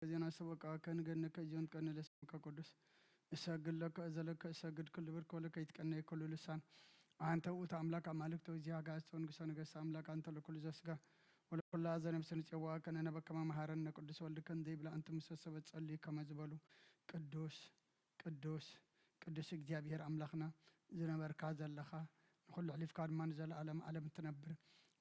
زينا سبق كان جنك جون كان لسمك قدس أسجد لك أزلك أسجد كل برك ولك يتكنى كل لسان أنت أوت أملاك أمالك توزيع جاست ونقصان قص أملاك أنت لكل جسقة ولكل هذا نفسنا جوا كان أنا بكما مهارنا قدس ولكن ذي بلا أنت مسسبت صلي كما زبالو قدوس قدوس قدوس እግዚአብሔር أملاكنا زنا بركاز اللخا نقول عليف كان ما نزل عالم تنبر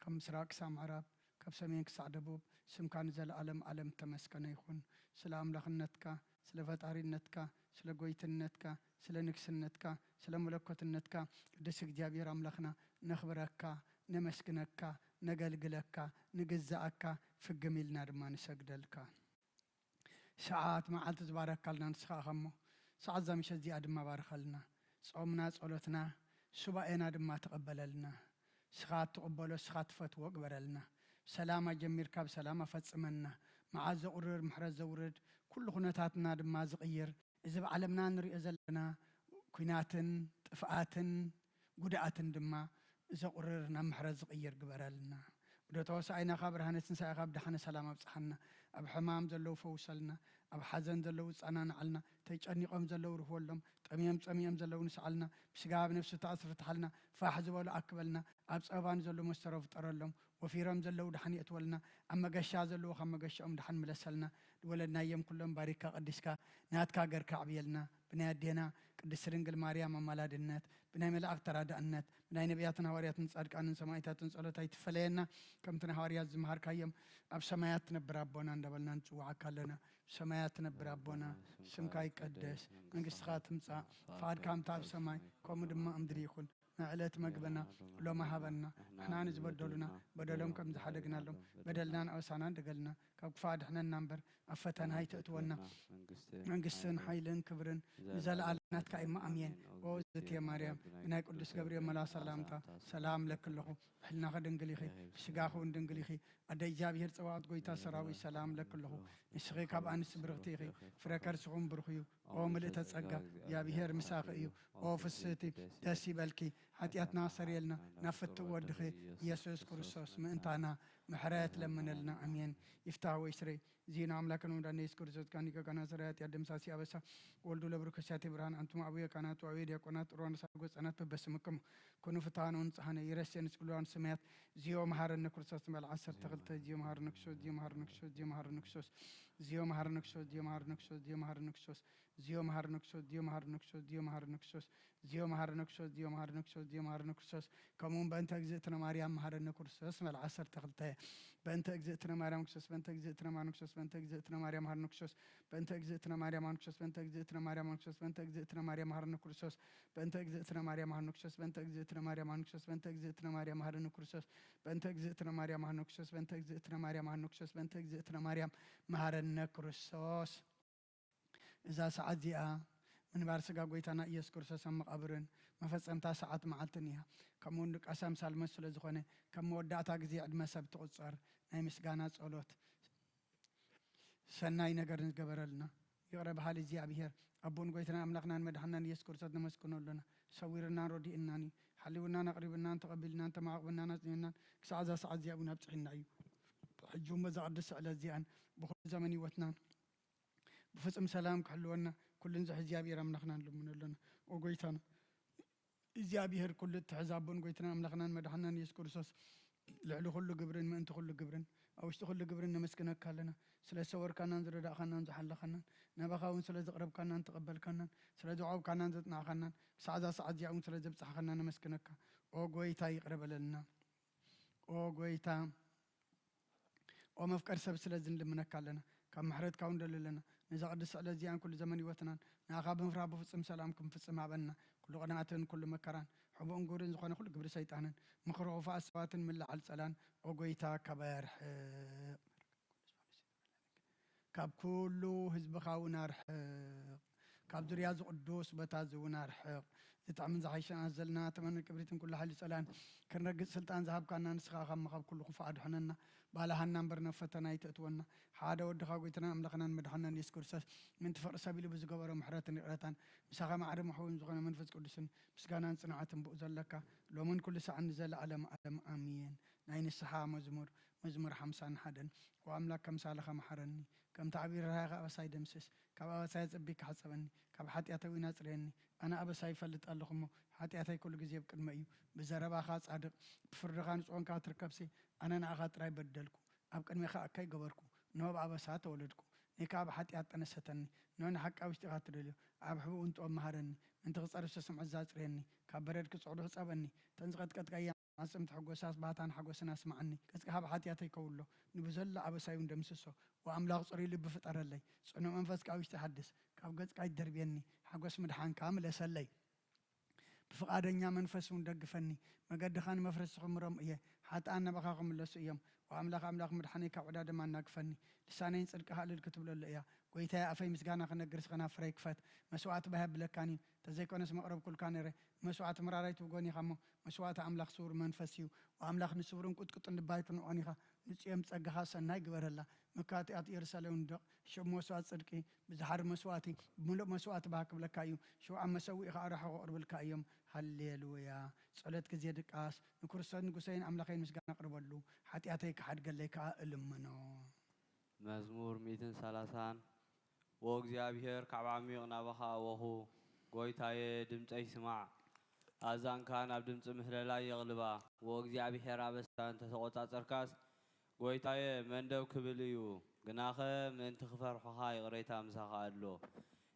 كم سراك سام عرب كم سمين كسعدبوب سم كان نزل عالم تمسكنا يخون سلام لخنتك سلا فتارينتك سلا قويتنتك سلا نكسنتك سلا ملكوتنتك قدس እግዚአብሔር أملاكنا نخبرك نمسكنك نقلقلك نجزأك في الجميل نرمان سجدلك ساعات ما عاد تبارك لنا نسخة خمو ساعات زمشة زي أدم ما بارك لنا صومنا صلتنا سبعنا أدم ما تقبل لنا سخات تقبلوا سخات فتوى قبل لنا سلامة جميل كاب سلامة فتسمنا مع زورر محرز زورد كل خناتنا أدم ما زغير إذا بعلمنا نري أزلنا كيناتن تفعاتن قدعاتن دما زوررنا محرز زغير قبل لنا ودو توسعينا خبر هنسنسا خاب دحنا سلامة بصحنا أب حمام زلو فوسلنا أب حزن زلو صنان علنا تيجاني قوم زلو رفولهم تميم زلو نسعلنا بسقاب نفسه تأثر تحلنا فاحز ولا أقبلنا أب صعبان زلو مسترف ترلهم وفي رم زلو دحني أتولنا أما قشا زلو خم قشا دحن ملسلنا ولدنا يوم كلهم باركا قدسكا ناتكا قركا عبيلنا بنادينا قدس رنجل مريم مالاد النت بناي ملاك تراد النت بناي نبياتنا هواريات نصدق أن سمايتات نصلتها يتفلينا كم تنا هواريات زمهار كايم أب سمايات نبرابونا ندبلنا نجوع كلنا سمايات نبرابونا سمكاي قدس نقص خاتم صا فاد كام تاب سماي كم دم أمدري يكون نعلت مقبنا لو ما هبنا إحنا نزبدلنا بدلهم كم زحدقنا لهم بدلنا أوسانا دقلنا كفاد إحنا النمبر أفتن هاي تأتونا نقصن حيلن كبرن نزل على ناتك إما أمين وزت يا مريم هناك قدس جبريل ملا سلامتا سلام لك الله حلنا غدن قليخي سجاخو ندن قليخي أدي جابير سواد قويتا سراوي سلام لك الله نسخي كاب أنس برغتيخي فركر سغم برخيو أو ملئت تسقى جابير مساقيو أو فسيتي تاسي بالكي حتياتنا سريلنا نفت ودخي يسوع كريستوس من أنتنا محرات لمن لنا أمين يفتح ويسري زين أملاكنا وداني كريستوس كاني كنا سريات يدم ساسي أبسا ولدو لبركشاتي برهان أنتم أبويا كانت وعيد يكونات روان ساقوس أنا بسمكم كونوا فتانون صحنا يرسين سكولان سميات زيو مهار النكرسوس مال عصر تغلط زيو مهار نكسوس زيو مهار نكسوس زيو مهار نكسوس زيو مهار نكسوس زيو مهار نكسوس زيو مهار نكسوس زيو مهار نكسوس زيو مهار نكسوس زيو مهار نكسوس زيو مهار نكسوس زيو مهار نكسوس زيو مهار نكسوس كمون بنت أجزتنا مريم مهار النكرسوس مال عصر تغلط بنت أجزتنا مريم نكسوس بنت أجزتنا مريم نكسوس بنت أجزتنا مريم مهار نكسوس بنت أجزتنا مريم نكسوس بنت أجزتنا مريم نكسوس بنت أجزتنا مريم مهار نكرسوس بنت أجزتنا مريم مهار نكسوس بنت أجزتنا مريم مهار نكسوس بنت أجزتنا مريم مهار نكرسوس بنت أجزتنا مريم مهار نكسوس بنت أجزتنا مريم مهار نكسوس بنت أجزتنا مريم مهار نكرسوس إذا سعديها من بارسقا قويتنا إيس كرسوس مقابرن ما فصمتا ساعات معلتنيها كمون دك أسام سالمس لزخونه كم ودعتا غزي عدما سبت قصار ناي مسغانا صلوت سناي نغر نغبرلنا يقرب حالي زي ابيهر ابون قويتنا املاقنا مدحنا إيس كرسوس نمسكن لنا صويرنا رودي اناني حليونا نقربنا تقبلنا انت معقبنا نزينا كسعزا سعد زي ابونا بصحنا ايو حجوم بزعدس على زيان بكل زمن وتنا بفصم سلام كحلونا كل نزح زيابير املاقنا لمن لنا وقويتنا زيابير كل تحزابون قويتنا املاقنا مدحنا إيس كرسوس لعلو كل قبرن ما انت كل قبرن او اشتغل قبرن نمسكنك كلنا سلا صور كان نزر دا خنا نزحل خنا نبخاون سلا زقرب كان نتقبل كنا سلا دعاء كان نزتنا خنا سعدا سعد ياون سلا زبصح خنا نمسكنك او غويتا يقرب لنا او غويتا او مفكر سب سلا زند منك كلنا كم محرت كاون دللنا نزا قدس على زيان كل زمن يوتنا ناخاب نفرا بفصم سلامكم فصم عبنا كل قناتن كل مكران حبون غورن زخونه كل قبر شيطانن مخرو فاسواتن من على السلام او غويتا كبر كاب كله حزب خاونا رح كاب درياز قدوس بتازونا رح تتعمل زحيشان نزلنا تمنى كبريتن كل حال سلام كنرجع سلطان ذهب كنا نسخا خم خاب كله فعد حننا بالها نمبرنا فتنا يتأتونا حدا ودخا قيتنا أملخنا مدحنا يسكرسس من تفرق سبيل بزجبر محرات نقرتان مسخا معرم حوين زغنا منفس كلسن مسكانا صناعة بؤزلك لو من كل ساعة نزل علم آمين ناين السحا مزمور 50 حدا وأملاك كم سالخ محرني كم تعبير رها أبساي دمسس كاب أبساي زبيك حسبني كاب حتى وينا تريني أنا أبساي فلت اللهم حتى كل جزيب كلمة بزربا خاص عدق بفرغان سون كاتر كبسي أنا نأخذ راي بدلكو أبقى ميخا أكاي جبركو نوب أبسات ولدكو نكاب حتى أتنستني نون حق أوش تقاتلليو أبحبو أنت مهرني أنت غصار سسمع زاتريني كبردك صعود حسابني تنزغت كتقيا عصم تحقوساس باتان حقوسنا اسمعني كسكاب حتياتي كولو نبزل أبسايون دمسسو وأملاق صري لي بفتر اللي صنو منفس كاوش تحدث كاب قد قايد دربيني حقوس مدحان كامل أسلي بفقادنيا منفس وندقفني مقد خان مفرس خمرم إيه حتى أنا بخاكم اللسيوم وأملاق مدحاني كعداد ما نقفني لسانين صدق هالي الكتب للإياه قويتها أفاي مسقانا خنا قرس خنا فريك فات مسوات بهب لكاني تزيكون اسم أقرب كل كانيري مسوات مرارايت وقوني خمو مسوات أملاق صور منفسيو وأملاق نسورون كتن لبايتن وأنيخا نسيام تسقها سناي قبر الله مكاتي أطير سالون دق شو مسوات صدقي بزحر مسواتي بملو مسوات بهاك بلكايو شو عم مسوي خارح وقرب الكايوم هللويا صلت كزيدك آس نكرسان نقصين أملاقين مسقانا قرب له حتى أتيك حد قال لك ألمنو مزمور 130 وእግዚአብሔር ካብ ዓሚቕ ናባኻ ወኹ ጎይታዬ ድምፀይ ስማዕ ኣዛን ካን ኣብ ድምፂ ምህለላ የቕልባ ወእግዚአብሔር ኣበስታን ተተቆጻጸርካስ ጎይታዬ መንደብ ክብል እዩ ግናኸ ምእንቲ ክፈርሖኻ ይቕሬታ ምሳኻ ኣሎ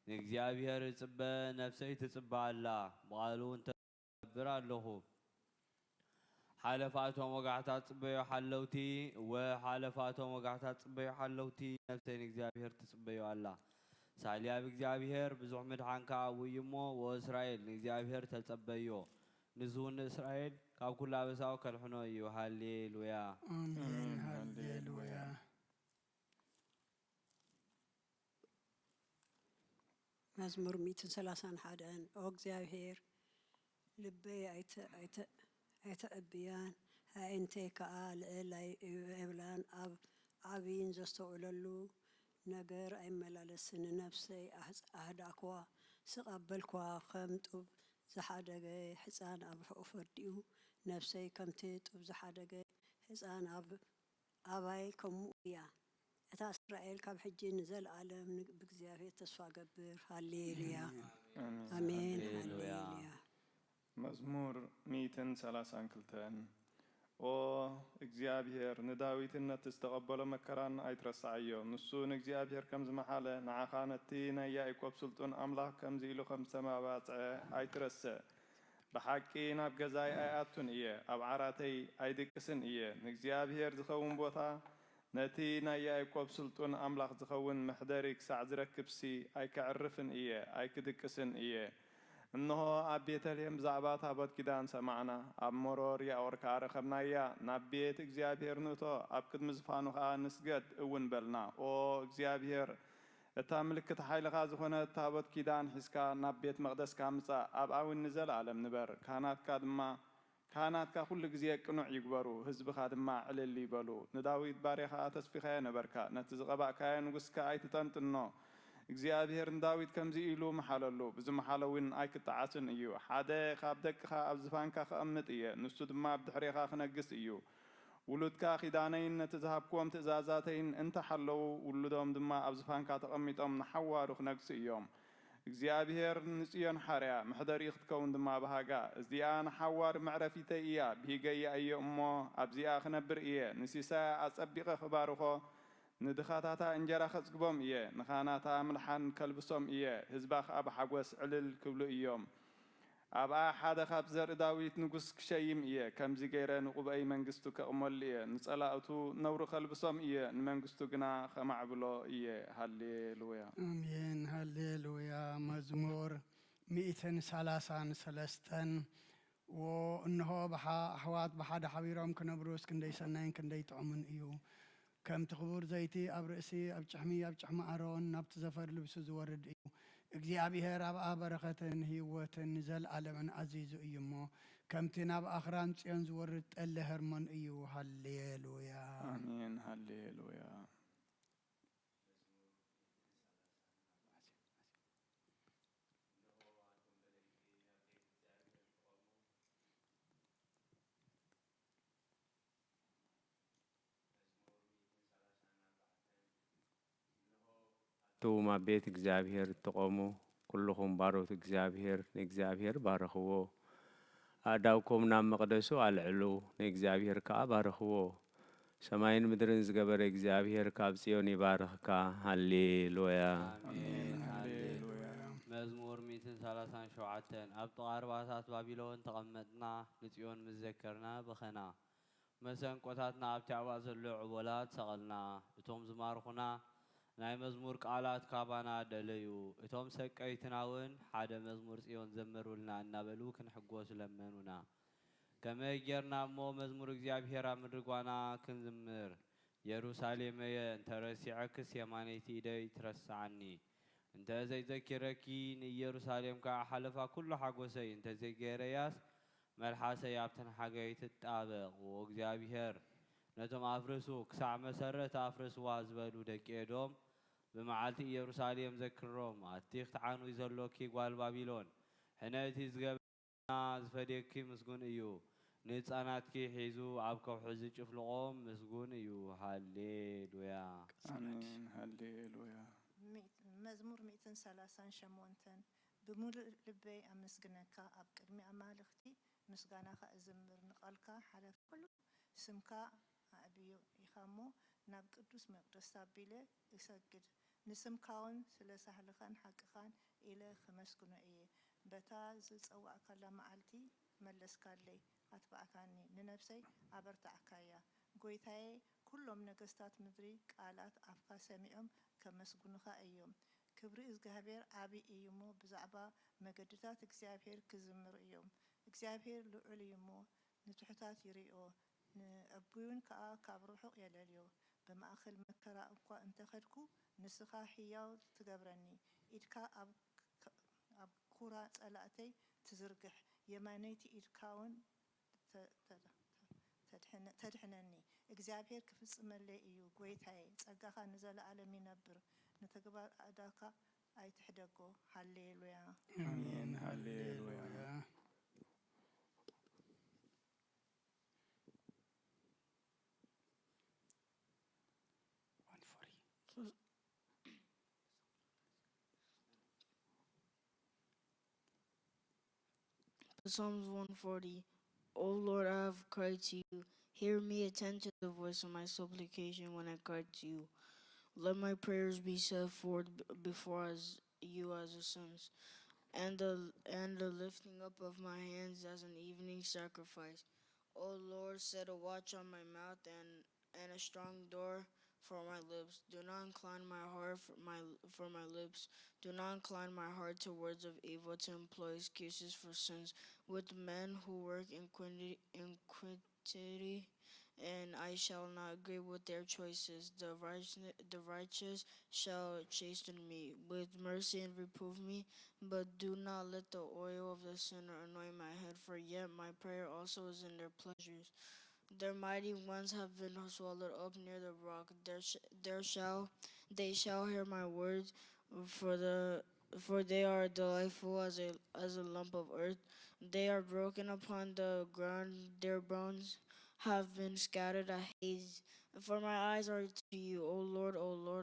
ንእግዚአብሔር እጽበ ነፍሰይ ትጽባ ኣላ ብቓሉ እንተብር ኣለኹ حالفاتهم وقعتات صبيو حلوتي وحالفاتهم وقعتات صبيو حلوتي نفسين اغزابير تصبيو الله ساليا بإغزابير بزوح مدحانكا ويمو وإسرائيل اغزابير تتصبيو نزون إسرائيل كاب كل بساو كالحنو ايو هاليلويا آمين هاليلويا مزمور 131 اغزابير لبي أيتأبيان هاينتي كآل إلاي إبلان أبين زستوللو نجر أي ملالسن نفسي أهداكوا سقبلكوا خمتوب زحادقي حسان أب أفرديو نفسي كمتيت بزحادقي حسان أباي كمويا أتا إسرائيل كاب حجي نزل عالم بكزيافي تصفى قبر هالليليا آمين هالليليا مزمور 132 او እግዚአብሔር ንዳዊትነት ዝተቀበሎ መከራን ኣይትረሳዕዮ ንሱ ንእግዚአብሔር ከም ዝመሓለ ንዓኻ ነቲ ናይ ያዕቆብ ስልጡን ኣምላኽ ከምዚ ኢሉ ከም ዝተማባፅዐ ኣይትረስዕ ብሓቂ ናብ ገዛይ ኣይኣቱን እየ ኣብ ዓራተይ ኣይድቅስን እየ ንእግዚአብሔር ዝኸውን ቦታ ነቲ ናይ ያዕቆብ ስልጡን ኣምላኽ ዝኸውን መሕደሪ ክሳዕ ዝረክብሲ ኣይክዕርፍን እየ ኣይክድቅስን እየ إنه أبيتلهم زعبات هبط كدان سمعنا أب مرور يا أوركار خبنايا نبيت إجزابير نوتو أبكد مزفانو خا نسجد أون بلنا أو إجزابير التاملك تحيل غازخونة هبط كدان حسكا نبيت مقدس كامسا أب أون نزل عالم نبر كانت كادما كانت ككل جزية كنوع يكبروا حزب خادم على اللي بلو نداويت باريخا تسفيخا نبركا نتزغبا كاين وسكا أي تتنتنو እግዚአብሔር ዳዊት ከምዚ ኢሉ መሓለሉ ብዝመሓለውን ኣይክጣዓስን እዩ ሓደ ካብ ደቅኻ ኣብ ዝፋንካ ክቕምጥ እየ ንሱ ድማ ብድሕሪኻ ክነግስ እዩ ውሉድካ ኺዳነይን ነቲ ዝሃብክዎም ትእዛዛተይን እንተሓለዉ ውሉዶም ድማ ኣብ ዝፋንካ ተቐሚጦም ንሓዋሩ ክነግሱ እዮም እግዚአብሔር ንጽዮን ሓርያ ምሕደሪ ክትከውን ድማ በሃጋ እዚኣ ንሓዋር መዕረፊተይ እያ ብሂገያ እየ እሞ ኣብዚኣ ክነብር እየ ንሲሳያ ኣጸቢቐ ክባርኾ ندخاتاتا انجرا خصقبهم إيه نخاناتا ملحان كلبسهم إيه هزباخ أب حقوس علل كبلو إيوم أبا حدا خاب زر داويت نقص كشيم إيه كم زيجيرا نقوب أي منقستو كأمول إيه نسأل أوتو نور خلبسهم إيه نمنقستو قنا خمع بلو إيه هالليلويا آمين هالليلويا مزمور 133 وإنه بحا أحوات بحدا حبيرهم كنبروس كندي سنين كندي تعمن إيو كم تخبر زيتي أب رأسي أب جحمي أب جحم أرون نبت زفر لبس زورد إيو እግዚአብሔር አብአ በረከትን ህይወትን ዘለዓለምን አዚዙ እዩሞ ከምቲ ናብ አኽራን ጽዮን ዝወርድ ጠለ ህርሞን እዩ ሃሌሉያ አሜን ሃሌሉያ توما بيت እግዚአብሔር تقومو كلكم باروت እግዚአብሔር ባረኽዎ ኣዳውኩም ናብ መቕደሱ ኣልዕሉ ንእግዚአብሔር ከዓ ባረኽዎ ሰማይን ምድርን ዝገበረ እግዚአብሔር ካብ ጽዮን ይባርኽካ ሃሌሉያ አሜን ሃሌሉያ መዝሙር 137 ኣብ ጥቓ ርባታት ባቢሎን ተቐመጥና ንጽዮን ምዘከርና በኸና መሰንቆታትና ኣብቲ ኣዕዋፍ ዘሎ ዕቦላት ሰቐልና እቶም ዝማርኹና ናይ መዝሙር ቃላት ካባና ደለዩ እቶም ሰቀይትና እውን ሓደ መዝሙር ጽዮን ዘመሩልና እናበሉ ክንሕጎስ ለመኑና ከመይ ጌርና እሞ መዝሙር እግዚአብሔር ኣብ ምድርጓና ክንዝምር ኢየሩሳሌመየ እንተረሲዐክስ የማነይቲ ኢደይ ትረስዓኒ እንተ ዘይዘኪረኪ ንኢየሩሳሌም ከዓ ሓለፋ ኩሉ ሓጎሰይ እንተ ዘይገረያስ መልሓሰይ ኣብተን ሓገይ ትጣበቕ ወእግዚአብሔር ነቶም ኣፍርሱ ክሳዕ መሰረት ኣፍርስዋ ዝበሉ ደቂ ኤዶም ብመዓልቲ ኢየሩሳሌም ዘክሮም ኣቲኽ ተዓንዊ ዘሎኪ ጓል ባቢሎን ሕነቲ ዝገበና ዝፈደኪ ምስጉን እዩ ንህፃናትኪ ሒዙ ኣብ ከውሒ ዝጭፍልቖም ምስጉን እዩ ሃሌሉያ አሜን ሃሌሉያ መዝሙር 138 ብምሉእ ልበይ ኣመስግነካ ኣብ ቅድሚ ኣማልኽቲ ምስጋናኻ እዝምር ንቓልካ ሓለፍ ኩሉ ስምካ ኣዕብዩ ኢኻ እሞ ናብ ቅዱስ መቅደስ ኣቢለ እሰግድ ንስምካውን ስለ ሳህልኻን ሓቅኻን ኢለ ክመስግኖ እየ በታ ዝፀዋዕካላ መዓልቲ መለስካለይ ኣትባዕካኒ ንነፍሰይ ኣበርታዕካያ ጎይታዬ ኩሎም ነገስታት ምድሪ ቃላት ኣፍካ ሰሚዖም ከመስግኑኻ እዮም ክብሪ እግዚአብሔር ዓብይ እዩ እሞ ብዛዕባ መገድታት እግዚአብሔር ክዝምር እዮም እግዚአብሔር ልዑል እዩ እሞ ንትሑታት ይሪኦ ንዕቡዩን ከዓ ካብ ርሑቕ የለልዮ በማእኸል መከራ እኳ እንተኸድኩ ንስኻ ሕያው ትገብረኒ ኢድካ ኣብ ኩራ ጸላእተይ ትዝርግሕ የማነይቲ ኢድካውን ተድሕነኒ እግዚአብሔር ክፍጽመለይ እዩ ጎይታዬ ጸጋኻ ንዘለዓለም ይነብር ንተግባር ኣእዳካ ኣይትሕደጎ ሃሌሉያ አሜን ሃሌሉያ Psalms 140. O Lord, I have cried to you. Hear me, attend to the voice of my supplication when I cried to you. Let my prayers be set forth before you as a son's, and the lifting up of my hands as an evening sacrifice. O Lord, set a watch on my mouth and a strong door for my lips. Do not incline my heart for my lips. Do not incline my heart to words of evil, to employ excuses for sins with men who work iniquity, and I shall not agree with their choices. The righteous shall chasten me with mercy and reprove me, but do not let the oil of the sinner anoint my head, for yet my prayer also is in their pleasures. Their mighty ones have been swallowed up near the rock. They shall hear my words, for they are delightful as a lump of earth. They are broken upon the ground. Their bones have been scattered as haze. For my eyes are to you, O Lord,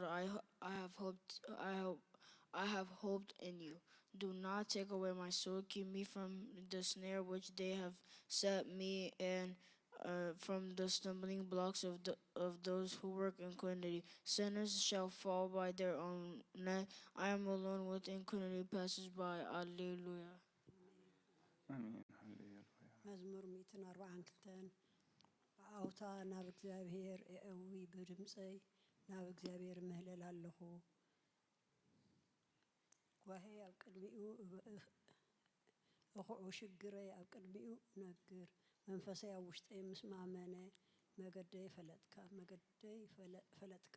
I have hoped in you. Do not take away my soul. Keep me from the snare which they have set me, and from the stumbling blocks of those who work iniquity. Sinners shall fall by their own net. I am alone with iniquity passes by. Alleluia. አሜን ሃሌሉያ መዝሙር 142 በአውታ ናብ እግዚአብሔር እዊ ብድምፀይ ናብ እግዚአብሔር ምህለል ኣለኹ ጓሄ ኣብ ቅድሚኡ እኹዑ ሽግረይ ኣብ ቅድሚኡ ነግር መንፈሰይ ኣብ ውሽጠይ ምስ ማመነ መገደይ ፈለጥካ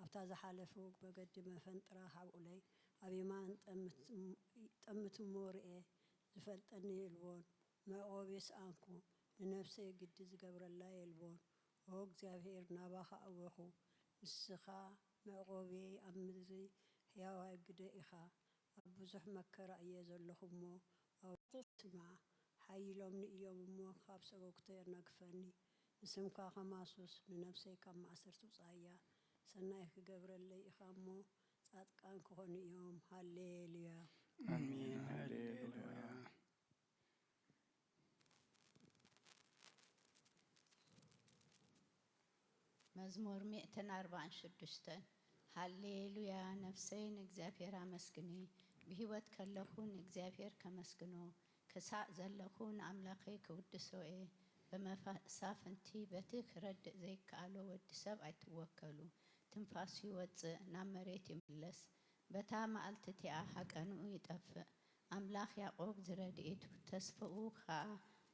ኣብታ ዝሓለፉ መገዲ መፈንጥራ ሃብኡለይ ኣብ የማን ጠምት እሞ ርኤ ዝፈልጠኒ የልቦን መዕቆቤ ሰኣንኩ ንነፍሰይ ግዲ ዝገብረላ የልቦን ኦ እግዚአብሔር ናባኻ ኣወኹ ንስኻ መዕቆቤይ ኣብ ምድሪ ሕያዋይ ግደ ኢኻ ኣብ ብዙሕ መከራ እየ ዘለኹ እሞ ስማ ሓይሎም ንእዮም እሞ ካብ ሰጎግተይ ኣናግፈኒ ንስምካ ከማሱስ ንነፍሰይ ካብ ማእሰር ትውፃእያ ሰናይ ክገብረለይ ኢኻ እሞ ጻድቃን ክኾኑ እዮም ሃሌሉያ አሜን ሃሌሉያ መዝሙር 146 ሃሌሉያ ነፍሰይ ንእግዚአብሔር አመስግኒ ብህይወት ከለኹን እግዚአብሔር ከመስግኖ ክሳእ ዘለኹ ንኣምላኸይ ክውድሶ እየ በመሳፍንቲ በቲ ክረድእ ዘይከኣሎ ወዲ ሰብ ኣይትወከሉ ትንፋሱ ይወፅእ ናብ መሬት ይምለስ በታ መዓልቲ እቲኣ ሓቀንኡ ይጠፍእ ኣምላኽ ያዕቆብ ዝረድኤቱ ተስፍኡ ከዓ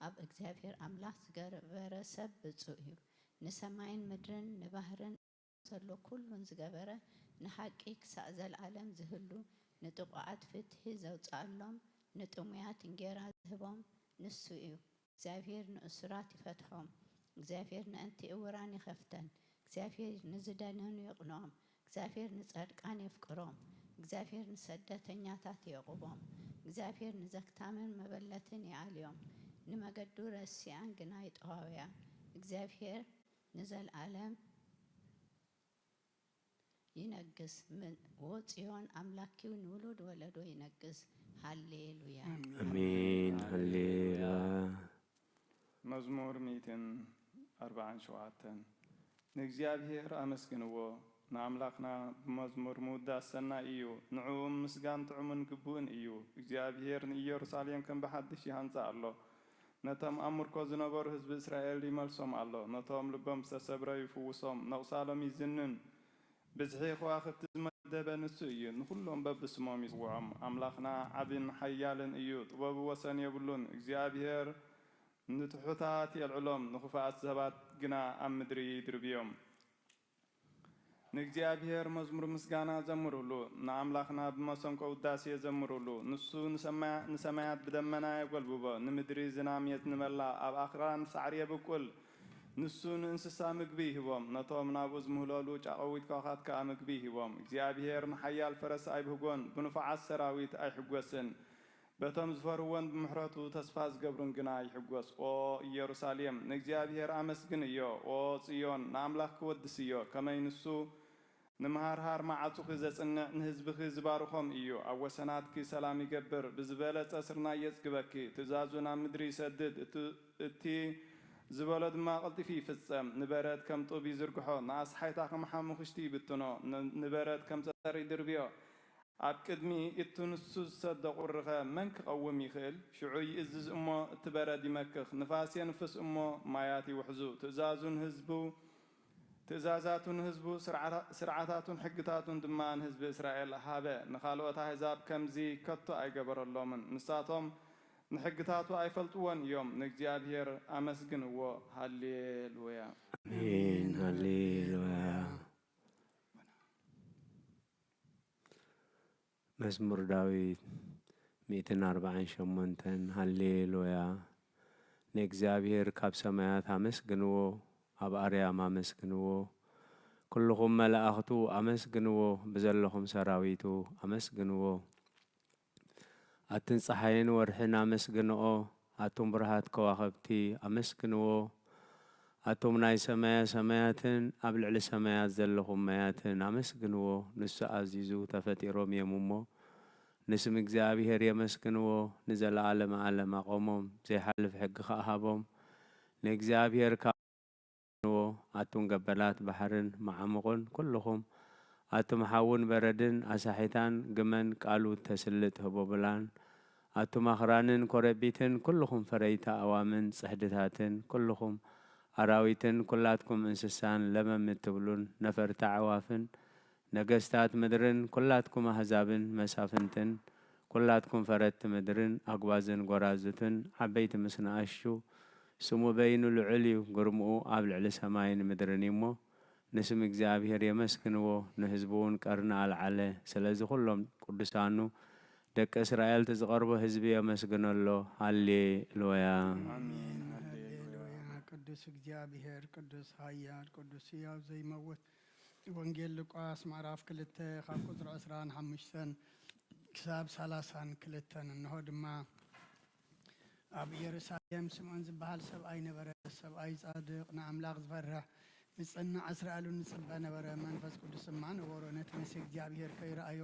ኣብ እግዚአብሔር ኣምላኽ ዝገበረ ሰብ ብፁዕ እዩ ንሰማይን ምድርን ንባህርን ዘሎ ኩሉን ዝገበረ ንሓቂ ክሳእ ዘለዓለም ዝህሉ ንጥቁዓት ፍትሒ ዘውፅኣሎም ንጥሙያት እንጌራ ዝህቦም ንሱ እዩ እግዚአብሔር ንእሱራት ይፈትሖም እግዚአብሔር ንእንቲ እውራን ይኸፍተን እግዚአብሔር ንዝደነኑ ይቕንዖም እግዚአብሔር ንጸድቃን የፍቅሮም እግዚአብሔር ንሰደተኛታት የቕቦም እግዚአብሔር ንዘክታምን መበለትን ይኣልዮም ንመገዱ ረሲያን ግና ይጠዋውያ እግዚአብሔር ንዘለዓለም ይነግስ ወጽዮን አምላኪው ንውሉድ ወለዶ ይነግስ ሃሌሉያ አሜን ሃሌሉያ መዝሙር 147 ንእግዚአብሔር አመስግንዎ ንአምላኽና ብመዝሙር ምውዳስ ሰናይ እዩ ንዕኡ ምስጋን ጥዑምን ግቡእን እዩ እግዚአብሔር ንኢየሩሳሌም ከም ብሓድሽ ይሃንጽእ ኣሎ ነቶም ኣብ ምርኮ ዝነበሩ ህዝቢ እስራኤል ይመልሶም ኣሎ ነቶም ልቦም ዝተሰብረ ይፍውሶም ነቕሳሎም ይዝንን ብዝሒ ከዋኽብቲ ዝመደበ ንሱ እዩ ንኩሎም በብስሞም ይጽውዖም ኣምላኽና ዓብን ሓያልን እዩ ጥበቡ ወሰን የብሉን እግዚአብሔር ንትሑታት የልዕሎም ንኽፉኣት ሰባት ግና ኣብ ምድሪ ይድርብዮም ንእግዚአብሔር መዝሙር ምስጋና ዘምሩሉ ንኣምላኽና ብመሰንቆ ውዳሴ ዘምሩሉ ንሱ ንሰማያት ብደመና የጐልብቦ ንምድሪ ዝናም የዝንበላ ኣብ ኣኽራን ሳዕሪ የብቁል ንሱ ንእንስሳ ምግቢ ይህቦም ነቶም ናብኡ ዝምህለሉ ጫቐዊት ከዋኻት ከዓ ምግቢ ይህቦም እግዚአብሔር ንሓያል ፈረስ ኣይብህጎን ብንፉዓት ሰራዊት ኣይሕጐስን በቶም ዝፈርዎን ብምሕረቱ ተስፋ ዝገብሩን ግና ይሕጐስ ኦ ኢየሩሳሌም ንእግዚአብሔር ኣመስግን እዮ ኦ ጽዮን ንኣምላኽ ክወድስ እዮ ከመይ ንሱ ንምሃርሃር ማዓፁኺ ዘጽንዕ ንህዝብኺ ዝባርኾም እዩ ኣብ ወሰናትኪ ሰላም ይገብር ብዝበለጸ ስርናይ የጽግበኪ ትእዛዙ ናብ ምድሪ ይሰድድ እቲ ዝበሎ ድማ ቐልጢፉ ይፍጸም ንበረት ከም ጡብ ይዝርግሖ ንኣስሓይታ ከም ሓሙኽሽቲ ይብትኖ ንበረት ከም ጸጠር ይድርብዮ ኣብ ቅድሚ እቱ ንሱ ዝሰደቑ ርኸ መን ክቐውም ይኽእል ሽዑ ይእዝዝ እሞ እቲ በረድ ይመክኽ ንፋስ የንፍስ እሞ ማያት ይውሕዙ ትእዛዛቱን ህዝቡ ስርዓታቱን ሕግታቱን ድማ ንህዝቢ እስራኤል ሃበ ንኻልኦት ኣሕዛብ ከምዚ ከቶ ኣይገበረሎምን ንሳቶም ንሕግታቱ ኣይፈልጥዎን እዮም ንእግዚአብሔር ኣመስግንዎ ሃሌሉያ አሜን ሃሌሉያ መዝሙር ዳዊት 148 ሃሌሉያ ንእግዚአብሔር ካብ ሰማያት አመስግንዎ ኣብ ኣርያም አመስግንዎ ኩልኹም መላእኽቱ አመስግንዎ ብዘለኹም ሰራዊቱ አመስግንዎ ኣትን ፀሓይን ወርሕን አመስግንኦ ኣቶም ብርሃት ከዋኸብቲ አመስግንዎ ኣቶም ናይ ሰማያትን ኣብ ልዕሊ ሰማያት ዘለኹም ማያትን አመስግንዎ ንሱ ኣዚዙ ተፈጢሮም እዮም እሞ ንስም እግዚአብሔር የመስግንዎ ንዘለዓለም ዓለም ኣቆሞም ዘይሓልፍ ሕጊ ከኣሃቦም ንእግዚአብሔር ካንዎ ኣቶም ገበላት ባሕርን መዓምቑን ኩልኹም ኣቶም ሓውን በረድን ኣሳሒታን ግመን ቃሉ ተስልጥ ህቦብላን ኣቶም ኣኽራንን ኮረቢትን ኩልኹም ፈረይታ ኣዋምን ጽሕድታትን ኩልኹም ኣራዊትን ኩላትኩም እንስሳን ለመም እትብሉን ነፈርታ ኣዕዋፍን ነገስታት ምድርን ኩላትኩም ኣሕዛብን መሳፍንትን ኩላትኩም ፈረቲ ምድርን ኣግባዝን ጎራዙትን ዓበይቲ ምስ ንኣሽቱ ስሙ በይኑ ልዑል እዩ ግርምኡ ኣብ ልዕሊ ሰማይን ምድርን እሞ ንስም እግዚአብሔር የመስግንዎ ንህዝቡን ቀርና አልዓለ ስለዚ ኩሎም ቅዱሳኑ ደቀ እስራኤል ተዝቀርቦ ህዝቢ የመስግነሎ ሃሌሉያ አሜን ሃሌሉያ ቅዱስ እግዚአብሔር ቅዱስ ኃያል ቅዱስ ሕያው ዘይመውት ወንጌል ሉቃስ ምዕራፍ 2 ካብ ቁጥሪ 25 ክሳብ 32 እንሆ ድማ ኣብ ኢየሩሳሌም ስምዖን ዝበሃል ሰብኣይ ነበረ ሰብኣይ ጻድቕ ንኣምላኽ ዝፈርህ ምጽና እስራኤል ንጽበ ነበረ መንፈስ ቅዱስ ማን ወሮነት መስ እግዚአብሔር ከይራአዮ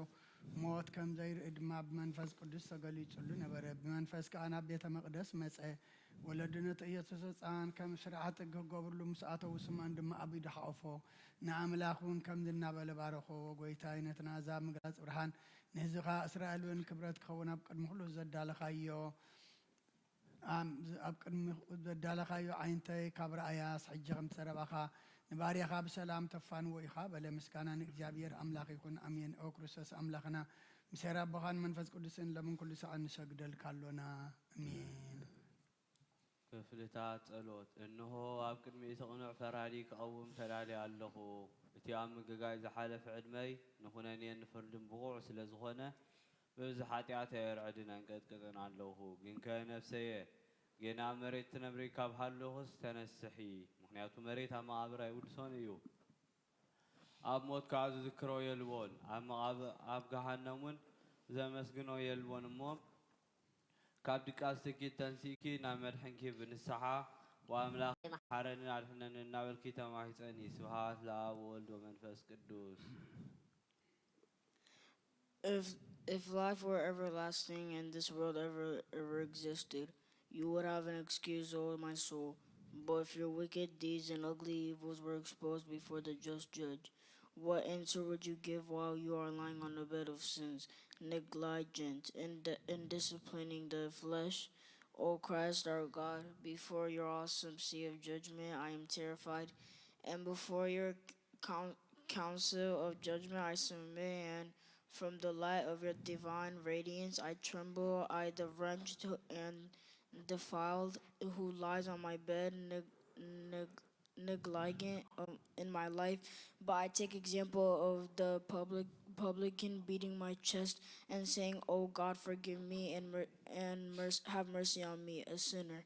ሞት ከም ዘይርኢ ድማ ብመንፈስ ቅዱስ ተገሊጹሉ ነበረ ብመንፈስ ካህና ቤተ መቅደስ መጸ ወለድነት ኢየሱስ ሕፃን ከም ስርዓት ክገብርሉ ምስኣተው ስማን ድማ ኣብ ኢዱ ሓቆፎ ንኣምላኹን ከም ዝናበለ ባረኾ ጎይታ ዓይነትና ዛ ምግላጽ ብርሃን ንህዝኻ እስራኤልን ክብረት ክኸውን ኣብ ቅድሚ ኩሉ ዘዳለኻዮ ኣብ ቅድሚ ዘዳለኻዮ ዓይንተይ ካብ ረኣያስ ሕጂ ከም ትሰረባኻ ንባርያኻ ብሰላም ተፋንዎ ኢኻ በለ ምስጋና ንእግዚአብሔር ኣምላኽ ይኹን ኣሜን ኦ ክርስቶስ ኣምላኽና ምሰራ ኣቦኻን መንፈስ ቅዱስን ለምን ኩሉ ሰዓት ንሰግደልካ ኣሎና ኣሜን ክፍልታት ጸሎት እንሆ ኣብ ቅድሚ ተቕኑዕ ፈራዲ ክቐውም ተዳልየ ኣለኹ እቲ ኣብ ምግጋይ ዝሓለፈ ዕድመይ ንኹነኔን ንፍርድን ብቑዕ ስለ ዝኾነ ብብዙሕ ኃጢአት የርዕድን አንቀጥቅጥን ኣለኹ ግን ከነፍሰየ ጌና መሬት ትነብሪ ካብ ሃለኹስ ተነስሒ ምክንያቱ መሬት ኣብ መቓብር ኣይውድሶን እዩ ኣብ ሞት ከዓ ዝዝክሮ የልቦን ኣብ ገሃነሙን ዘመስግኖ የልቦን እሞ ካብ ድቃስ ትኪት ተንሲእኪ ናብ መድሕንኪ ብንስሓ ወኣምላኽ ሓረንን ኣድሕነንን እናበልኪ ተማሂፀኒ ስብሃት ለኣብ ወወልድ ወመንፈስ ቅዱስ If life were everlasting and this world ever existed, you would have an excuse, O my soul. But if your wicked deeds and ugly evils were exposed before the just judge, what answer would you give while you are lying on the bed of sins, negligent in disciplining the flesh? O Christ our God, before your awesome sea of judgment I am terrified, and before your council of judgment I submit, and from the light of your divine radiance I tremble, I the wretched and defiled who lies on my bed negligent in my life, but I take example of the publican beating my chest and saying, "Oh God, forgive me and have mercy on me, a sinner."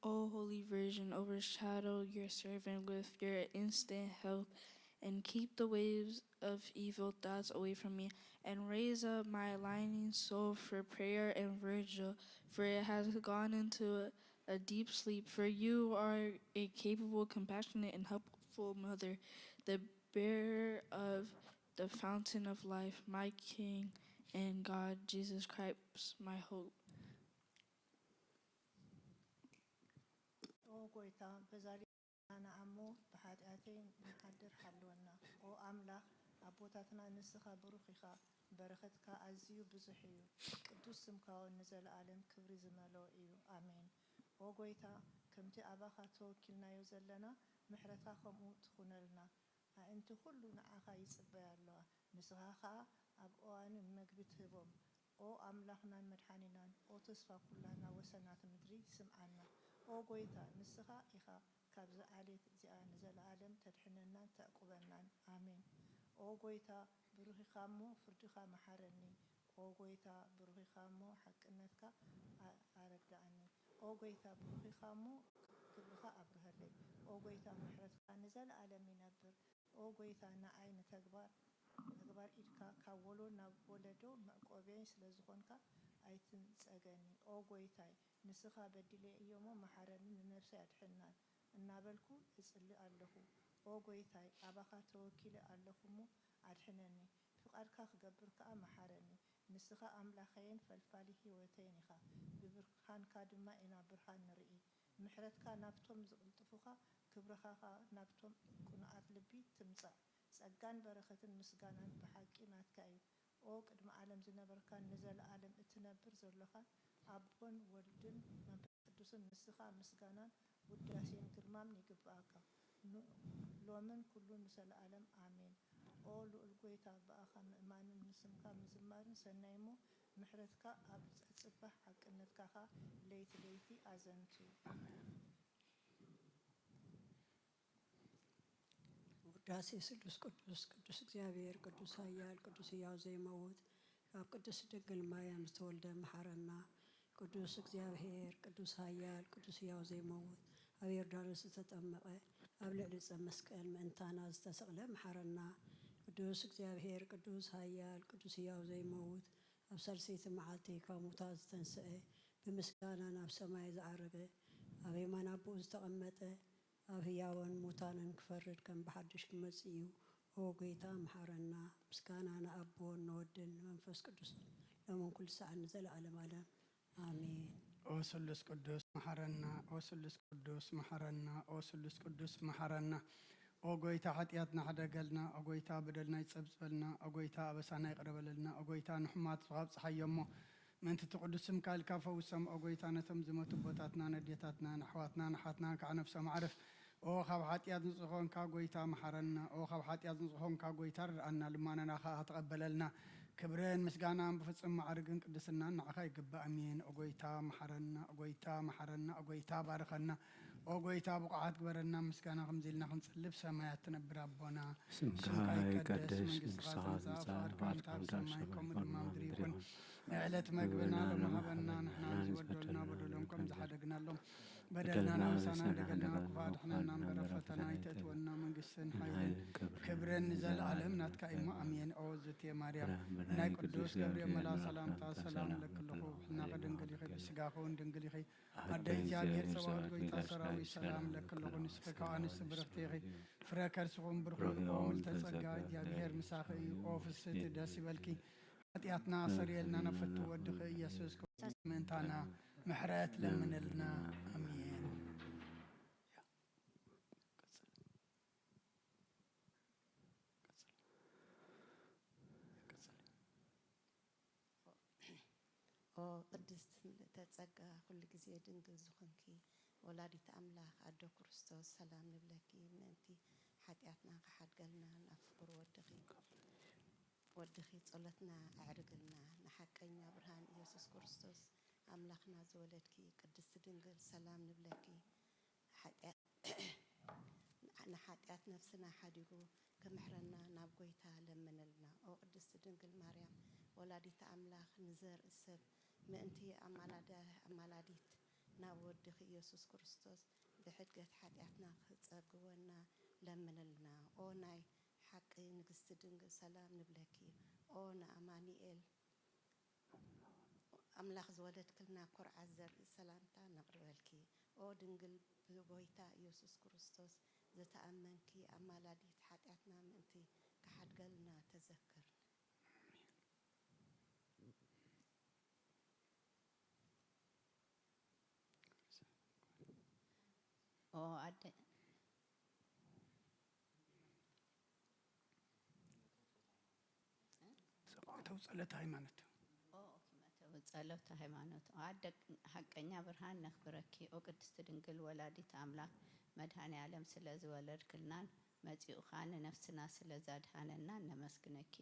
O Holy Virgin, overshadow your servant with your instant help and keep the waves of evil thoughts away from me, and raise up my lining soul for prayer and virgil, for it has gone into a deep sleep. For you are a capable, compassionate, and helpful mother, the bearer of the fountain of life, my King and God, Jesus Christ, my hope. ጎይታ በዛሬ ናነኣሞ ብሓጢኣተይ ንሓድር ሓልወና ኦ ኣምላኽ ኣቦታትና ንስኻ ብሩኽ ኢኻ በረኸትካ ኣዝዩ ብዙሕ እዩ ቅዱስ ስምካዎ ንዘለኣለም ክብሪ ዝመልኦ እዩ ኣሜን ኦ ጎይታ ከምቲ ኣባኻ ተወኪልናዮ ዘለና ምሕረታ ከምኡ ትኹነልና ኣእንቲ ኩሉ ንዓኻ ይጽበያ ኣለዋ ንስኻ ከዓ ኣብ እዋን መግቢ ትህቦም ኦ ኣምላኽናን መድሓኒናን ኦ ተስፋ ኩላና ወሰናት ምድሪ ስምዓና ኦ ጎይታ ንስኻ ኢኻ ካብዚ ዓሌት እዚኣ ንዘለኣለም ተድሕነናን ተዕቁበናን ኣሜን ኦ ጎይታ ብሩኽ ኢኻ እሞ ፍርድኻ መሓረኒ ኦ ጎይታ ብሩኽ ኢኻ እሞ ሓቅነትካ ኣረዳእኒ ኦ ጎይታ ብሩኽ ኢኻ እሞ ክብርኻ ኣብርሀለይ ኦ ጎይታ ምሕረትካ ንዘለኣለም ይነብር ኦ ጎይታ ንዓይ ንተግባር ኢድካ ካብ ወሎ ናብ ወለዶ መዕቆብየይ ስለ ዝኾንካ ኣይትንፀገኒ ኦ ጎይታይ ንስኻ በድለ እዮሞ መሓረኒ ንነፍሰይ ኣድሕናን እናበልኩ እጽልእ ኣለኹ ኦ ጎይታይ ኣባኻ ተወኪለ ኣለኹ እሞ ኣድሕነኒ ፍቓድካ ክገብር ከዓ መሓረኒ ንስኻ ኣምላኸየን ፈልፋሊ ህይወተይን ኢኻ ብብርሃንካ ድማ ኢና ብርሃን ንርኢ ምሕረትካ ናብቶም ዝቕልጥፉኻ ክብርኻ ናብቶም ቁኑኣት ልቢ ትምጻእ ጸጋን በረኸትን ምስጋናን ብሓቂ ናትካ እዩ ኦ ቅድሚ ዓለም ዝነበርካ ንዘለኣለም እትነብር ዘለኻ ኣቦን ወልድን መንፈስ ቅዱስን ንስኻ ምስጋናን ውዳሴን ግርማም ይግብኣካ ሎምን ኩሉ ንዘለኣለም ኣሜን ኦ ልዑል ጎይታ በኣኻ ምእማንን ንስምካ ምዝማርን ሰናይ እሞ ምሕረትካ ኣብ ዘጽባሕ ሓቅነትካ ኸ ለይቲ ለይቲ ኣዘንቱ ውዳሴ ስሉስ ቅዱስ ቅዱስ እግዚአብሔር ቅዱስ ኃያል ቅዱስ ሕያው ዘይመውት ካብ ቅዱስ ድንግል ማርያም ዝተወልደ መሓረና ቅዱስ እግዚአብሔር ቅዱስ ኃያል ቅዱስ ሕያው ዘይመውት ኣብ ዮርዳኖስ ዝተጠመቐ ኣብ ልዕሊ ዕፀ መስቀል ምእንታና ዝተሰቕለ መሓረና ቅዱስ እግዚአብሔር ቅዱስ ኃያል ቅዱስ ሕያው ዘይመውት ኣብ ሳልሰይቲ መዓልቲ ካብ ሙታን ዝተንስአ ብምስጋና ናብ ሰማይ ዝዓረገ ኣብ የማን ኣቦኡ ዝተቐመጠ ኣብ ህያውን ሙታንን ክፈርድ ከም ብሓድሽ ክመጽእ እዩ። ኦ ጎይታ መሓረና። ምስጋና ንኣቦን ንወድን ንመንፈስ ቅዱስን ሎምን ኩሉ ሰዓት ንዘለኣለም ዓለም ኣሜን። ኦ ስሉስ ቅዱስ መሐረና። ኦ ስሉስ ቅዱስ መሐረና። ኦ ስሉስ ቅዱስ መሐረና። ኦ ጎይታ ሓጢኣትና ሓደገልና። ኦ ጎይታ በደልና ይጸብጸበልና። ኦ ጎይታ ኣበሳና ይቕረበለልና። ኦ ጎይታ ንሕማት ካብፅሓዮ እሞ ምእንቲ ቅዱስ ስምካ ኢልካ ፈውሶም። ኦ ጎይታ ነቶም ዝመቱ ቦታትና ነዴታትና ንኣሕዋትና ንሓትና ከዓ ነፍሶም ዓረፍ። ኦ ካብ ሓጢኣት ንጹህ ኾንካ ጎይታ መሐረና። ኦ ካብ ሓጢኣት ንጹህ ኾንካ ጎይታ ርአና። ልማነና ከዓ ተቐበለልና። ክብርን ምስጋናን ብፍጹም ማዕርግን ቅድስናን ንዓኻ ይግባእ። ኣሜን። ኦ ጎይታ መሐረና። ኦ ጎይታ መሐረና። ኦ ጎይታ ባርኸና። ኦ ጎይታ ብቕዓት ግበረና። ምስጋና ከምዚ ኢልና ክንጽልብ ሰማያት ትነብር ኣቦና ስምካ ይቀደስ መንግሥትኻ ትምጻእ ፈቃድካ ኣብ ሰማይ ከምኡ ድማ ምድሪ ይኹን። ንዕለት መግብና ሎሚ ሃበና ንሕና ዝበደሉና በደሎም ከም ዝሓደግናሎም በደልና ናብሳና ደገልና ክፉእ ኣድሕነና እምበር ኣብ ፈተና ይተእትወና። መንግስትን ሓይልን ክብርን ንዘለኣለም ናትካ እሞ ኣሜን። ኦ እግዝእትየ ማርያም ናይ ቅዱስ ገብርኤል መልኣክ ሰላምታ ሰላም ለክልኹ ሕናኸ ድንግል ኢኺ ብስጋኹን ድንግል ኢኺ ኣደ እግዚኣብሔር ፀባኦት ጎይታ ሰራዊት ሰላም ለክልኹ ንስኺ ካብ ኣንስቲ ብርኽቲ ኢኺ ፍረ ከርስኹም ብርኹም ኦ ምልዕተ ጸጋ እግዚኣብሔር ምሳኺ እዩ። ኦ ፍስሕቲ ደስ ይበልኪ ኃጢአትና ሰሪየልና ነፍቱ ወድኽ ኢየሱስ ክርስቶስ ምእንታና ምሕረት ለምንልና አሜን። ኦ ቅድስት ምልዕተ ጸጋ ኩሉ ግዜ ድንግል ዝኾንኪ ወላዲት ኣምላኽ ኣዶ ክርስቶስ ሰላም ንብለኪ ምእንቲ ሓጢአትና ክሓድገልና ናብ ፍቁር ወድኺ ጸሎትና ኣዕርግልና ንሓቀኛ ብርሃን ኢየሱስ ክርስቶስ ኣምላኽና ዝወለድኪ ቅድስት ድንግል ሰላም ንብለኪ ንሓጢአት ነፍስና ሓዲጉ ክምሕረና ናብ ጎይታ ለምንልና። ኦ ቅድስት ድንግል ማርያም ወላዲት ኣምላኽ ንዘርኢ ሰብ ምእንቲ ኣማላዲት ናብ ወድኺ ኢየሱስ ክርስቶስ ብሕድገት ሓጢአትና ክጸግወና ለምንልና። ኦ ናይ ሓቂ ንግስቲ ድንግል ሰላም ንብለኪ። ኦ ንኣማኒኤል ኣምላኽ ዝወለድክልና ኩርዓት ዘርኢ ሰላምታ ነቕርበልኪ። ኦ ድንግል ብጎይታ ኢየሱስ ክርስቶስ ዝተኣመንኪ ኣማላዲት ሓጢአትና ምእንቲ ክሓድገልና ተዘክርና። ኦ ኣደ ተው ጸሎት ሃይማኖት ጸሎት ሃይማኖት አደ ሐቀኛ ብርሃን ነኽብረኪ። ኦ ቅድስት ድንግል ወላዲት አምላክ መድኃኔ ዓለም ስለ ዝወለድክልናን መጺኡኻ ንነፍስና ስለ ዘድኃነና ነመስግነኪ።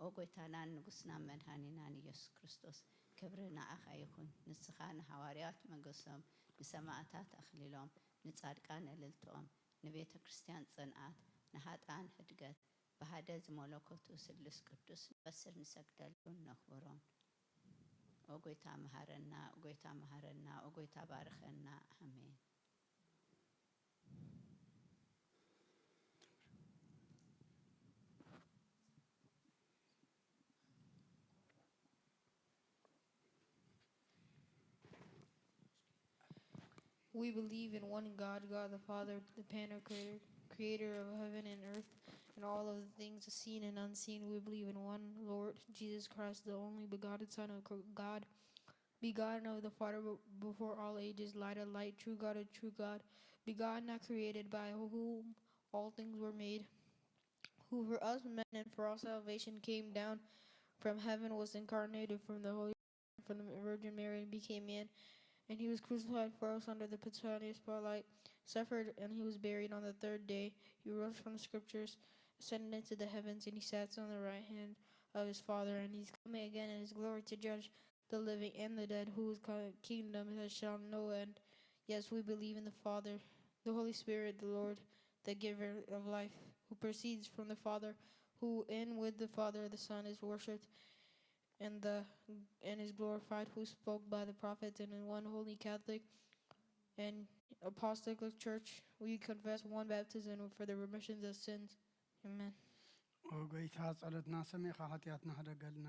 ኦ ጎይታናን ንጉስናን መድኃኒናን ኢየሱስ ክርስቶስ ክብሪ ንዓኻ ይኹን። ንስኻ ንሐዋርያት መገሶም ንሰማዕታት ኣኽሊሎም ንጻድቃን እልልትኦም ንቤተ ክርስቲያን ጽንዓት ንኃጥኣን ህድገት ብሓደ ዝመለኮቱ ስሉስ ቅዱስ ንበስር ንሰግደሉን ነኽብሮም። ኦ ጎይታ መሐረና። ኦ ጎይታ መሐረና። ኦ ጎይታ ባርኸና። አሜን። We believe in one God, God the Father, the Creator, creator of heaven and earth, and all of the things seen and unseen. We believe in one Lord, Jesus Christ, the only begotten Son of God, begotten of the Father before all ages, light of light, true God of true God, begotten, not created, by whom all things were made, who for us men and for our salvation came down from heaven, was incarnated from the Holy Spirit, from the Virgin Mary, and became man. And he was crucified for us under the Pontius Pilate, suffered, and he was buried. On the third day he rose from the scriptures, ascended into the heavens, and he sat on the right hand of his Father, and he's coming again in his glory to judge the living and the dead, whose kingdom has shall no end. Yes, we believe in the Father, the Holy Spirit, the Lord, the giver of life, who proceeds from the Father, who in with the Father the Son is worshipped and is glorified, who spoke by the prophets, and in one holy Catholic and apostolic church we confess one baptism for the remissions of sins. Amen. ኦ ጎይታ ጸሎትና ሰሚኻ ኃጢአትና ሓደገልና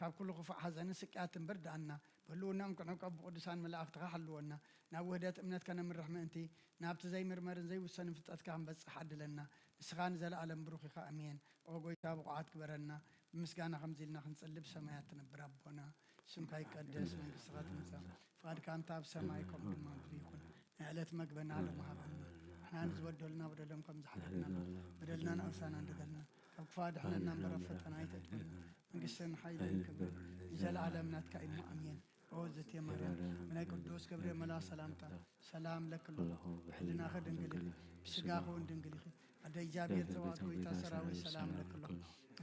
كاب كل خفاء حزن سكات برد عنا بلونا ممكن عقب قدسان ملاك تخحلونا ناودات امنات كان من رحمة انتي نابت زي مرمرن زي وسن في تأتكام بس حد لنا سخان زل عالم بروخي خا امين اوغوي تابق عاد كبرنا بمسكانا خمزيلنا خنصلب سماياتنا بربنا سمك يقدس من قصرات مسام فقد كان تاب سمايكم بالما بريكم نعلت مقبنا على محبنا احنا نزودلنا بدلهم زحلنا بدلنا نقصانا ندلنا كفاد احنا نمبر فتنا يتدلنا نقصن حيدن كبر زل عالمنا تكاين امين عوزت يا مريم من القدوس جبريل ملا سلامتا سلام لك الله حلنا خدن قلي بسقاخو ندن قلي هذا جابير توات ويتا سراوي سلام لك الله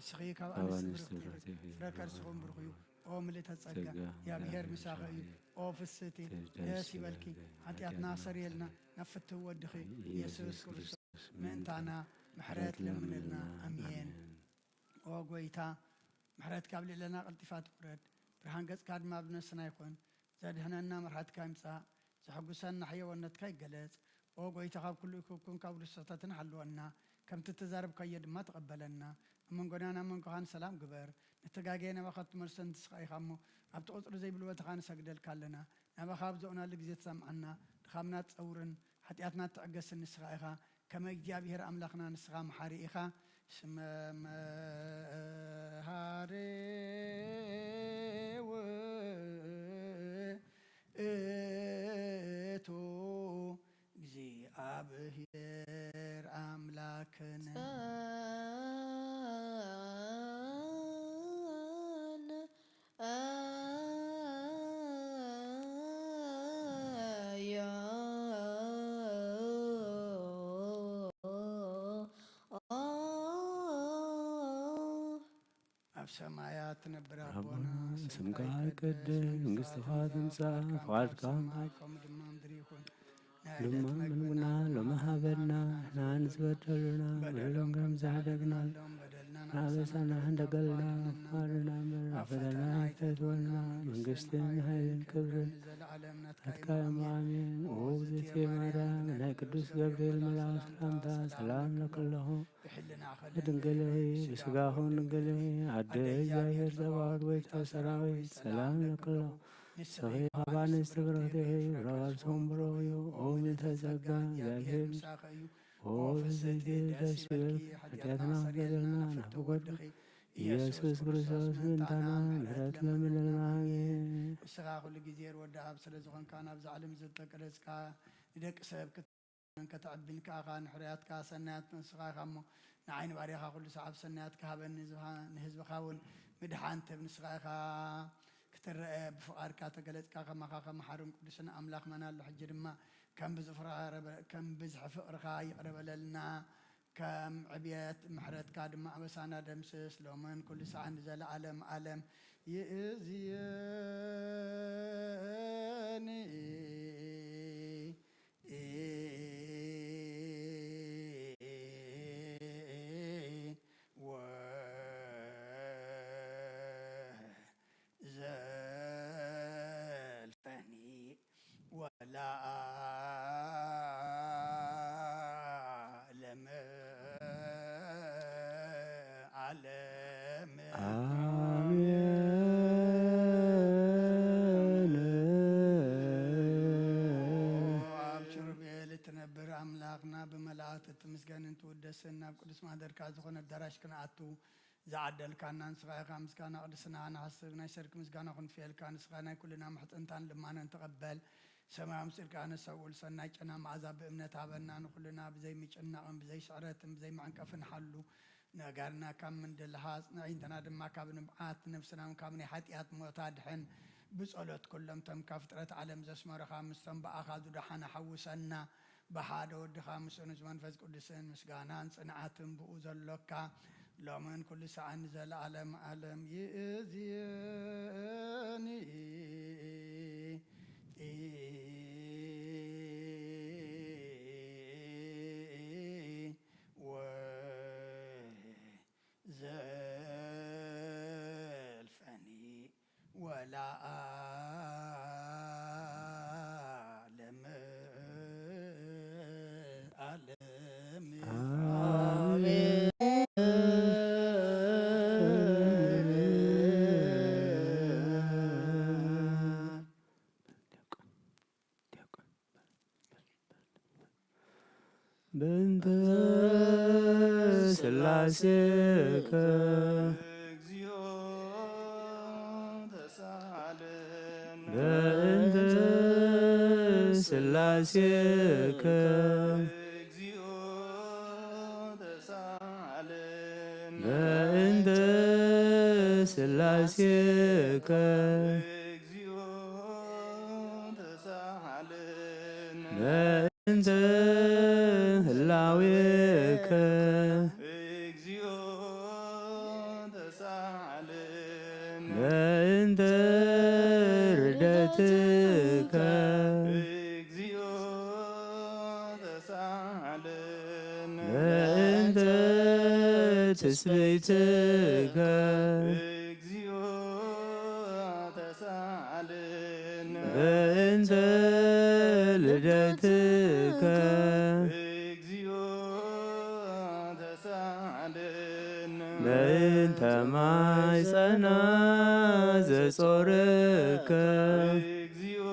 سخيك أنس برخي فركر سخون برخيو أو ملت هتصقى يا بير مساخي أو في الستي يا سيبلكي عطيات ناصر يلنا نفت ودخي يسوع كريستوس من تانا محرات لمن لنا أمين أو قويتا محرات قبل لنا التفات برد برهان قد كاد ما بنسنا يكون زاد هنا مرحات كامسا زحقوسنا حيوانات كاي جلس أو قويتا قاب كل يكون قبل السطاتنا حلونا كم تتزارب كيد ما تقبلنا من قنانا من كهان سلام قبر نتجاجينا وقت مرسن تسقي خامو أبتقول زي بلوة خان سجدل كلنا نبى خاب زونا لجزيت سمعنا خامنا تصورن حتياتنا تعجس النسخة كما يجابير أملاخنا نسخة محاريخة اسم هاري تو جزي أبهير أملاكنا سمايات نبرابونا سمك عالكد منقص خاتم ساعة فقاد كام لما منونا لما هابرنا احنا نسبتلنا بدلون كم زحدقنا عابسنا هندقلنا فارنا مرنا فدلنا يتدولنا منقصتنا هاي الكبر أتكايم آمين ووزتي مرا من هاي قدوس جبريل ملا سلامتا سلام لك الله دنقلي بسقاخو دنقلي عدي جاير زباد ويتا سراوي سلام لك الله سغي خبان استبرته ورغب سنبرويو أوم تزقا جاكيب ووزتي تشبيل حتياتنا قدرنا نحبقد يسوس كريستوس بنتنا مرات لمن الماغي السغاخ اللي جزير ودعاب سلزغن كان أبزع علم زدتك رزقا إدك سبب كتعب بنك أخان حريات كاسنات نسغاخ أمو نعين باريخا كل سعب سنات كهبن نهزب خاون مدحان تبن سغاخا كتر بفقار كاتقلت كاخا مخاخا محارم قدسنا أملاخ منا اللحجر ما كم بزح فقرخا يقرب لنا كم عبيات محرت كادم ما بسانا دمسس لو من كل ساعة نزل عالم يأذيني وزلفني ولا تمسكن انتو دسنا قدس ما درك ازخون الدراش كنا اتو زعدل كان نسغا خمس كان قدسنا انا حسبنا شرك مسكنا خن فيل كان سغنا كلنا محطنتان لما نتقبل سماع مسير كان سول سنايقنا معذاب بامنت ابنا كلنا بزي ميچناقن بزي شعرتن بزي معنقفن حلو نغارنا كم من دلهاز عندنا دما كابن بعات نفسنا كابن حتيات موتادحن بصلوت كلهم تم كفترة عالم زسمر خامسن باخذ دحنا حوسنا بحاد ود خامس ونزمان فز قدسن مسغانان صنعاتن بوزلوكا لمن كل ساعة نزل عالم يأذيني وزلفني ولا በእንተ ስላሴከ እግዚኦ ተሳለን በእንተ ስላሴከ እግዚኦ ተሳለን በእንተ ስላሴከ እግዚኦ ተሳለን በእንተ ህላዌከ እግዚኦ ተሳለን በእንተ ርደትከ እግዚኦ ተሳለን በእንተ ትስብእትከ እግዚኦ ተሳለን በእንተ ልደትከ እግዚኦ ተሳለን በእንተ ማይጸና ዘጾርከ እግዚኦ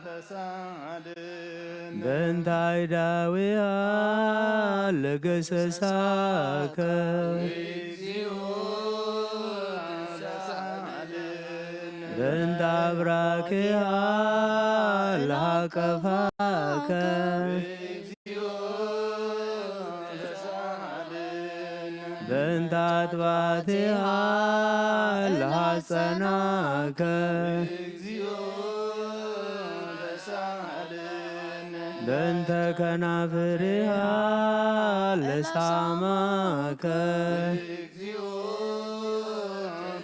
ተሳለን በእንተ አይዳዊያ ለገሰሳከ እግዚኦ ተሳለን በእንተ አብራክያ ለሃቀፋከ እግዚኦ ተሳለን በእንተ አጥባትያ ለሃጸናከ እግዚኦ ተሳለን በእንተ ከናፍርያ ለሳማከ እግዚኦ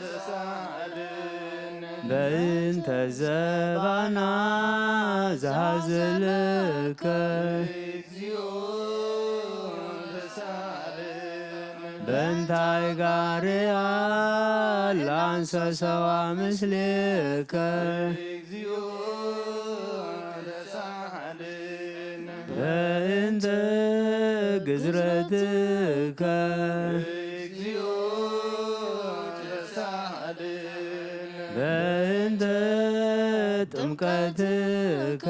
ተሳለን በእንተ ዘባና ዘሃዘልከ እግዚኦ ተሳለን በእንተ አይጋርያ ለአንሰሰዋ ምስሌከ እግዚኦ ተሳለን በእንተ ግዝረትከ እግዚኦ ተሳለን በእንተ ጥምቀትከ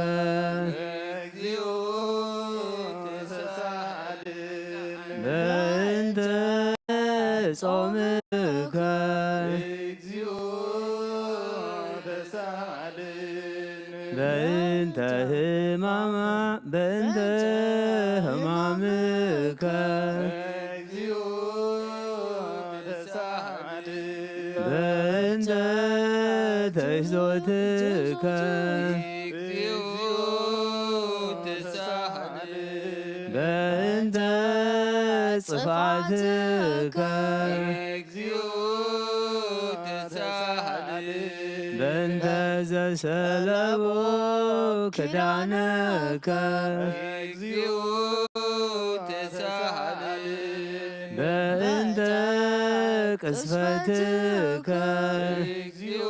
እግዚኦ ተሳለን በእንተ ጾምከ እግዚኦ ተሳለን በእንተ ሕማምከ እግዚኦ ተሳለን በእንተ ተሕዞትከ እግዚኦ ተሳለን በእንተ ጽፋትከ እግዚኦ ተሳለን በእንተ ዘሰለቦ ክዳነከ እግዚኦ ተሳለን በእንተ ቅስፈትከ እግዚኦ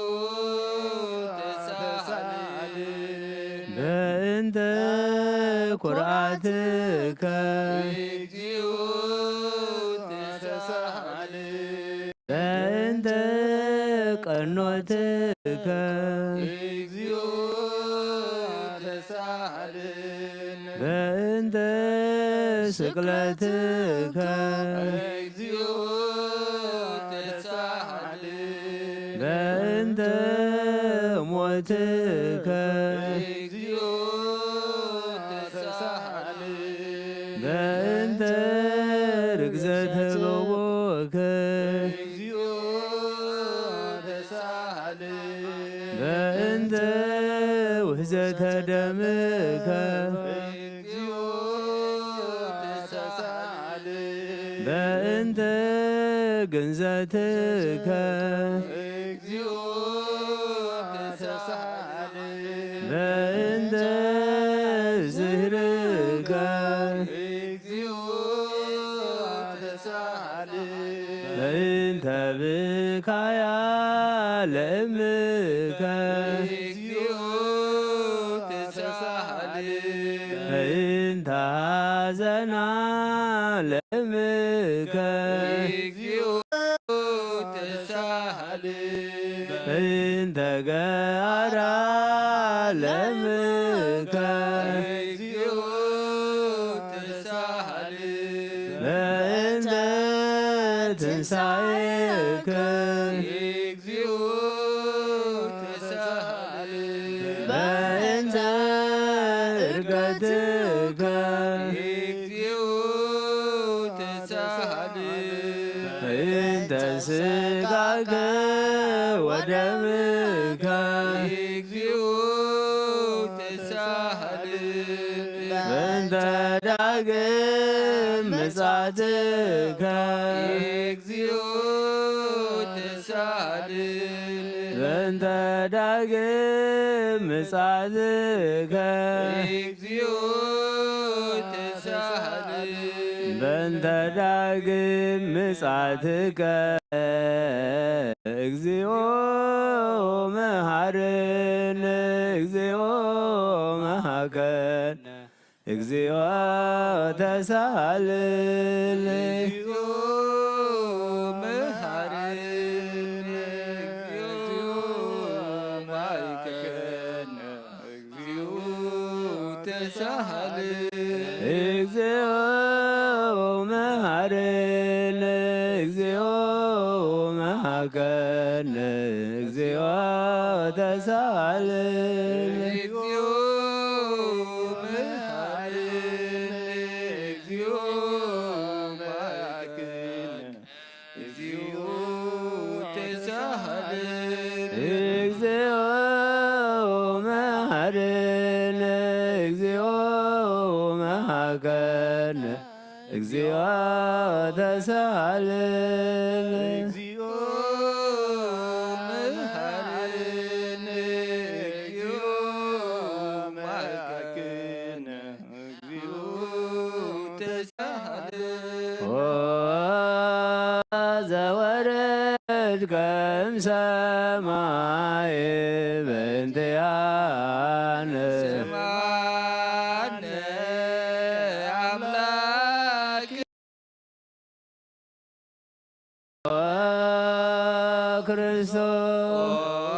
ተሳለን በእንተ ኩርዓትከ እግዚኦ ተሳለን በእንተ ቀኖትከ እግዚኦ ተሳለን በእንተ ስቅለትከ እግዚኦ ተሳለን በእንተ ሞትከ እግዚኦ ተሳለን በእንተ ርግዘተ ገቦከ እግዚኦ ተሳለን በእንተ ውህዘተ ደምከ እግዚኦ ተሳለን በእንተ ግንዘትከ እግዚኦ ተሳለን በእንተ ዝህርከ እግዚኦ ተሳለን በእንተ ብካያ ለእምከ እግዚኦ ተሳለን በእንተ ሐዘና ለእምከ እግዚኦ ተሳለን በእንተ ገአራ ለእምከ እግዚኦ ትንሣኤከ እግዚኦ ተሳሃለ በእንተ ዕርገትከ እግዚኦ ተሳሃለ በእንተ ሥጋከ ወደምከ እግዚኦ ተሳሃለ በእንተ ዳግም ምጽአትከ እግዚኦ ተሳሃለ በእንተ ዳግም ምጽአትከ እግዚኦ ተሳሃለ በእንተ ዳግም ምጽአትከ እግዚኦ መሐረነ እግዚኦ መሐከነ እግዚኦ ተሳሃለነ እግዚኦ መሐረነ እግዚኦ ማይከነ እግዚኦ ተሳሃለ እግዚኦ መሐረነ እግዚኦ መሐከነ እግዚኦ ተሳሃለነ እግዚኦ መሐረነ እግዚኦ ማይከነ እግዚኦ ተሳሃለ እግዚኦ መሐረነ እግዚኦ መሐከነ እግዚኦ ተሳሃለነ እግዚኦ መሐረነ እግዚኦ ማይከነ እግዚኦ ተሳሃለ ዘወረድከ እምሰማይ በእንቲአነ ስማነ አምላክ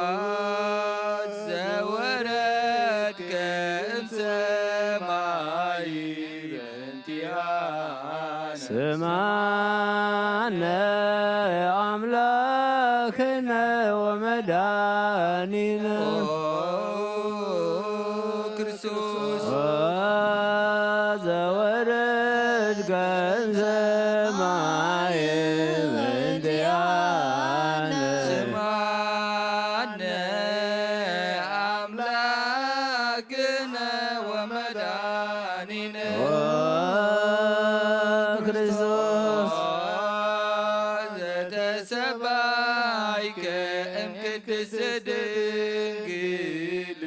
ክርስቶስ ዘወረድከ እምሰማይ በእንቲአነ ስማነ አምላክነ ወመድኃኒነ ክርስቶስ ዘወረድከ እምሰማይ በእንቲአነ ስማነ አምላክነ ወመድኃኒነ ክርስቶስ ዘተሰባይከ እምቅድስት ድንግል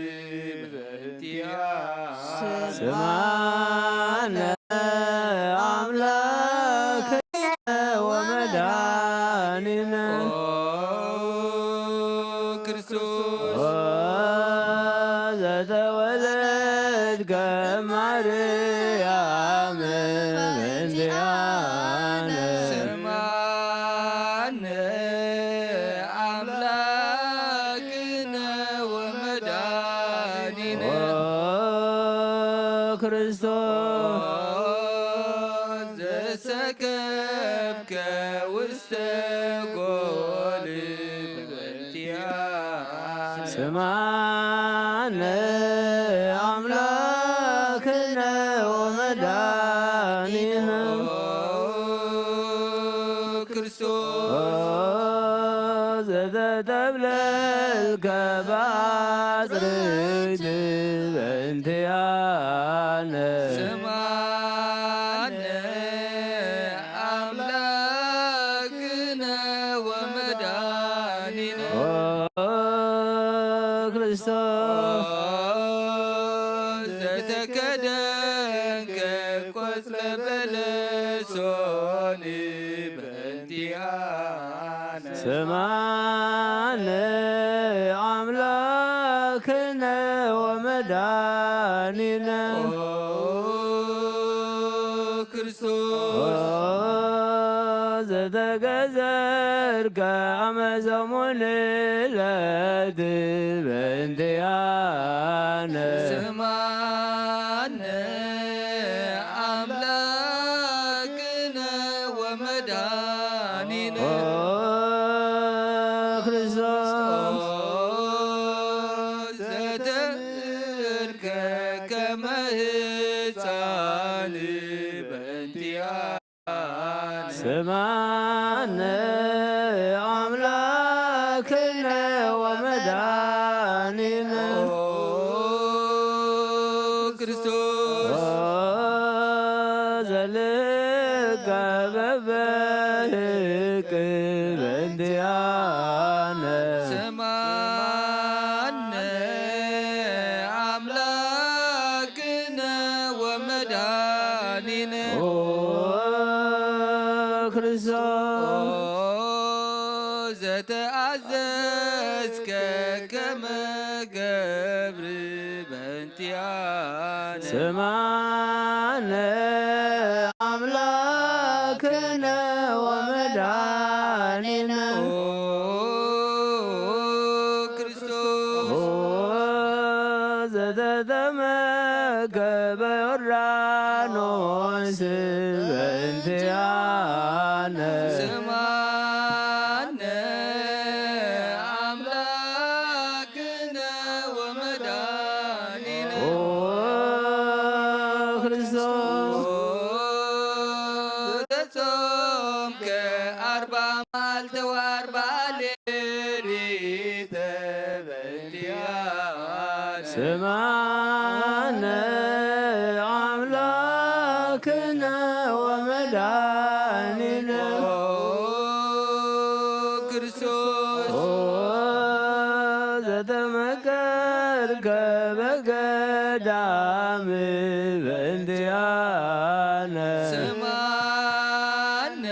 በእንቲአነ ስማነ አምላክነ ወመድኃኒነ ክርስቶስ ዘተወለድከ ማርያም በእንቲአነ ስማነ አምላክነ ወመድኃኒነ ክርስቶስ ዘሰከብከ ውስተ ጎል በእንቲአነ ስማነ አምላክነ ወመድኃኒነ ክርስቶስ ዘተጠብለልከ በአጽርዕት በእንቲአነ ስማነ አምላክነ ወመድኃኒነ ክርስቶስ ዘተከደንከ ቆጽለ በለሶን በእንቲአነ ስማነ አምላክነ ወመድኃኒነ ክርስቶስ ዘተገዘርከ አመ ሰሙን ዕለት በእንቲአነ ስማነ አምላክነ ወመድኃኒነ ክርስቶስ ዘተርከ ከመ ሕፃን በእንቲአነ ስማነ አምላክነ ወመድኃኒነ ክርስቶስ ዘልከ በበህቅ በእንቲአነ ስማነ አምላክነ ወመድኃኒነ ክርስቶስ ዘተአዘዝከ ከመ ገብር በእንቲአነ ስማነ አምላክነ ወመድኃኒነ ክርስቶስ ዘተጠመቀ በዮርዳኖስ በእንቲአነ ስማነ አምላክነ ወመድኃኒነ ክርስቶስ ተጾምከ 40 መዓልተ ወ40 ሌሊተ በእንቲአነ ስማነ አምላክነ ወመድኃኒነ ክርስቶስ ዘተመከርከ በገዳም በእንቲአነ ስማነ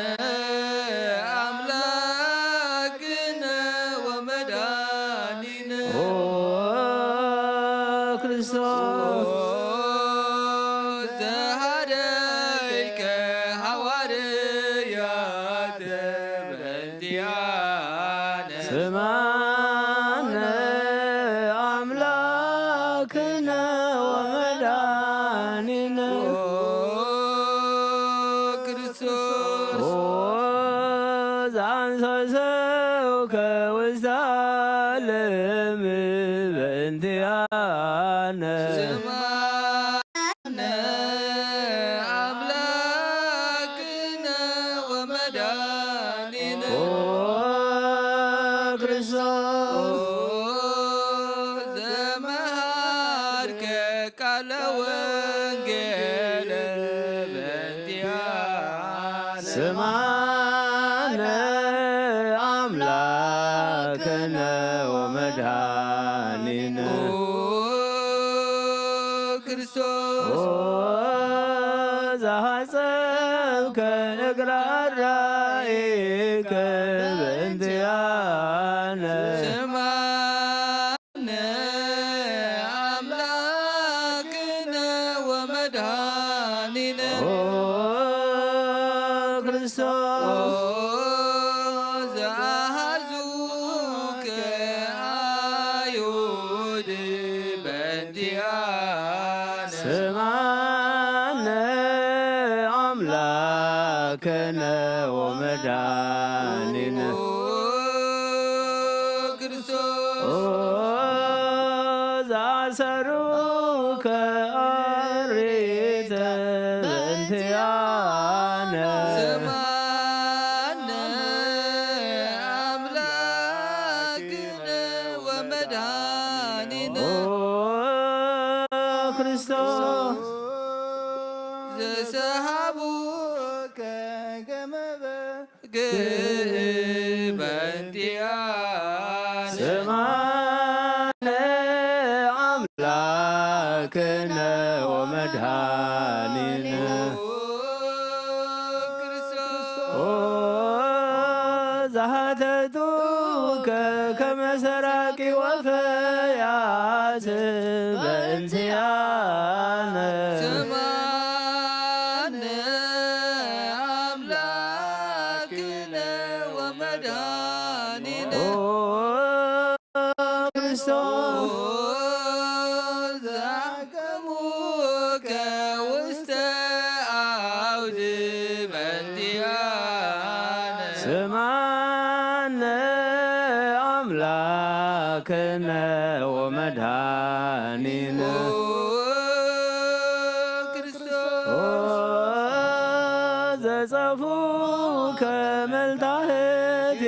አምላክነ ወመድኃኒነ ክርስቶስ ዘሃደይከ ሐዋርያተ በእንቲአነ ስማነ አምላክነ ወመድኃኒነ ክርስቶስ ዘአንሰሰውከ ውስተ ዓለም በእንቲአነ ስማነ አምላክነ ወመድኃኒነ ክርስቶስ ዘመሃርከ ቃለ ወንጌለ በእንቲአነ ስማነ አምላክነ ወመድኃኒነ ክርስቶስ ዘሐጸብከ እግረ አርዳኢከ በእንቲአነ ስማነ አምላክነ ወመድኃኒነ ክርስቶስ ዘአሐዙከ አዩድ በእንቲአነ ስማነ አምላክነ ወመድኃኒነ ክርስቶስ ዘአሰሩከ አርኅተ በእንቲአነ ስማነ አምላክነ ወመድኃኒነ ክርስቶስ ዘሰሃቡከ ከመ በግዕ በእንቲአነ ስማነ አምላክነ ወመድኃኒነ ዘሀተቱከ ከመ ሰራቂ ወፈያት በእንቲአነ ስማነ አምላክነ ወመድኃኒነ ክርስቶስ ዘአቀሙከ ውስተ አውድ በእንቲአነ ስማ ዘጸፉ ከመልታህት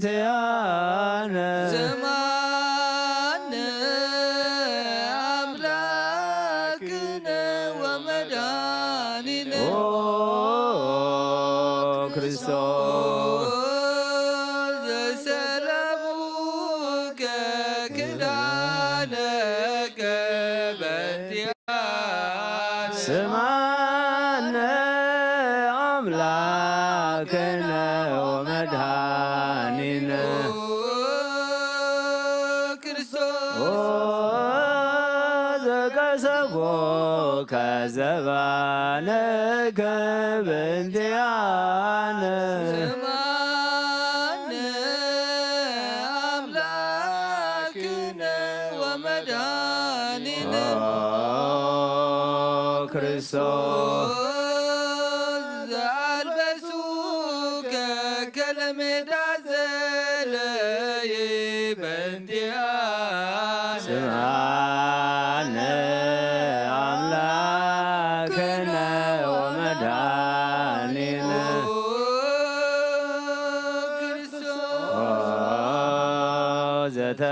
የክብንትያነ ስማነ አምላክነ ወመድኃኒነ ክርስቶስ ዘሰለሙከ ክዳነከ በእንቲአነ ስማነ አምላክነ ወመድኃኒነ ዘቀሰፎ ከዘባነከ በእንቲአነ ስማነ አምላክነ ወመድኃኒነ ክርስቶስ ዘአልበሱከ ከለሜዳ ዘለየ በእንቲአነ ስምዓነ አምላክነ ወመድኃኒነ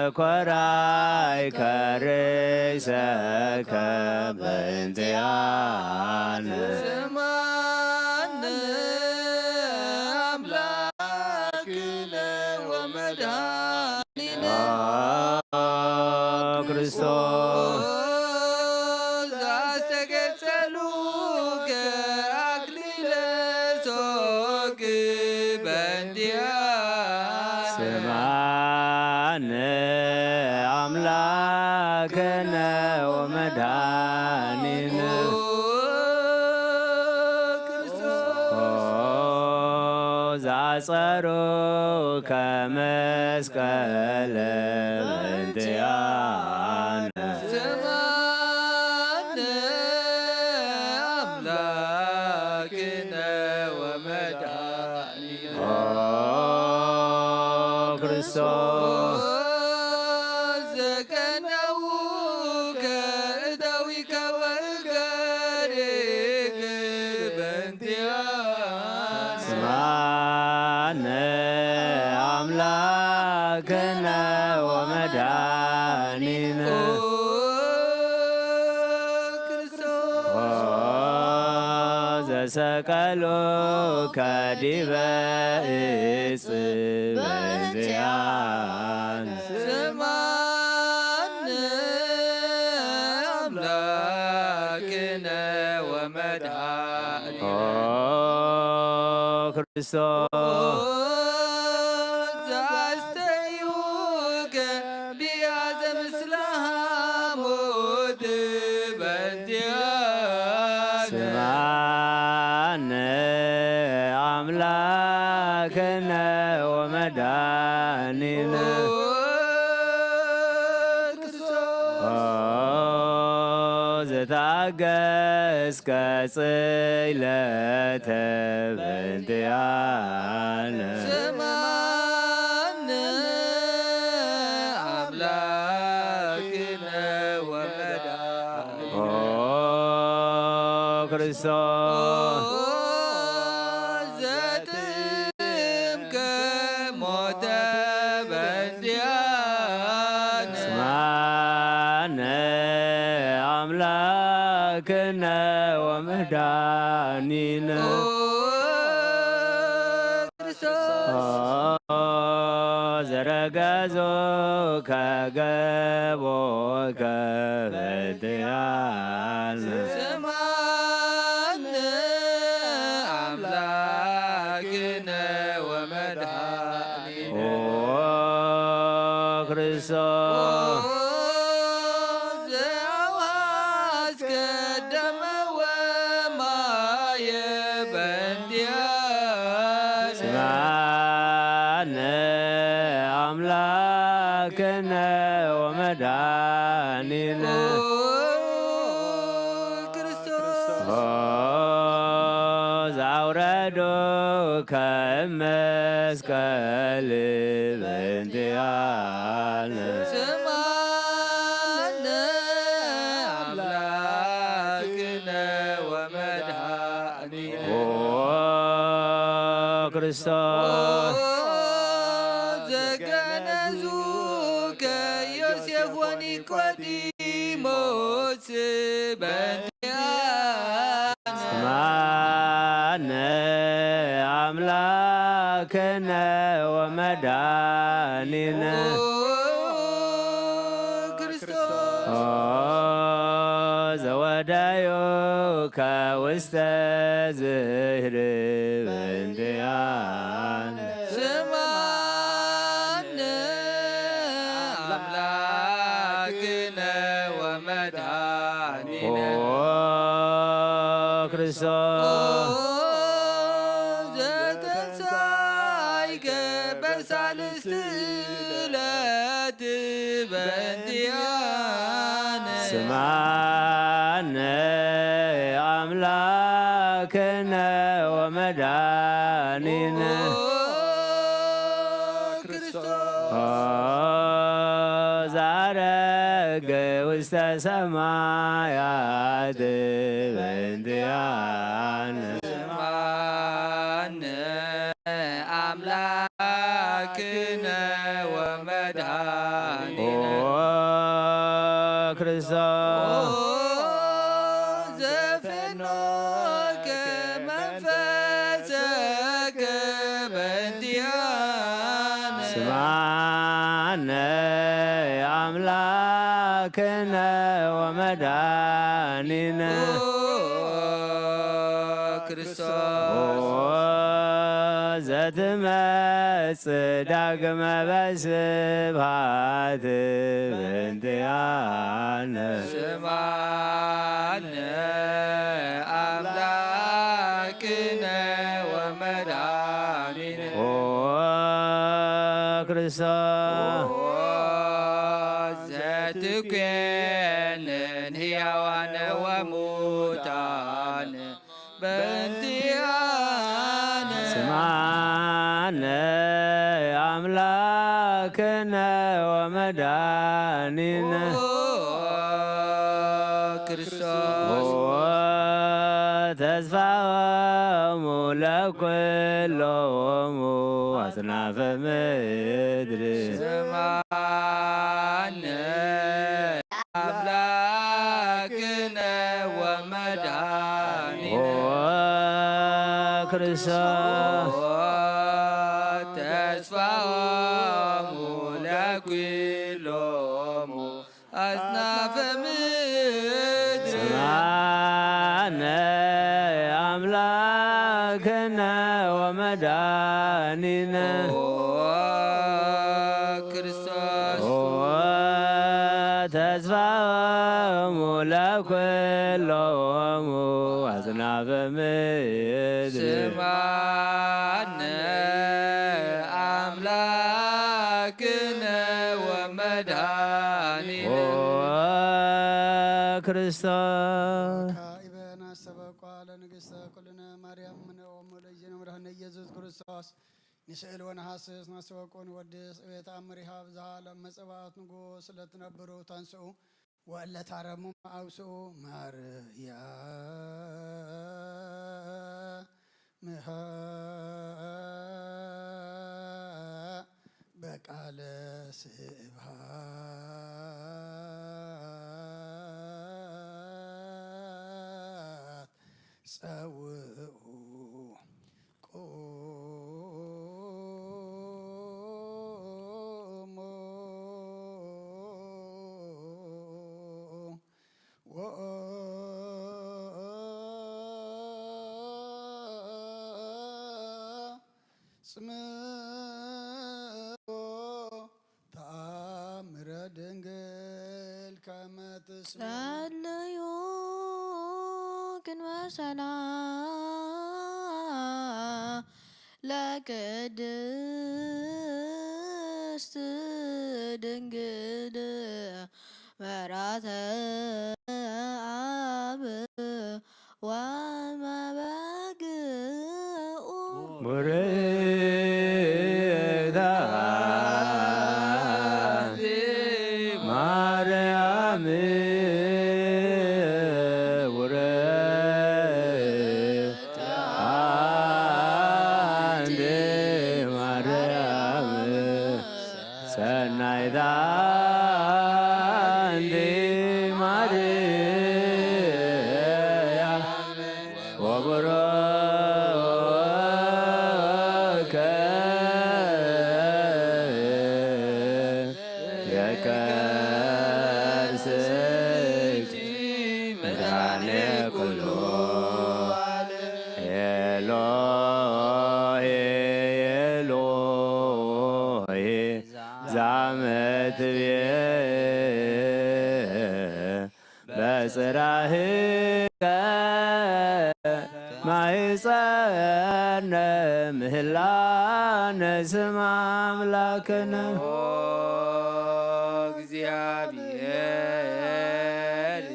ዘተኰራይ ከርእሰከ በእንቲአነ ስማነ አምላክነ ወመድኃኒነ ክርስቶስ ዘአስተገጸሉከ አክሊለ ሦክ በእንቲአነ ስምዓነ አምላክነ ወመድኃኒነ ዘአጸሮ ከመስቀለ በእንቲአነ ስማነ አምላክነ ወመድኃኒነ ክርስቶስ ዘቀነውከ እደዊከ ወእገሪከ በእንቲአነ ስምዓነ አምላክነ ወመድኃኒነ ዘሰቀሎ ከዲበ ዕፅ በእንቲአነ ስማነ አምላክነ ወመድኃኒነ ክርስቶስ ዘአስተዩከ ቢያዘ ምስለ ሐሞት በእንቲአነ ስምዓነ አምላክነ ወመድኃኒነ ዘታገሥከ ጽይለተ በእንቲአነ ስማነ አምላክነ ወመድኃኒነ ክርስቶስ ዘጥምከ ሞተ በእንቲአነ ስምዓነ አምላክነ ወመድኃኒነ ዘረገዞ ከገቦከ በእንቲአነ ስማነ አምላክነ ወመድኃኒነ ክርስቶስ ዘአዋስከ ደመ ወማየ በእንቲአነ ስምዓነ አምላክነ ወመድኃኒነ ዘአውረዶ ከመስቀል በእንቲአነ ስማነ አምላክነ ወመድኃኒነ ክርስቶስ ዘገነዙከ ዮሴፍ ወኒቆዲሞስ በእንቲአነ ስማነ አምላክነ ወመድኃኒነ ዘወዳዮ ከውስተ ዝህር በእንቲአነ ስማነ አምላክነ ወመድኃኒነ ክርስቶስ ዘተንሣእከ በሳልስት ዕለት በእንቲአነ ስማነ አምላክነ ወመድኃኒነ ዛረገ ውስተ ሰማያት በእንቲአነ ስማነ አምላክነ ወመድኃኒነ ክርስቶስ ዘፈኖከ መንፈሰከ በእንቲአነ ስማነ አምላክነ ወመድኃኒነ ክርስቶስ ዘትመጽእ ዳግመ በስብሐት በእንቲአነ ስማነ አምላክነ ወመድኃኒነ ክርስቶስ ዘትኮንን ሕያዋነ ወሙታነ በእንቲአነ ስማነ አምላክነ ወመድኃኒነ ክርስቶስ ተስፋዎሙ ለኵሎሙ አጽናፈ ምድር ስማነ አምላክነ ወመድኃኒነ ክርስቶስ ተስፋዎሙ ለኵሎሙ አጽናፈ ምድር ስማነ አምላክነ ወመድኃኒነ ክርስቶስ ተስፋዎሙ ለኵሎሙ አጽናፈ ምድር ስማነ አምላክነ ወመድኃኒነ ክርስቶስ ኢበና ሰበቋ ለንግሥተ ኩልነ ማርያም ምነኦሙ ለእግዚእነ መድኃኒነ ኢየሱስ ክርስቶስ ንስእል ወነሐስስ ናሰበቆን ወድስ ቤተአምሪሃ ብዝሃ ለመጸባዖት ንጉሥ ለትነብሩ ተንስኡ ወለታረሙ አውስኡ ማርያምሃ በቃለ ስብሐት ጸውኡ ቆሞ ጽምኦ ተአምረ ድንግል ከመ ጸለዩ ክንበ ሰላም ለቅድስት ድንግል መራተ አብ ወመበግኡ ቡርክተ ማርያም ቡርክተ ወቡሩከ የከርስቲ መድኃኔ ኩሉ ኤሎሄ ኤሎሄ ዛመትቤ በጽራህከ ማይጸነ ምህላነ ስመ አምላክነ እግዚአብሔር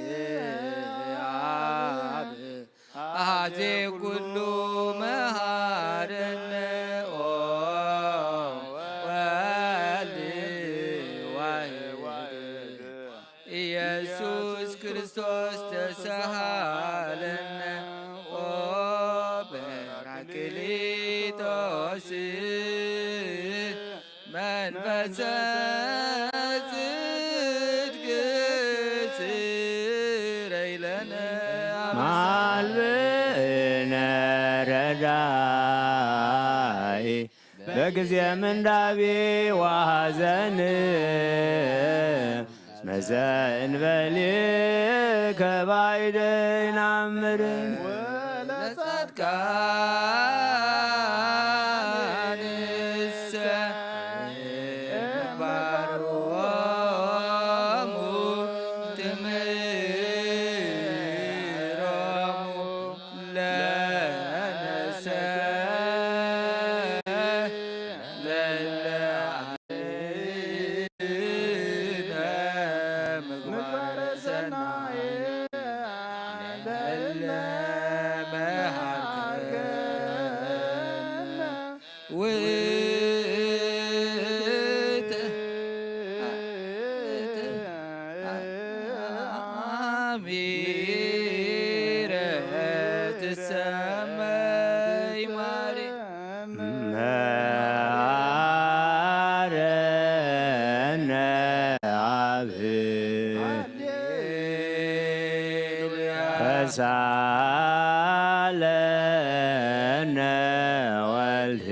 አብ አሐዜ ኩሉ መሃረነ ወልድ ኢየሱስ ክርስቶስ ተሰሃለነ በራክሊጦስ መንፈሰ ጽድቅ ስረይ ለነ ማልብነ ረዳኢ በጊዜ ምንዳቤ ወሐዘን መዘእንበሌ ከባይደይናምርን ወለጻድቃንሰ ምግባሮሙ ትምሮሙ ለነሰ ምግባረ ሰናይ ሳለነ ወልድ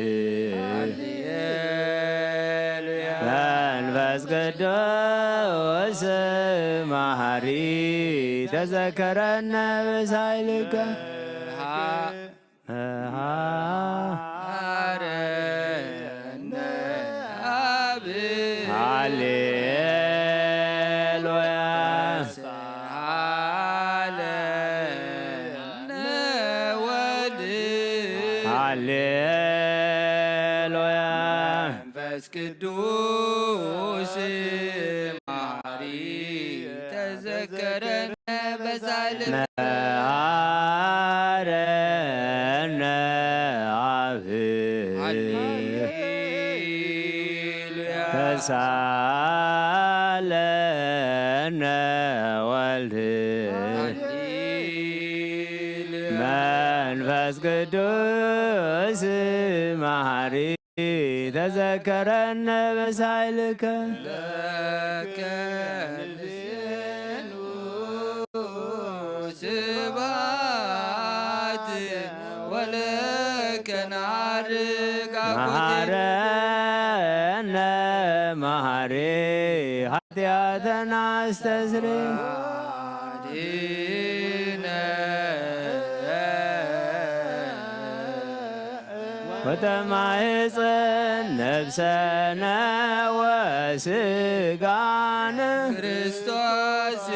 መንፈስ ቅዱስ መሐሪ ተዘከረነ በሳይልከ መሐረነ አብ ሃሌሉያ ሃሌሉያ መንፈስ ቅዱስ መሐሪ ተዘከረነ በሳይልከ መሐረነ አብ ሃሌሉያ ተሳለነ ወልድ መንፈስ ቅዱስ መሐሪ ተዘከረነ በሳይልከ ለከ ስብሐት ወለከ ናርግ መሐረነ መሐሪ ኃጢአተነ አስተስርይ ወተማሕፀን ነፍሰነ ወሥጋነ ክርስቶስ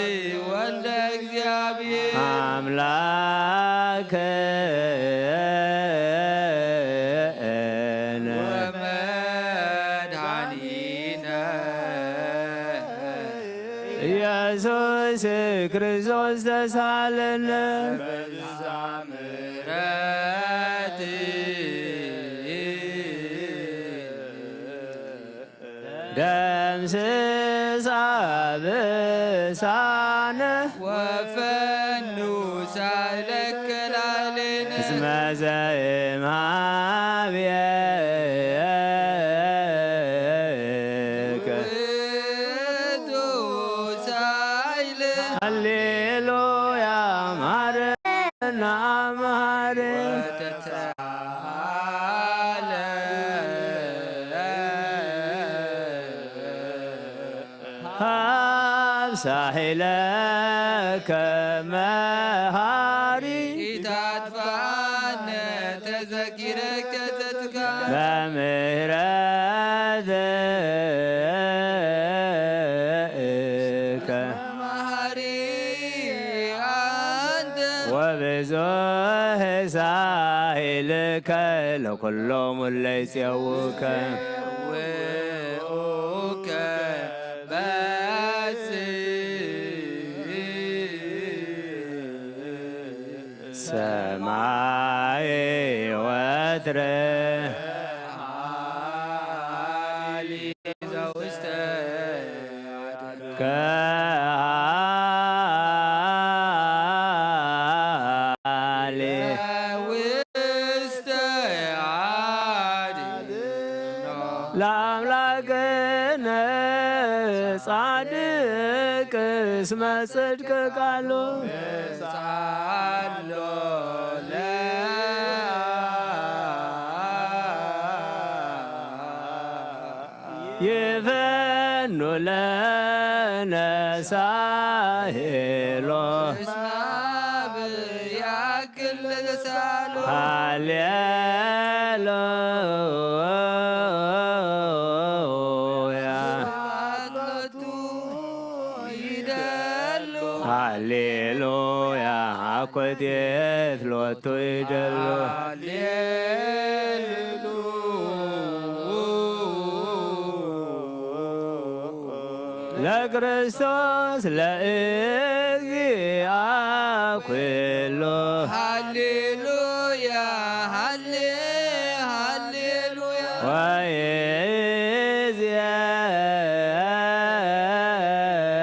ወልደ እግዚአብሔር አምላክነ ወመድኃኒነ ኢየሱስ ክርስቶስ ተሳለነ በዛ ምሕረት ደምስስ አብሳነ ወፈኑ ሳይለከ ላዕሌነ እስመ ዘእምኀቤከ ቅዱስ ኃይል ሃሌሉያ ማረና መሃሪ ሳሂለከ መሃሪ ኢታጥፋነ ተዘኪረከ ዘትካ በምህረትከ መሃሪ አንተ ወብዙሕ ሳሂልከ ለኩሎም ለይፄውከ ውኡከ ሰማይ ወትረ ዓሊ ዘውስተ ከዓሊ ውስተ ዓዲ ለአምላክነ ጻድቅ እስመ ጽድቅ ቃሉ ጻሎ ይፈኑ ለነ ሳሂሎ እስማብ ያክል ተሳሎ ሃሌሉያ አሎቱ ይደሉ ሃሌሉያ አኮቴት ሎቱ ይደሉ ለክርስቶስ ለእግዚአ ኩሉ ሃሌሉያ ሃሌሉያ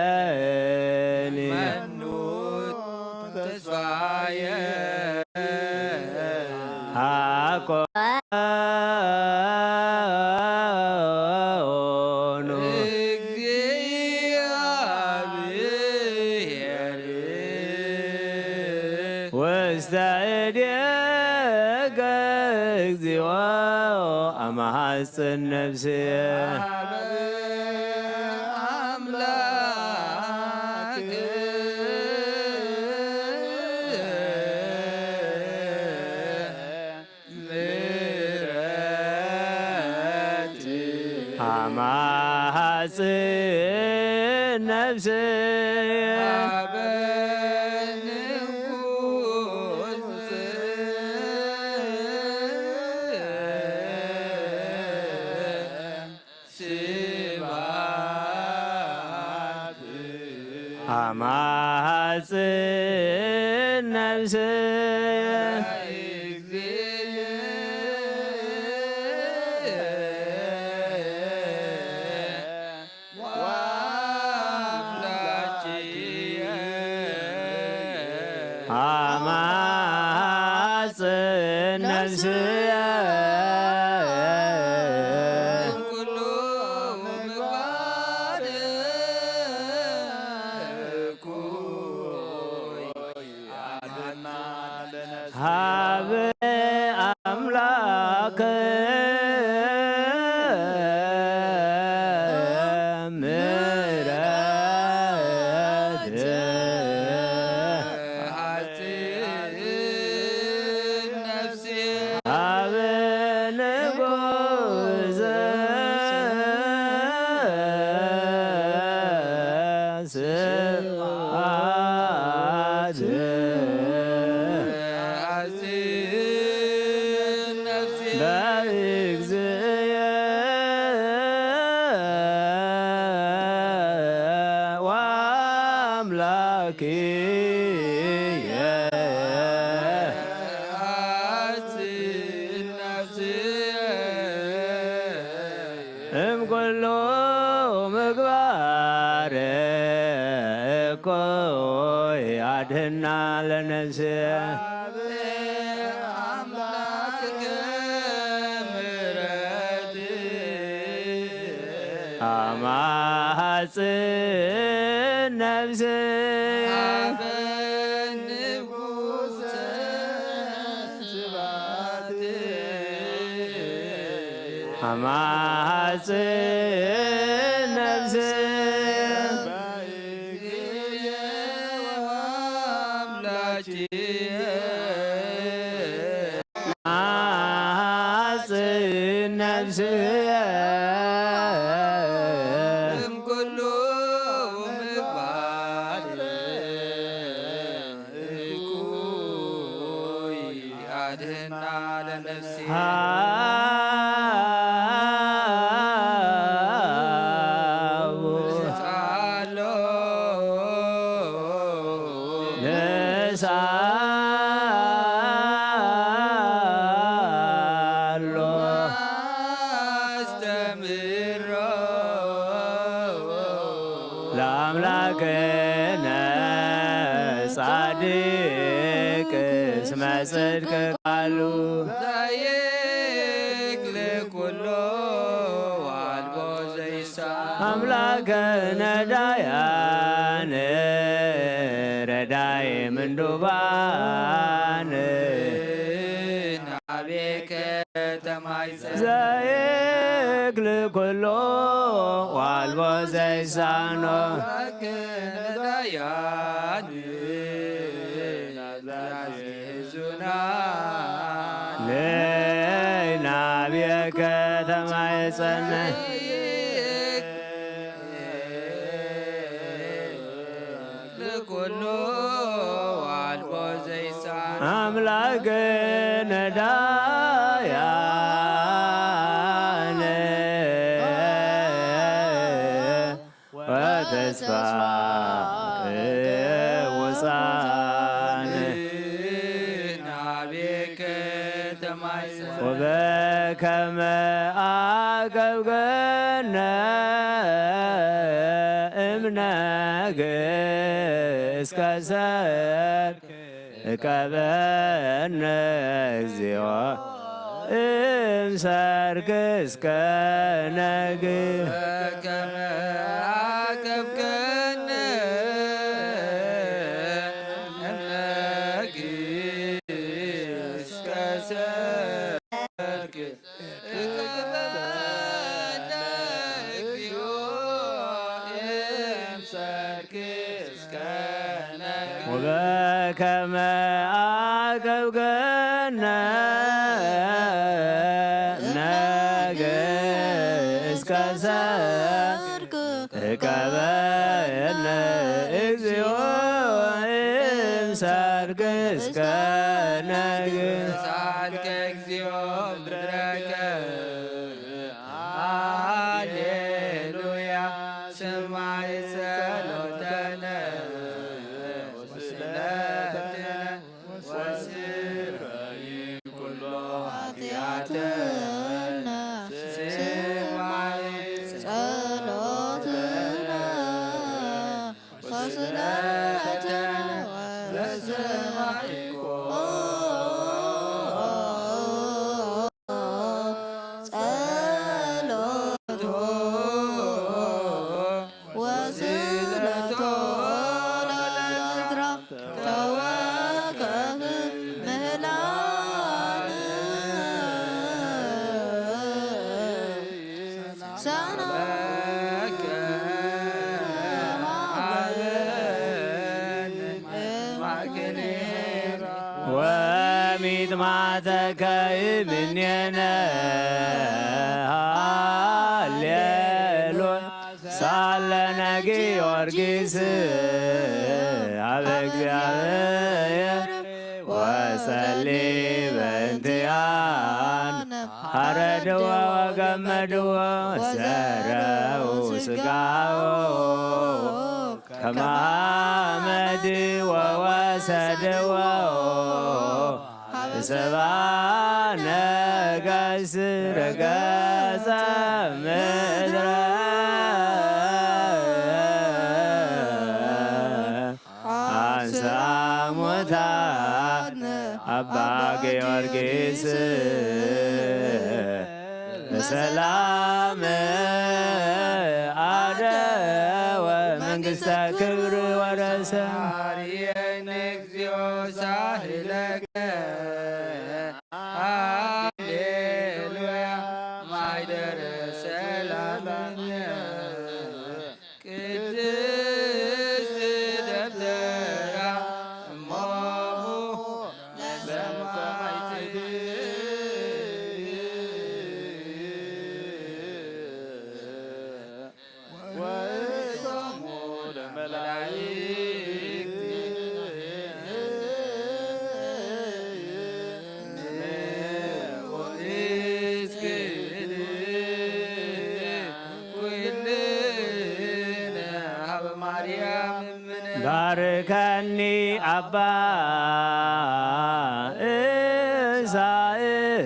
ወይእዜኒ መኑ ተስፋየ አኮኑ እግዚአብሔር ውስተ እዴከ እግዚኦ አማሐፅን ነፍስየ አምላክ ምሕረት አማሐፅን ነፍስየ በንጉሥ ስብሐት አማሐፅን ነፍስየ አማሐፅን ነፍስየ ኩሉ ምግባር እኩይ አድና ለነፍስ ሀበ አምላክ ምሕረት ሐፂን ነፍስየ ሀበ ንጉሥ ስብሐት ሐፂን ነፍስየ በእግዚእየ ወአምላክየ ሐፂን ነፍስየ እምኩሉ ምግባር እኩይ አድኅና ለነፍስየ አምላክከ ምሕረት አማሐፅን ነፍስየ ሀበ ንጉሠ አማጽን ነፍስ አማጽን ነፍስ እምኩሉ ምግባር እኩይ አድህና ለነፍሴ ለአምላክነ ጻድቅ እስመ ጽድቅ ቃሉ ዘይክል ኩሎ ዋልቦ ዘይሳ አምላከ ነዳያን ረዳይ ምንዱባን ናቤከ ተማይፀ ዘይክል ኩሎ ዋልቦ ዘይሳኖ ነዳያን ናዝራዚዙና ናብየከ ተማይፀነ ኩሉ ዋልቦ ዘይሳን አምላከ ነዳያን ወተስፋ ቅውፃን ናቤከ ተማይፀን ወበከመ አገብገነ እምነግ እስከ ሰር እቀበነ እግዚኦ እምሰርክ እስከ ነግ በከመ አገብከነ እምነግ እስከ ሰርክ እቀበነ እግዚኦ እምሰርክ እስከ ነግ ወበከመ አገብገነ ነግ እስከ ሰርክ እቀበነ እግዚኦ እምሰርክ እስከ ነግ ሳልከ እግዚኦ ምድረከ ሃሌሉያ ሰማይ ጸሎተነ ወስለትነ ወስረይ ኩሎ ኃጢአተነ ሰማይ ጸሎተነ ወስለትነ ወሰማይ ወሚጥማተከ እምኔነ ሃሌሉያ ሳለነ ጊዮርጊስ አበ እግዚአብሔር ወጸሊ በእንቲአነ ሐረድዋ ወገመድዋ ወሰረው ስጋዎ ከማመድ ወወሰድዎ ሰባነ ጋስ ረገጸ ምድረ አንሳ ሙታን አባ ጊዮርጊስ በሰላም አደወ መንግሥተ ክብር ወረሰ አርየነ እግዚኦ ሳህለከ ሃሌሉያ ማይደ إساء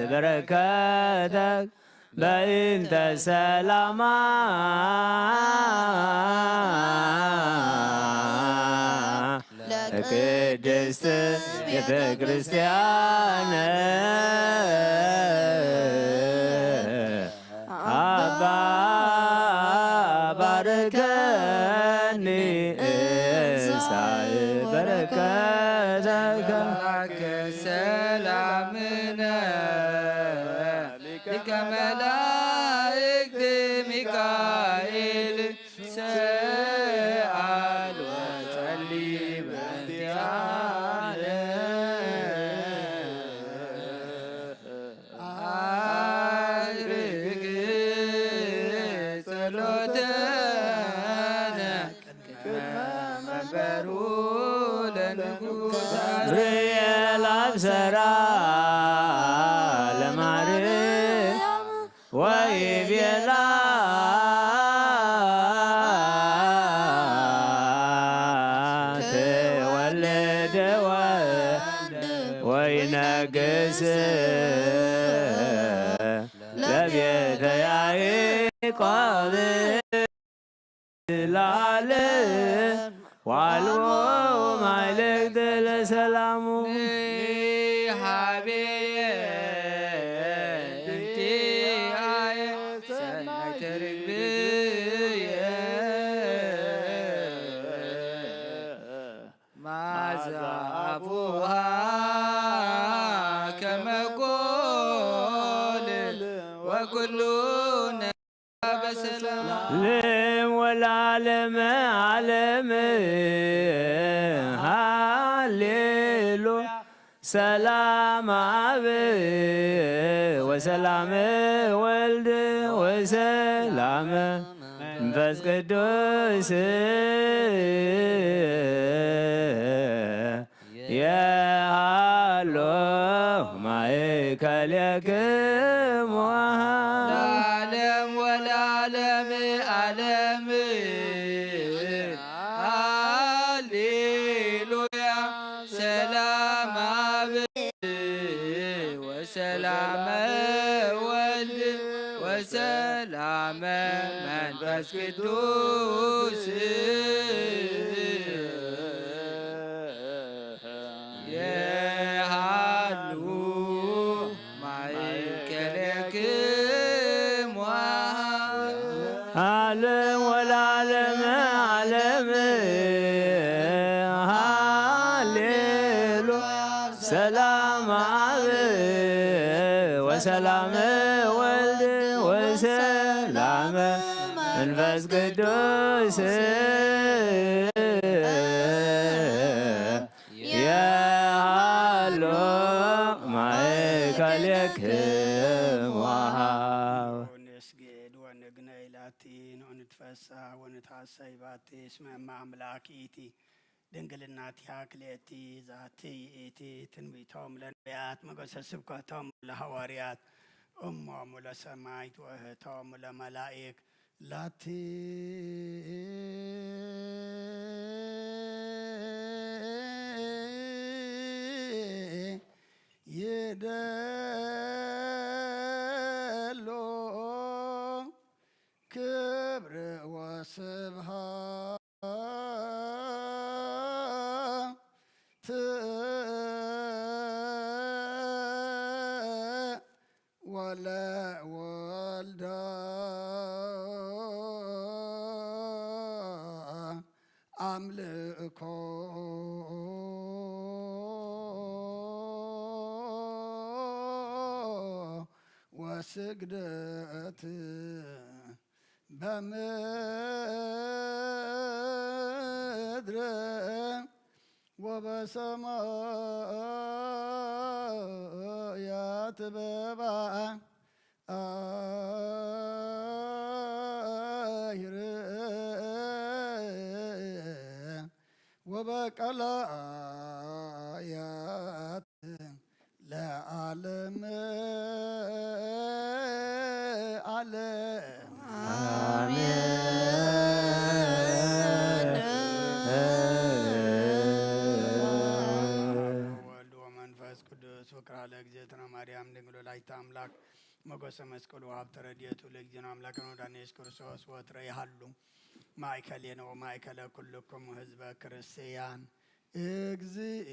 بركاتك بإنت سلاما ቅድስት ቤተ ክርስቲያን አባ ባርከኒ እሳይ በረከተከ ሰላምነ ሊቀ መላእክት ሚካኤል ሰአል ወጸልይ በእንቲአነ አርግ ጸሎተነ መንበሩ ለንጉሥ ሪኤል አብሰራ ለማርያም ወይቤላ ትወልድ ወይነግስ ለቤተ ያዕቆብ ለዓለም ዋልዎ ማይልክት ለሰላሙ ሀቤየ እንቲአየ ሰናይተ ርግብየ ማዛፉሃ ከመ ጎል ወኩሉ በሰላም ለም ወላለም ዓለም ሃሌሉያ ሰላም አብ ወሰላም ወልድ ወሰላም መንፈስ ቅዱስ የሃሎ ማእከልክሙ ለዓለም ወለዓለም ዓለም ሃሌሉያ ሰላም አብ ወሰላም ወልድ ወሰላም መንፈስ ቅዱስ የሃሉ ማእከልክሙ ዓለም ወለዓለም ዓለም ሃሌሉያ ሰላም አብ ወሰላም ወልድ ወሰላም መንፈስ ቅዱስ የሃሎ ማእከልክሙ ወንስግድ ወንግነይ ላቲ ወንትፈስሕ ወንትሐሰይ ባቲ እስመ እመ አምላኪቲ ድንግልናቲ ክልኤቲ ዛቲ ይእቲ ትንቢቶም ለነቢያት መገሰ ስብከቶም ለሐዋርያት እሞሙ ለሰማዕት ወእህቶሙ ለመላእክት ላቲ ይደሎ ክብር ወስብሐት ወለወልደ አምልኮ ወስግደት በምድር ወበሰማያት በባሕር ወበቀላያት ለዓለም ዓለም ወልድ ወመንፈስ ቅዱስ ፍቅራ ለእግዝእትነ ማርያም ድንግል ወላዲተ አምላክ መጎሰ መስቀሉ ሀብተ ረድኤቱ ለእግዚእነ አምላክነ ወዳነ ኢየሱስ ክርስቶስ ወትረ ይሃሉ ማእከሌነ ወማእከለ ኩልክሙ ህዝበ ክርስቲያን እግዚእ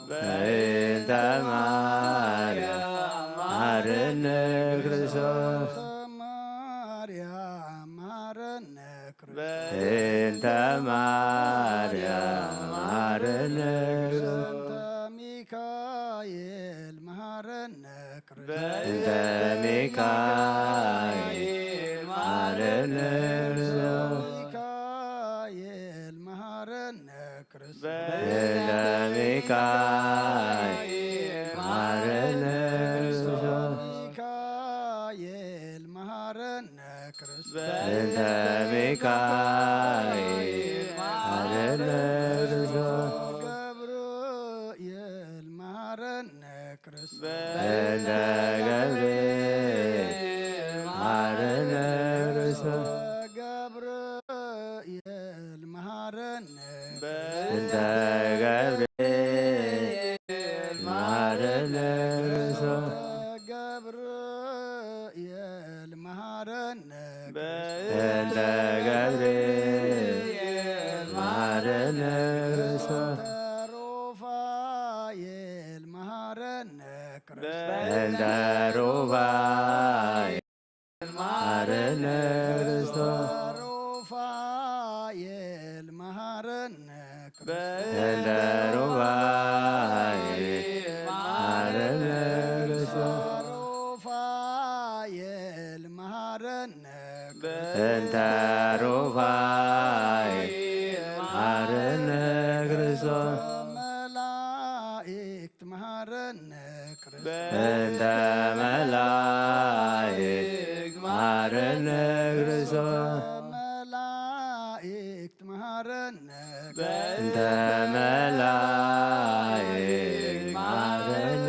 በእንተ ማርያም መሐረነ ክርስቶስ ማርያም መሐረነ ክርስቶስ በእንተ ማርያም መሐረነ ክርስቶስ ሚካኤል መሐረነ ክርስቶስ በእንተ ሚካኤል መሐረነ ክርስቶስ ሚካኤል መሐረነ ክርስቶስ በእንተ ሚካኤል መሐረነ ክርስቶስ ሚካኤል መሐረነ ክርስቶስ በእንተ ሚካኤል መሐረነ ክርስቶስ ገብርኤል መሐረነ ክርስቶስ በእንተ ገብርኤል መሐረነ ክርስቶስ ገብርኤል መሐረነ በእንተ ገብርኤል መሐረነ ክርስቶስ ገብርኤል መሐረነ በእንተ ገብርኤል መሐረነ ክርስቶስ ሩፋኤል መሐረነ በእንተ ሩፋኤል መሐረነ ክርስቶስ ሩፋኤል መሐረነ በእንተ ሩፋኤል መሐረነ ክርስቶስ ሩፋኤል መሐረነ በእንተ ሩፋኤል መሐረነ ክርስቶስ መላእክት መሐረነ በእንተ መላእክት መሐረነ ክርስቶስ መላእክት መሐረነ በእንተ መላእክት መሐረነ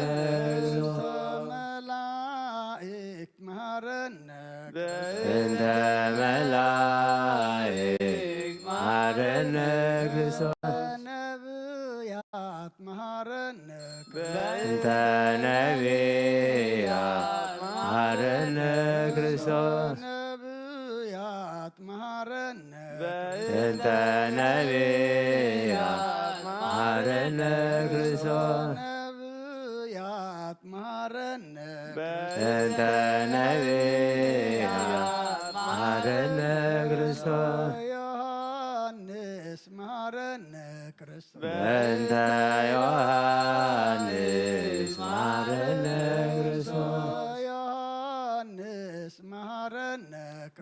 ክርስቶስ መላእክት መሐረነ በእንተ መላእክት መሐረነ ክርስቶስ ነቢያት መሐረነ በእንተ ነቢያት መሐረነ ክርስቶስ ነቢያት መሐረነ በእንተ ነቢያት መሐረነ ክርስቶስ ነቢያት መሐረነ በእንተ ነቢያት መሐረነ ክርስቶስ ዮሐንስ መሐረነ ክርስቶስ በእንተ ዮሐንስ መሐረነ ክርስቶስ ዮሐንስ መሐረነ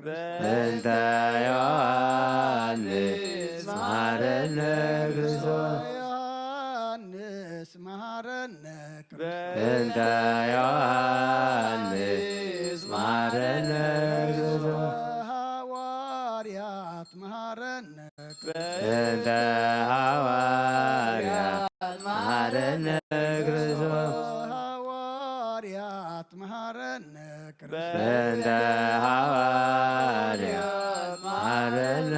በእንተ ዮሐንስ መሐረነ ክርስቶስ ዮሐንስ መሐረነ በእንተ ዮሐንስ መሐረነ ክርስቶስ ሐዋርያት መሐረነ በእንተ ሐዋርያት መሐረነ ክርስቶስ ሐዋርያት መሐረነ በእንተ ሐዋርያት መሐረነ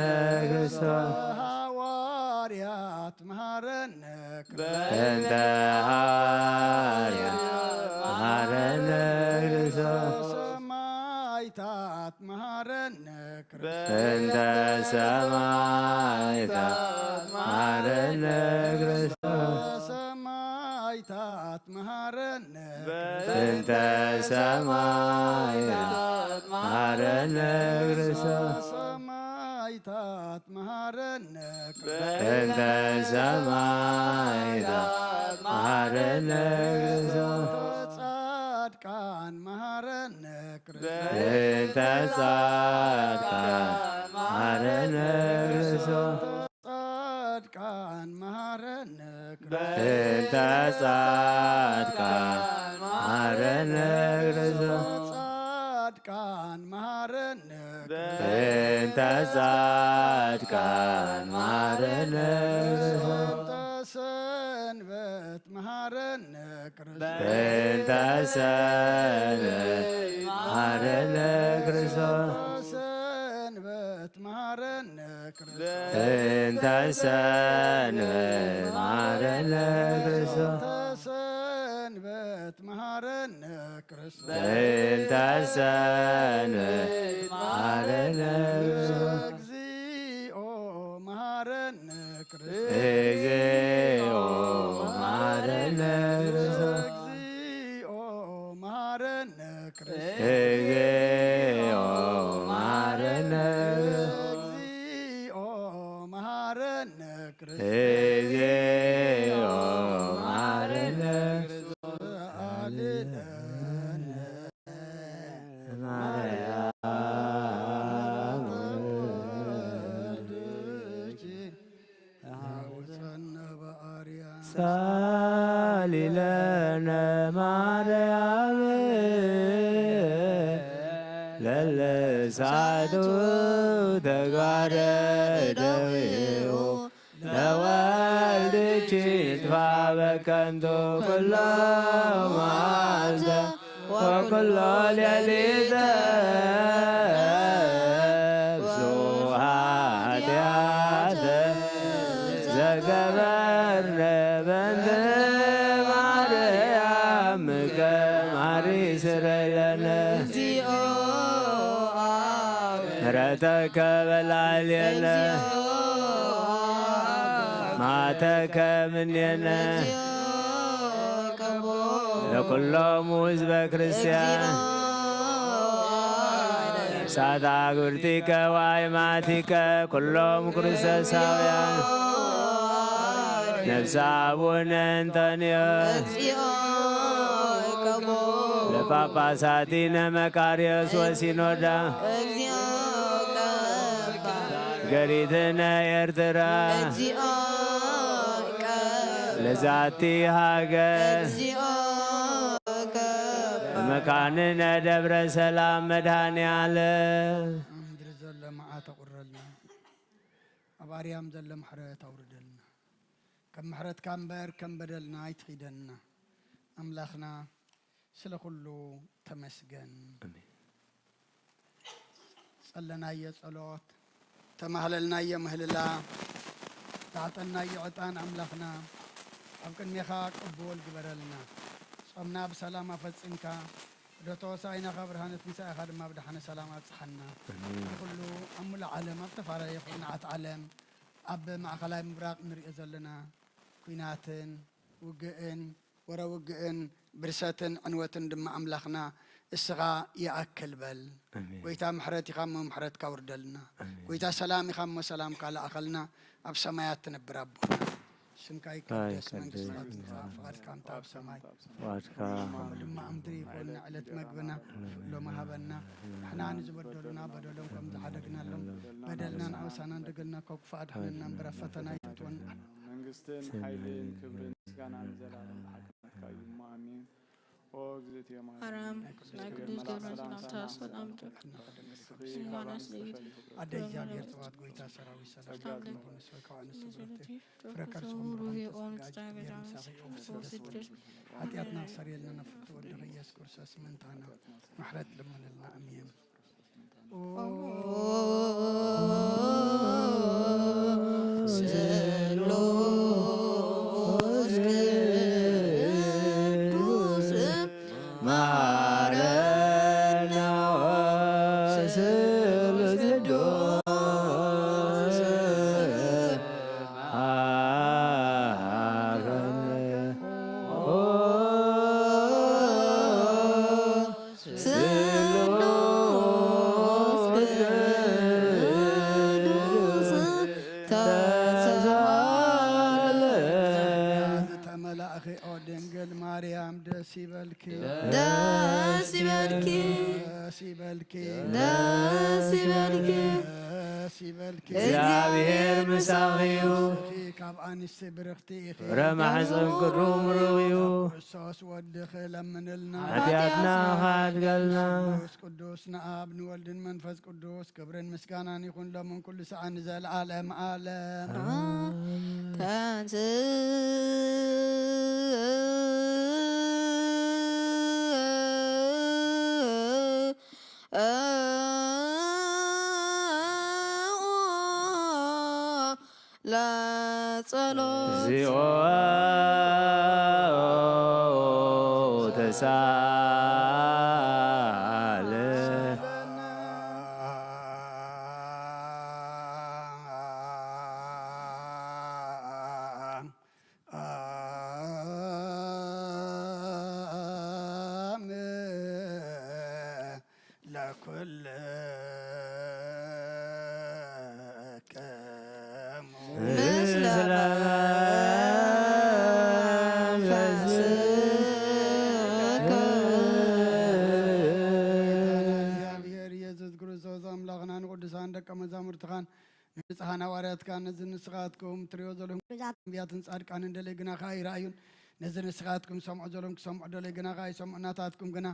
ክርስቶስ ሐዋርያት መሐረነ በእንተ ሐዋርያት መሐረነ ክርስቶስ ሰማዕታት መሐረነ በእንተ ሰማዕታት መሐረነ ክርስቶስ ሰማዕታት መሐረነ በእንተ ሰማዕታት መሐረነ ክርስቶስ ሰማዕታት መሐረነ በእንተ ሰማዕታት መሐረነ ክርስቶስ ጻድቃን መሐረነ በእንተ ጻድቃን መሐረነ ክርስቶስ ጻድቃን መሐረነ በእንተ ጻድቃን መሐረነ ክርስቶስ ጻድቃን መሐረነ በእንተ ጻድቃን መሐረነ ክርስቶስ ሰንበት መሐረነ በእንተ ሰንበት መሐረነ ክርስቶስ ሰንበት መሐረነ በእንተ ሰንበት መሐረነ ክርስቶስ ሰንበት መሐረነ በእንተ ሰንበት መሐረነ ክርስቶስ እግዚኦ መሐረነ እግዚኦ መሐረነ وصلنا بآريان سالي لنا مريم للسعدو تقاردويو لوالدك يدفع بكنتو كل معزة وكل ليلة بسوحات ياته زقبرنا بنت مريم كماري سريلنا رتك بالعلينا ماتك منينا لكلهم وزبا كريستيان سادا قرتك وعيماتك كلهم كريستيان نفس أبونا أنطونيو لبابا ساتينا مكاريوس وسينودا قريتنا يرترا لذاتي هاجر مكاننا دبر سلام مدهاني على مدر زل معات قرلنا أباريام زل محرات أوردلنا كم محرات كم بير كم بدلنا يتخيدنا أملاخنا سلا كله تمسجن صلنا يا صلوات تمهللنا يا مهللا تعطلنا يا عطان أملاخنا أبكن ميخاك أبول قبرلنا صمنا بسلام أفتسنك دوتو ساينا خبرهانة نساء خادم ما بدحنا سلام أتصحنا كله أم العالم أبتفارا يخون عالم أب مع خلاي مبراق نرئ زلنا كويناتن وقئن ورا وقئن برساتن عنوتن دم أملاخنا السغا يأكل بل ويتا محرتي خام محرت كوردلنا ويتا سلامي خام سلام كالا أخلنا أب سمايات تنبر ربنا سمكاي كدس من قصات فقد كان تاب سماي لما أمدري قلنا علت مقبنا لو ما هبنا احنا نزبدلنا بدلهم كم حدقنا لهم بدلنا نعوسنا دقلنا كوك فاد حنا برفتنا يتون منجستن حيلين كبرن سكانا زلالم حكمك يما امين Aram, Nagdus Gavran Santas, Amtuk, Singanas, ada jaga tuat goita sarawi salam frekar hati-hatna sariyalna naftu wadda yaskur sasmentana mahrat lamman lna amin እግዚአብሔር ምሳኺዩ ካብ አንስተ ብርክቲ ረማሕ ዝንቅሩም ርውዩ ክርስቶስ ወድኸ ለምንልና ኃጢአትና ካድገልና ቅዱስ ንአብ ንወልድን መንፈስ ቅዱስ ክብርን ምስጋናን ይኹን ለምን ኩሉ ሰዓ ንዘለዓለም ዓለም ታንስ እግዚኦ ተሳለ ለኩል ደቀ መዛሙርትኻን ንጽሓን ሃዋርያትካ ነዚ ንስኻትኩም ትሪኦ ዘለኹም ነቢያትን ጻድቃንን ደለይ ግና ኸ ይረኣዩን ነዚ ንስኻትኩም ሰምዑ ዘሎም ክሰምዑ ደለይ ግና ኸ ይሰምዑ ናታትኩም ግና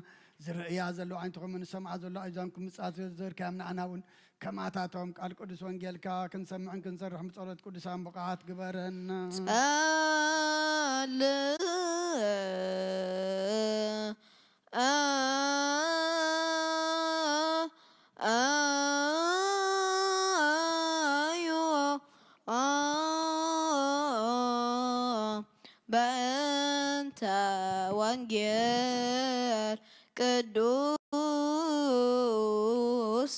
ዝርእያ ዘለዉ ዓይንትኹም ንሰምዓ ዘሎ እዛንኩም ምጽኣት ዝርከያም ንዓና እውን ከማታቶም ቃል ቅዱስ ወንጌልካ ክንሰምዕን ክንሰርሕ ብጸሎት ቅዱሳን ብቕዓት ግበረና በእንተ ወንጌል ቅዱስ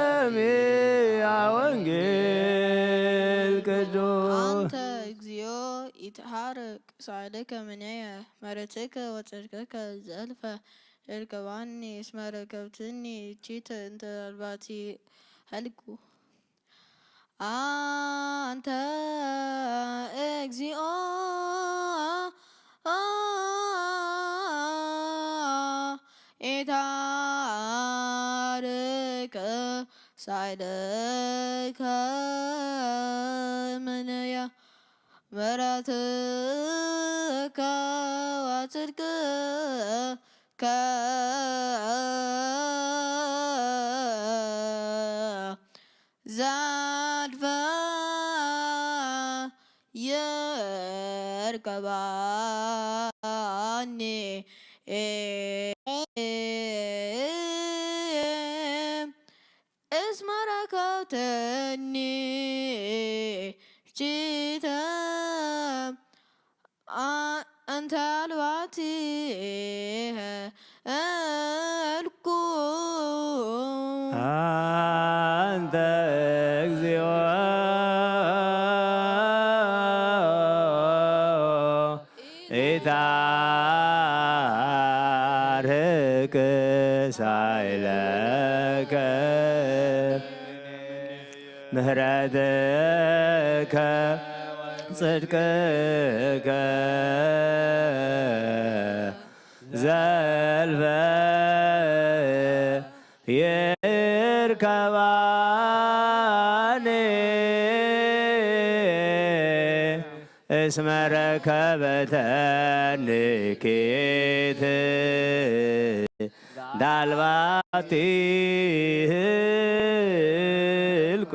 ለሰሚዐ ወንጌል ቅዱስ አንተ እግዚኦ ይትሐረቅ ሳዕድከ ምንየ መሬትከ ወጽድቅከ ዘልፈ እርከባኒ እስመ ረከብትኒ እቺተ እንተ አልባቲ ህልኩ አንተ እግዚኦ ይትሐረቅ ሳዕድከ ምንየ ምሕረትከ ወጽድቅከ ዘልፈ ይርከባኒ እስመ ረከብትኒ እቺተ أنت الواتي الكون أنت እግዚኦ ይትሐረቅ ሳዕለከ ምሕረትከ ጽድቅከ ዘልፈ ይርከባኒ እስመ ረከበተኒ ኪት ዳልባቲ ህልቁ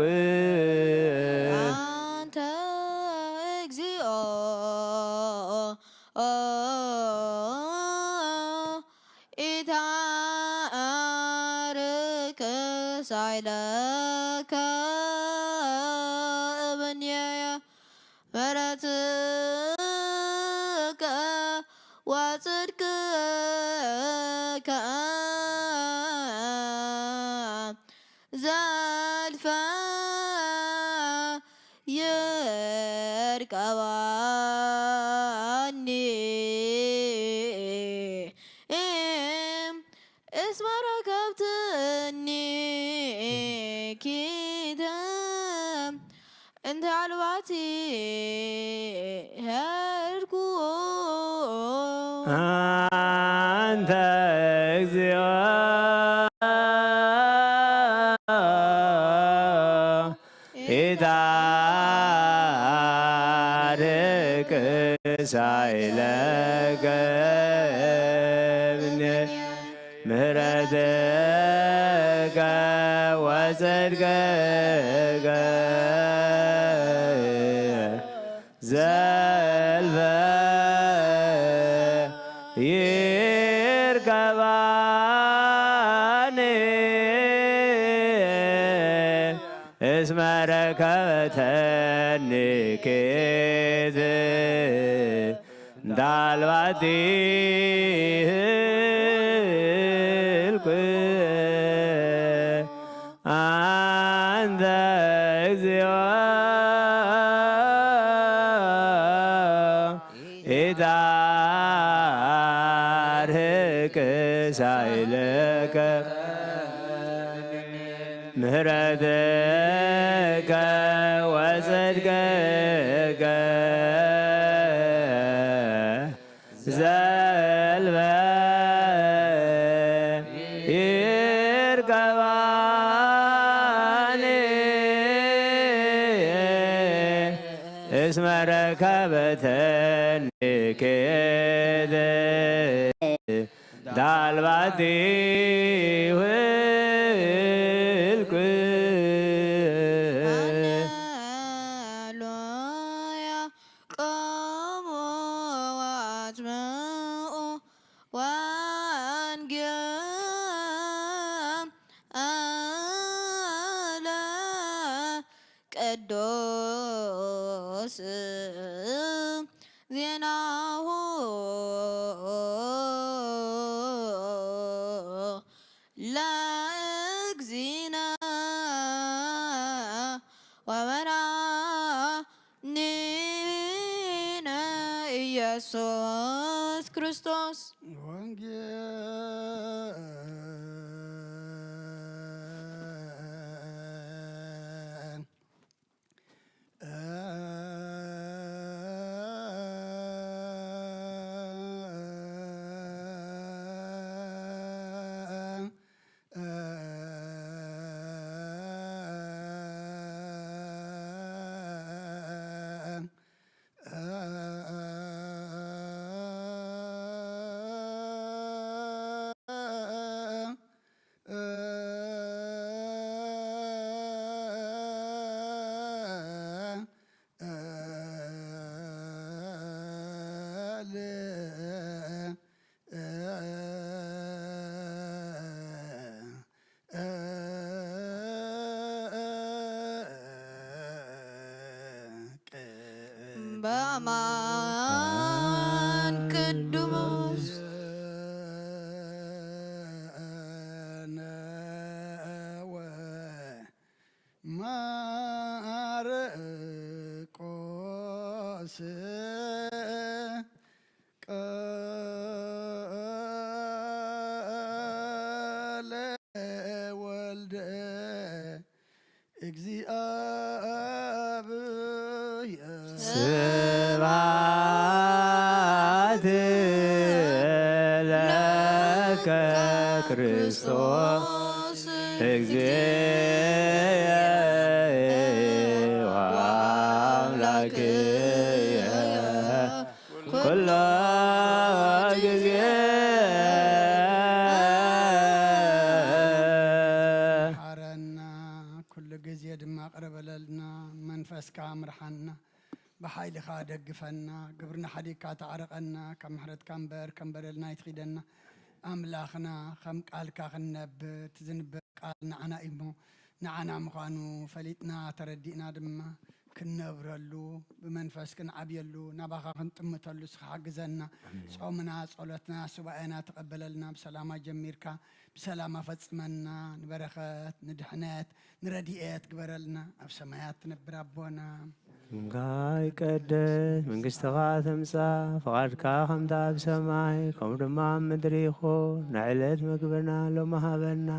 أنت እግዚኦ ይትሐረቅ ሳዕድከ ምንየ ምሕረትከ ወጽድቅከ ዘልፈ ይርከባኒ እስመ ረከብትኒ ኪተ እንተ አልባቲ ህልኩ አንተ እግዚኦ ይትሐረቅ ሳዕለከ ምሕረትከ ወጽድቅከ ዘልፈ ይርከባኒ እስመ ረከበተኒ ኪት ዳልባቲ ህልቁ አንተ እግዚኦ ይትሐረቅ ሳዕለከ ምሕረትከ ይትገገ ዘልበ ይርገባኒ እስመ ረከበተኒ ኬደ ዳልባቲ ውልቅ ሃሌሉያ ቆሙ ዋትምኡ ወንጌል አለ ቅዱስ ዜናሁ ለእግዚእነ ወመድኃኒነ ኢየሱስ ክርስቶስ በአማን ቅዱስ ማርቆስ ቃለ ወልደ እግዚአብሔር ስብሐት ለከ ክርስቶስ እግዚእ ወአምላክየ ኩሎ ጊዜ ሓረና ኩሉ ግዜ ድማ ቅርበለልና መንፈስካ ምርሓና ብሓይልኻ ደግፈና ግብርና ሓዲግካ ተዓርቐና ካብ ምሕረትካ እምበር ከም በደልና ይትኺደና ኣምላኽና ከም ቃልካ ክንነብር እቲ ዝንበር ቃል ንዓና እሞ ንዓና ምዃኑ ፈሊጥና ተረዲእና ድማ ክንነብረሉ ብመንፈስ ክንዓብየሉ ናባኻ ክንጥምተሉ ስኻ ሓግዘና ጾምና ጸሎትና ሱባኤና ተቐበለልና ብሰላማ ጀሚርካ ብሰላም ፈጽመና ንበረኸት ንድሕነት ንረድኤት ግበረልና ኣብ ሰማያት ትነብር ኣቦና ጋይ ቀደስ መንግሥትኻ ትምጻእ ፈቓድካ ከምቲ ኣብ ሰማይ ከምኡ ድማ ኣብ ምድሪ ይኹን ንዕለት ምግብና ሎሚ ሃበና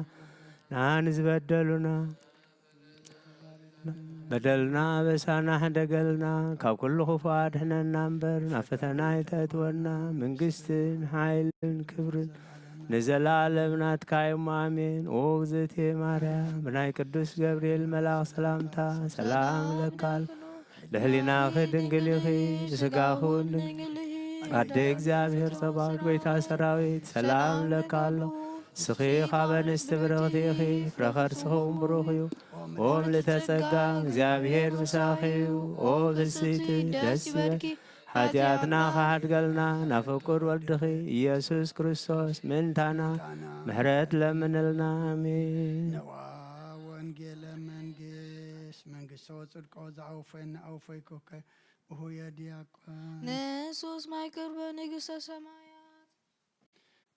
ንኣን ዝበደሉና በደልና በሳና ሕደገልና ካብ ኩሉ ክፉእ ኣድሕነና እምበር ናብ ፈተና ይተእትወና መንግስትን ሓይልን ክብርን ንዘለዓለም ናትካ እሞ ኣሜን። ኦ እግዝእትየ ማርያም ብናይ ቅዱስ ገብርኤል መልኣኽ ሰላምታ ሰላም ለካል ልሕሊናኺ ድንግል ኢኺ ብስጋኺ እውን ኣደ እግዚአብሔር ጸባኦት ጎይታ ሰራዊት ሰላም ለካ ኣሎ ስኺ ኻብ ኣንስቲ ብርኽቲ ኢኺ ፍረ ከርስኺ እውን ብሩኽ እዩ ኦ ምልዕተ ጸጋ እግዚአብሔር ምሳኺ እዩ ኦ ብስይቲ ደስ ይበል ኃጢአትና ካሓድገልና ናብ ፍቁር ወልድኺ ኢየሱስ ክርስቶስ ምንታና ምሕረት ለምንልና አሜን። ወንጌለ መንግስት መንግስት ወጽድቆ ዘአውፈይና አውፈይኮከ እሁየ ዲያቆን ንሱስ ማይክር በንግሥተ ሰማያት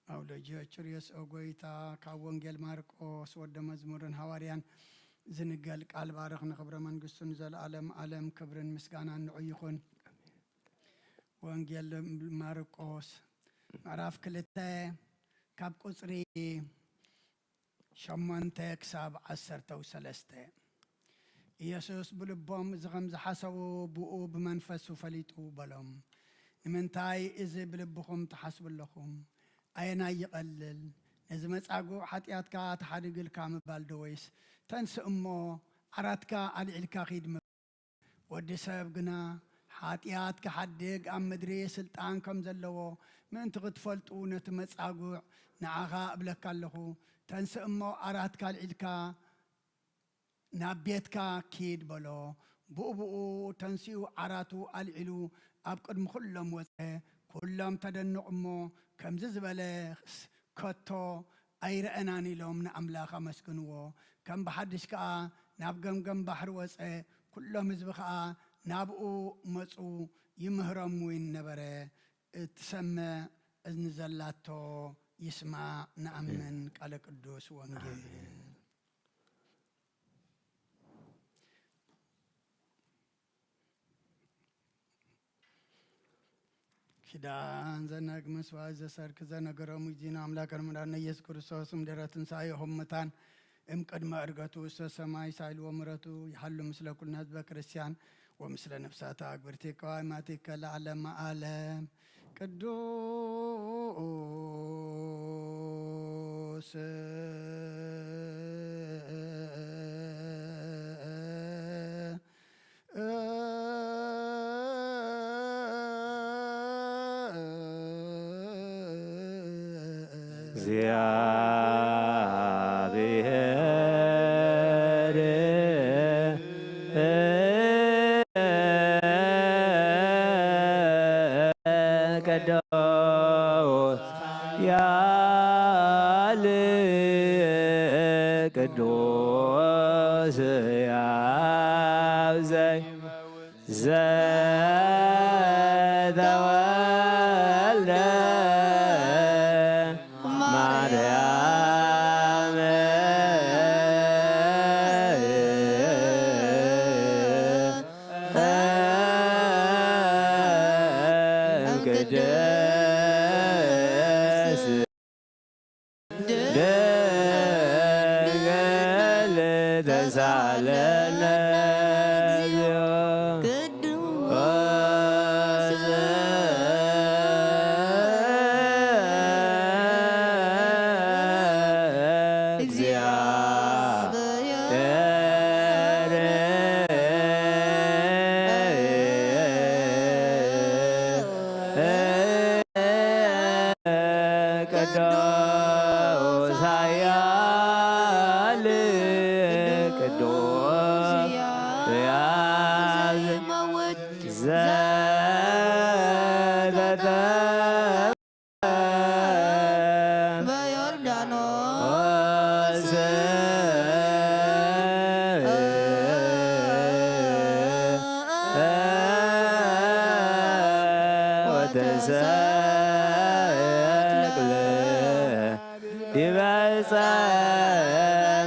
አውለጀ ጭርየስ ጎይታ ካብ ወንጌል ማርቆስ ወደ መዝሙርን ሐዋርያን ዝንገል ቃል ባረኽ ንኽብረ መንግስቱን ዘለዓለም ዓለም ክብርን ምስጋና ንዑ ይኹን። ወንጌል ማርቆስ ምዕራፍ 2 ካብ ቁጽሪ 8 ክሳብ 13 ኢየሱስ ብልቦም ዝኸም ዝሓሰቡ ብኡ ብመንፈሱ ፈሊጡ በሎም ንምንታይ እዚ ብልብኹም ትሓስቡ ኣለኹም ኣየና ይቐልል ነዚ መጻጉዕ ሓጢኣትካ ተሓድግልካ ምባል ዶ ወይስ ተንስእ እሞ ዓራትካ ኣልዒልካ ኺድ ወዲ ሰብ ግና ሓጢኣት ክሓድግ ኣብ ምድሪ ስልጣን ከም ዘለዎ ምእንቲ ክትፈልጡ ነቲ መጻጉዕ ንዓኻ እብለካ ኣለኹ ተንስእ እሞ ዓራትካ ኣልዒልካ ናብ ቤትካ ኪድ በሎ ብኡ ተንሲኡ ዓራቱ ኣልዒሉ ኣብ ቅድሚ ኩሎም ወፀ ኩሎም ተደንቑ እሞ ከምዚ ዝበለ ከቶ ኣይረአናን ኢሎም ንኣምላኽ ኣመስግንዎ ከም ብሓድሽ ከዓ ናብ ገምገም ባሕሪ ወፀ ኩሎም ህዝቢ ከዓ ናብኡ መፁ ይምህሮም እውን ነበረ እትሰምዕ እዝኒ ዘላቶ ይስማዕ ንኣምን ቃለ ቅዱስ ወንጌል ኪዳን ዘነግ መስዋዕት ዘሰርክ ዘነገሮሙ ዚና አምላከን መድኃኒነ ኢየሱስ ክርስቶስ እምድኅረ ትንሣኤሁ ሙታን እምቅድመ ዕርገቱ ውስተ ሰማይ ሳይል ወምሕረቱ ይሃሉ ምስለ ኩልነ ህዝበ ክርስቲያን ወምስለ ነፍሳት አግብርቲከ ወአእማቲከ ለዓለመ ዓለም ቅዱስ ቅዱስ ያብዘይ ዘተወልደ ማርያም ቅድስ ተሳለነ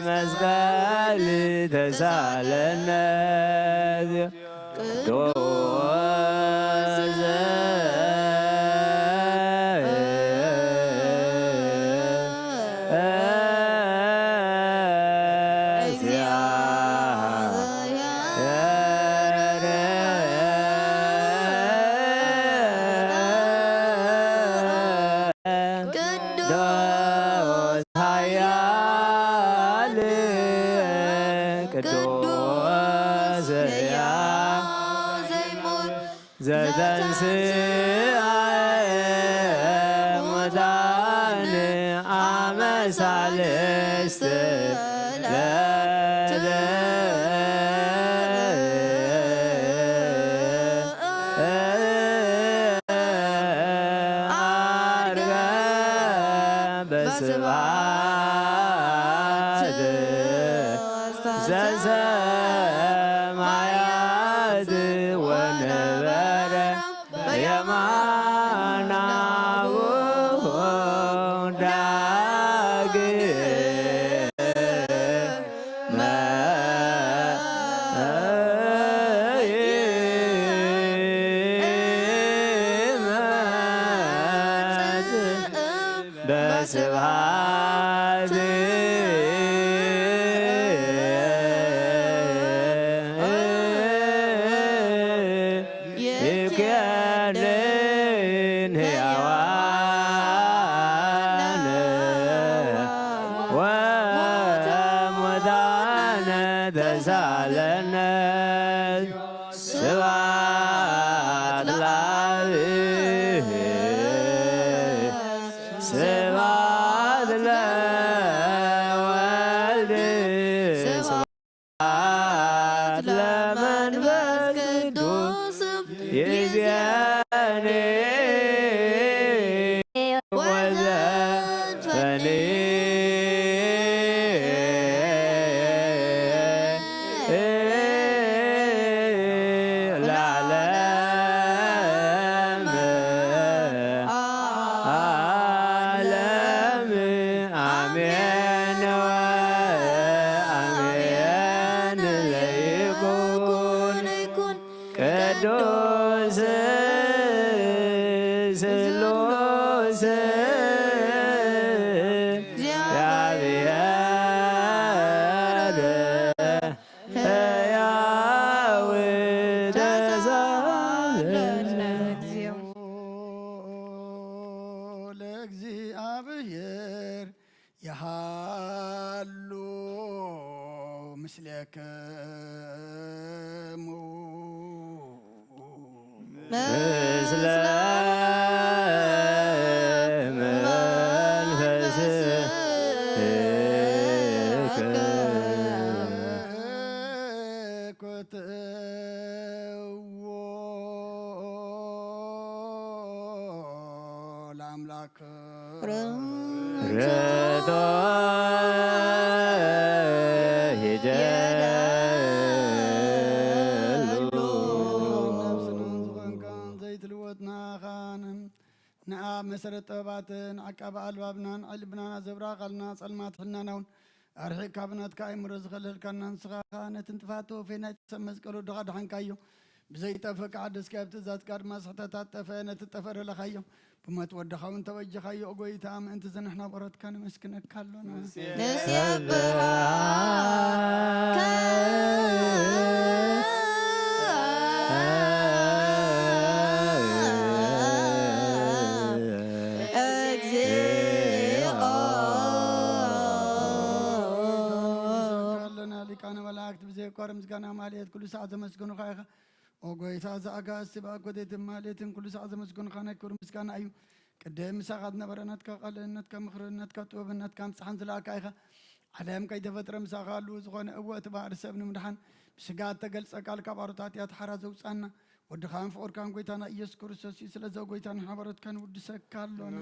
መስቀል ተሳለነ ዘተንሥአ እሙታን አመ ሣልስት ዐርገ በስብሐት ዘሰማያት ወነበረ የማናው በስብሐት ملكين هيوان ومدان دزالنا سبات لعبه سبات لوالده سبات لمنفس قدوس يزياني وزفني العالم عالم آمين وآمين ليكون قدوس سلوس እግዚአብሔር ሕያው ተዛለነ ለእግዚአብሔር የሃሉ ምስሌክሙ ምስለ መንፈስከ ኮትዎ ለአምላክ ረቶ ሂደሉ ዘይትልወትናኻንም ንኣ መሰረት ጥበባትን ዓቃቢ ኣልባብናን ዕልብናን ዘብራቐልና ጸልማት ሕናናውን ኣርሒቅ ካብናትካ ኣእምሮ ዝኸለልካና ንስኻ ነቲ እንጥፋቶ ፌናይ ሰብ መስቀሉ ድኻ ድሓንካዮ ብዘይጠፍእ ከዓ ደስካ ኣብ ትእዛዝካ ድማ ስሕተታት ጠፈ ነቲ ጠፈረለኻዮ ብሞት ወድኻ እውን ተወጅኻዮ ጎይታ ምእንቲ ዝንሕና ቆረትካ ንመስክነካ ኣሎና ኣለና ሊቃነ መላእክት ብዘይቋር ምስጋና ማልየት ኩሉ ሰዓት ዘመስግኑኻ ኢኻ ኦ ጎይታ ዝኣጋእዝቲ ብኣጎዴትን ማልየትን ኩሉ ሰዓት ዘመስግኑኻ ናይ ክብሪ ምስጋና እዩ ቅድም ምሳኻ ዝነበረ ናትካ ቃልእነትካ ምኽርነትካ ጥበብነትካ ምፅሓን ዝለኣካ ኢኻ ዓለም ከይተፈጥረ ምሳኻ ኣሉ ዝኾነ እወ እቲ ባህሪ ሰብ ንምድሓን ብስጋ እተገልፀ ቃል ካብ ኣሮታት እያ ተሓራ ዘውፃና ወድኻን ፍቁርካን ጎይታና ኢየሱስ ክርስቶስ እዩ ስለዚ ጎይታ ንሓበረትካ ንውድሰካ ኣሎና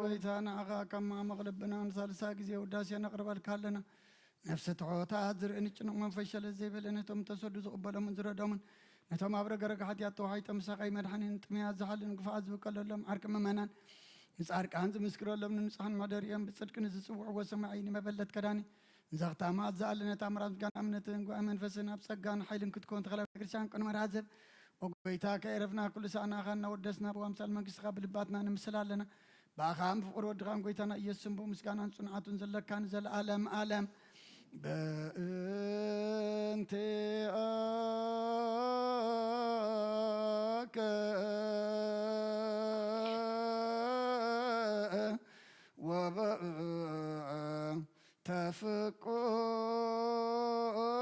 ጎይታ ንዓኻ ከማ መቕለብና ንሳልሳ ግዜ ውዳሴ ነቕርበልካ ኣለና ነፍሲ ትሖታት ዝርእን ጭኑቕ መንፈስ ሸለስ ዘይበለ ነቶም ተሰዱ ዝቕበሎምን ዝረዶምን ነቶም ኣብ ረገረጋ ሓጢኣት ተዋሒጦ ምሳኻይ መድሓኒን ጥምያት ዝሓልን ግፍዓት ዝብቀለሎም ዓርቂ ምእመናን ንጻድቃን ዝምስክረሎም ንንጹሓን ማደሪኦም ብጽድቂ ንዝጽውዕዎ ሰማዒ ንመበለት ከዳኒ ንዘኽታማት ዝኣለነት ኣምራት ምስጋና እምነትን ጉባኤ መንፈስን ኣብ ጸጋን ሓይልን ክትኮን ተኸለ ቤተክርስትያን ቅድመ ረሃዘብ ጎይታ ከዕረፍና ኩሉ ሰዓናኻ እናወደስና ብኣምሳል መንግስትኻ ብልባትና ንምስል ኣለና ብኣኻን ፍቁር ወድኻን ጎይታና ኢየሱስ ስም ምስጋናን ጽንዓቱን ዘለካን ዘለዓለም ዓለም በእንቲአከ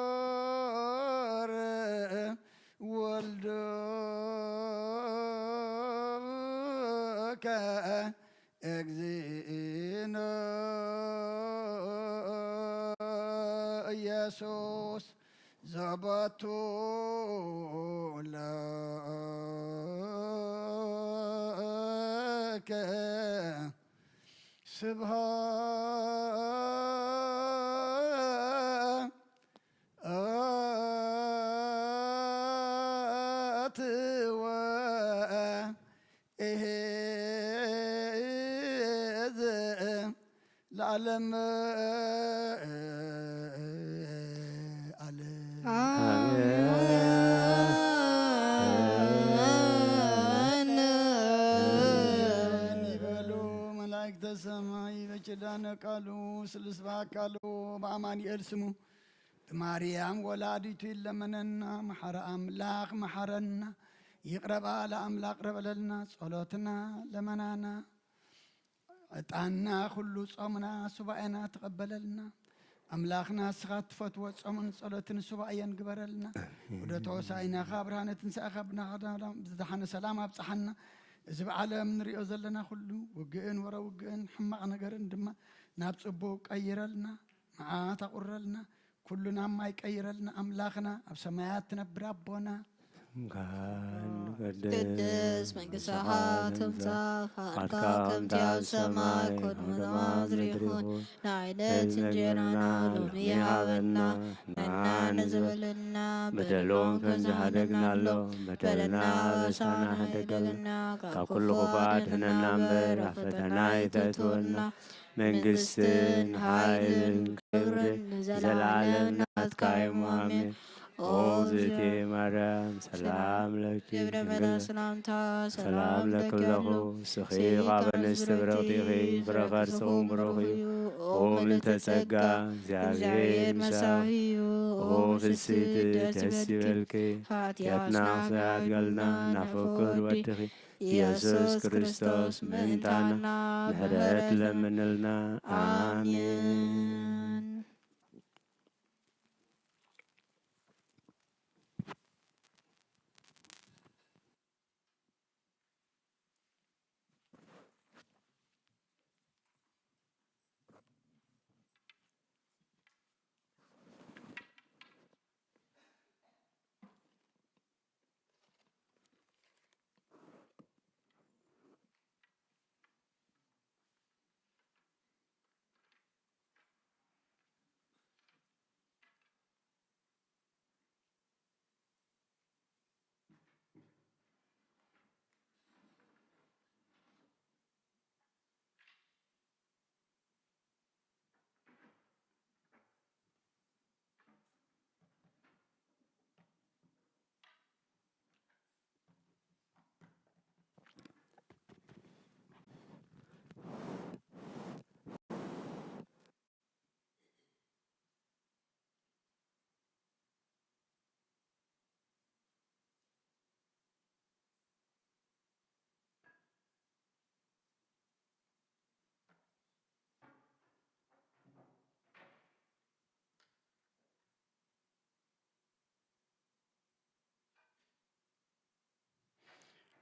ወበተፍቁር ወልድከ እግዚእነ ኢየሱስ ዘባቱ ለከ ስብሃት ወኢሕዝ ለዓለም ዓለም በሰማይ በኪዳነ ቃሉ ስልስ በአካሉ በአማኑኤል ስሙ ማርያም ወላዲቱ ይለመነና መሐረ አምላክ መሐረና ይቅረባ ለአምላክ ረበለልና ጸሎትና ለመናና ዕጣና ሁሉ ጾምና ሱባኤና ተቀበለልና አምላክና ስኻት ፈትወ ጾምን ጸሎትን ሱባኤን ግበረልና ወደ ተወሳይና ብርሃነ ትንሣኤ ካብና ዝደሓነ ሰላም ኣብፅሓና እዚ ብዓለም ንሪኦ ዘለና ኩሉ ውግእን ወረ ውግእን ሕማቕ ነገርን ድማ ናብ ጽቡቕ ቀይረልና መዓት ኣቁረልና ኩሉ ናብ ማይ ቀይረልና ኣምላኽና ኣብ ሰማያት ትነብር ኣቦና ቅድስ መንግሥትኻ ትምጻእ ፈቃድካ ከምቲ ኣብ ሰማይ ኮነ በምድሪ ይኹን ንዓይነት እንጀራና ሎሚ ሃበና ንሕና ንዝበለና በደሎን ከምዝሃደግናሎ በደለና በሳና ሓደገልና ካብ ኩሉ ክፉኣት ኣድሕነና እምበር ኣብ ፈተና ኣይተእትወና መንግስትን ኃይልን ክብርን ዘለዓለም ናትካ እዩ አሜን። ኦ ዝእቴ ማርያም ሰላም ለኪ ድንግል ሰላም ለክለኹ ስኺ ኻብ ኣንስቲ ብርኽቲ ኢኺ ብረኸርስኹም ብሩኽ እዩ ኦ ምልዕተ ጸጋ እግዚአብሔር ምሳኺ እዩ ኦ ፍስሕቲ ደስ ይበልኪ ኃጢአትና ክፍያት ገልና ናፈቅር ወድኺ ኢየሱስ ክርስቶስ ምእንታና ምሕረት ለምንልና አሜን።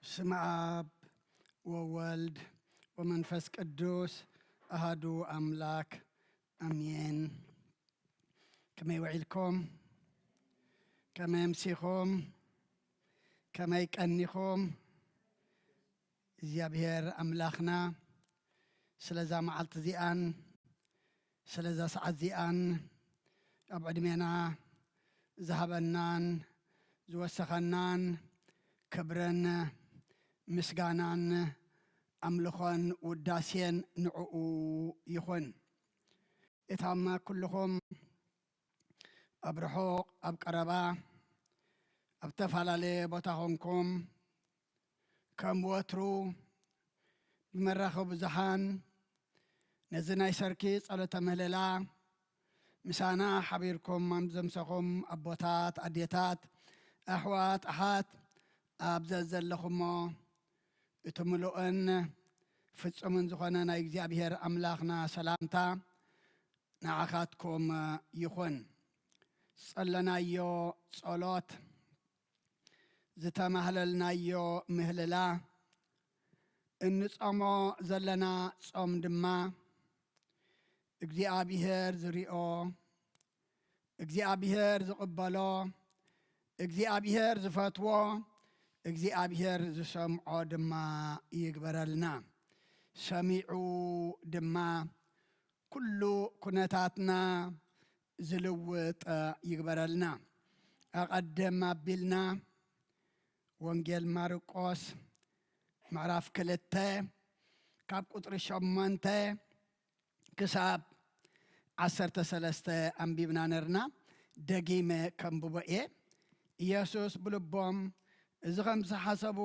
ስመ አብ ወወልድ ወመንፈስ ቅዱስ አሃዱ አምላክ አሜን። ከመይ ውዒልኩም ከመይ ኣምሲኹም ከመይ ቀኒኹም እግዚአብሔር ኣምላኽና ስለዛ መዓልቲ እዚኣን ስለዛ ሰዓት እዚኣን ኣብ ዕድሜና ዝሃበናን ዝወሰኸናን ክብረን ምስጋናን ኣምልኾን ውዳሴን ንዕኡ ይኹን። እታማ ኩልኹም ኣብ ርሑቕ ኣብ ቀረባ ኣብ ተፈላለየ ቦታ ኾንኩም ከም ወትሩ ብመራኸቢ ብዙሓን ነዚ ናይ ሰርኪ ጸሎተ ምህለላ ምሳና ሓቢርኩም ዘምሰኹም ኣቦታት ኣዴታት ኣሕዋት ኣሓት ኣብ ዘለኹሞ እቲ ምሉእን ፍጹምን ዝኾነ ናይ እግዚኣብሔር ኣምላኽና ሰላምታ ንዓኻትኩም ይኹን። ጸለናዮ ጸሎት ዝተማህለልናዮ ምህልላ እንጾሞ ዘለና ጾም ድማ እግዚአብሔር ዝሪኦ እግዚአብሔር ዝቕበሎ እግዚአብሔር ዝፈትዎ እግዚአብሔር ዝሰምዖ ድማ ይግበረልና። ሰሚዑ ድማ ኩሉ ኩነታትና ዝልውጥ ይግበረልና። ኣቐደም ኣቢልና ወንጌል ማርቆስ ምዕራፍ 2 ካብ ቁጥሪ 8 ክሳብ 13 ኣንቢብና ነርና። ደጊመ ከንብቦ እየ። ኢየሱስ ብልቦም እዚ ከም ዝሓሰቡ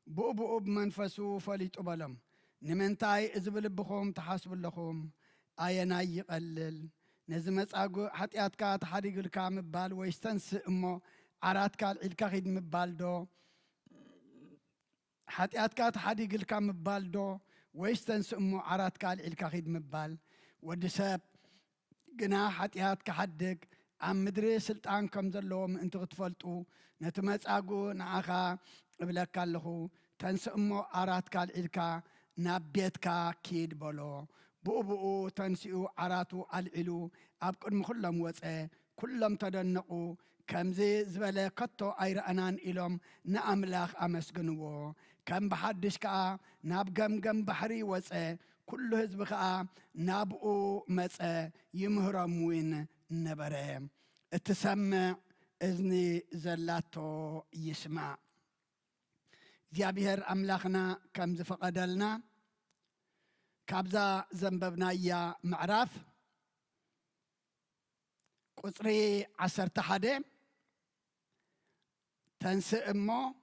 ብኡ ብኡ ብመንፈሱ ፈሊጡ በሎም نمنتاي إزبل بخوم تحاسب لخوم آينا يقلل نزمت أقو حتياتك تحريق الكام بال ويستنس أمو عراتك الكاخيد مبال دو حتياتك تحريق الكام بال دو ويستنس أمو عراتك الكاخيد مبال ودساب قنا حتياتك حدك عم مدري سلطان كم زلوم انت غتفلتو نتمت أقو نعاخا بلاك اللخو تنس أمو عراتك الكا نابيتك كيد بلو بؤبؤو تنسيو عراتو العلو أبقر مخلم وصعي كلهم تدنقو كمزي زبالة قطو أيرأنان إلهم نأملاخ أمسقنوو كم بحدش كا ناب قم بحري وصعي كل هزب كا نابقو مسعي يمهرموين نبري اتسمع إذني زلاتو يسمع زيابيهر أملاخنا كم زفقدلنا كابزا زنببنا يا معرف قصري 11 تنسى امو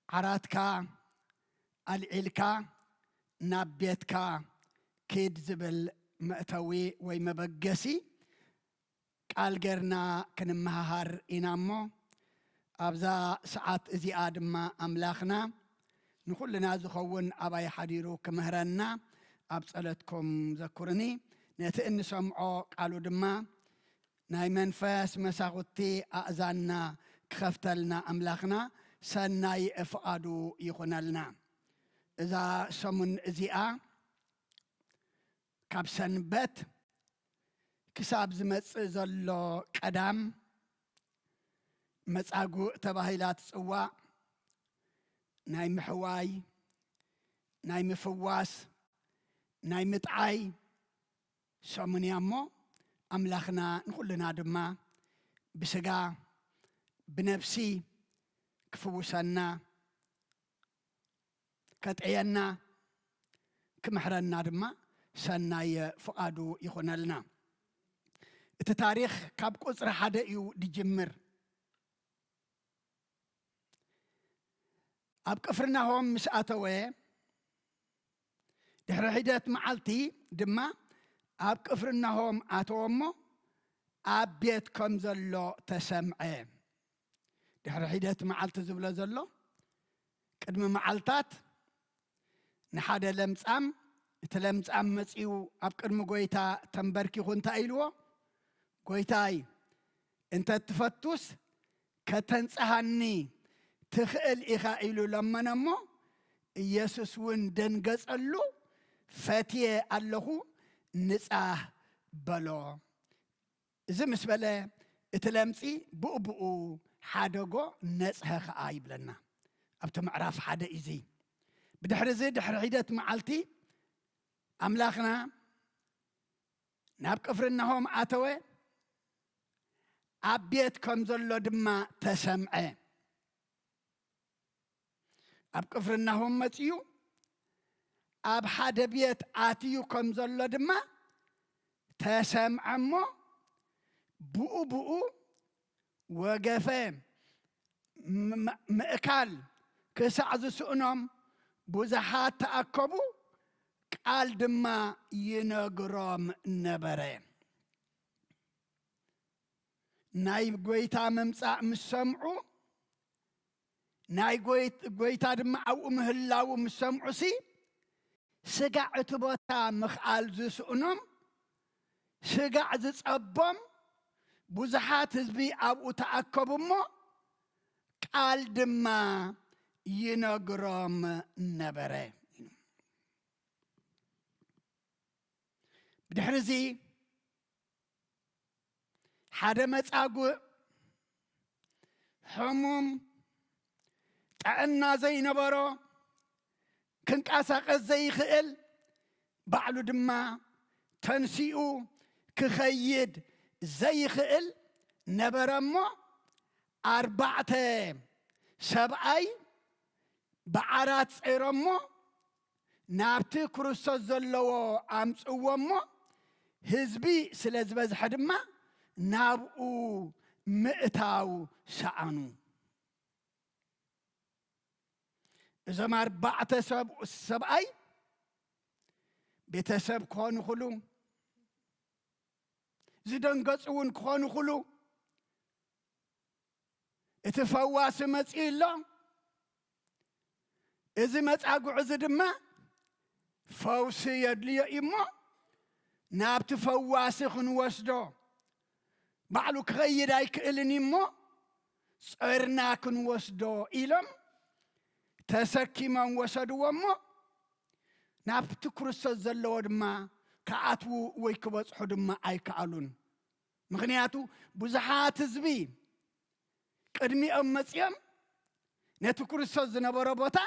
عراتكا العلكا نابيتكا كيد زبل مأتوي ويمبقسي قال غيرنا كنمهار إنامو أبزا ساعات إزي آدم أملاخنا نخلنا زخون أباي حديرو كمهرنا أبصلتكم ذكرني نتئن سمعو قالوا دما ناي منفاس مساغتي أأذانا كخفتلنا أملاخنا سناي إفقادو يخونالنا إذا سمن إزياء كابسن بيت كساب زمت زلو قدام مصاغو تباهيلات صوا ناي محواي ناي مفواس ناي متعاي سمن يامو أملاخنا نخلنا دما بسقا بنفسي كفوسنا كتعينا كمحرنا دما سناي فقادو يخونالنا التاريخ كاب قصر حدا يو دي جمر أبقفرناهم مسأتوي دحر حدات معلتي دما أبقفرناهم أتومو أبيت كم زلو تسمعي دحر حدات معلت زبلا زلو قدم معلتات نحادا لمصام تلمصام مصيو أبقدم قويتا تنبركي خونتا إلو قويتاي انت تفتوس كتنصحني تخيل إخائلو لما نمو يسوس ون دنقص اللو فاتيه اللهو نصاه بلو زي مسبلة اتلامسي بؤبؤو حادقو نصها خآي بلنا أبتو معراف حدا إزي بدحر زي دحر عيدات معالتي أملاخنا نابك أفرنهم آتوي أبيت كمزلو دما تسمعي أب كفرناهم متيو أب حدا بيت آتيو كم زلو دما تسمع مو بؤو وقفام مأكال كسعز سؤنهم بوزحات تأكبو قال دما ينقرام نبرين نايب قويتا ممسا مسمعو ناي قويتا دم أو مهلاو مسمعسي سقع تبوتا مخال زسؤنم سقع زسأبم بوزحات زبي أو تأكبمو قال دما ينقرام نبري بدحرزي حدا متاقو حموم تعنا زي نبرو كنقاساق زي خئل بعلو دما تنسيو كخيد زي خئل نبرمو 4 سبعي بعرات صيرمو نابتي كروسوس زلو امصومو حزبي سلازبزح دما نابو مئتاو سعنو إذا ما 4 سبعي ቤተሰብ ክኾኑ ይኽእሉ ዝደንገጹ እውን ክኾኑ ይኽእሉ እቲ ፈዋሲ መጺኡ ኣሎ እዚ መጻጉዕ እዚ ድማ ፈውሲ የድልዮ እዩ እሞ ናብቲ ፈዋሲ ክንወስዶ ባዕሉ ክኸይድ ኣይክእልን እሞ ጾርና ክንወስዶ ኢሎም ተሰኪሞም ወሰድዎ እሞ ናብቲ ክርስቶስ ዘለዎ ድማ ከኣትዉ ወይ ክበጽሑ ድማ ኣይከኣሉን ምክንያቱ ብዙሓት ህዝቢ ቅድሚኦም መጺኦም ነቲ ክርስቶስ ዝነበሮ ቦታ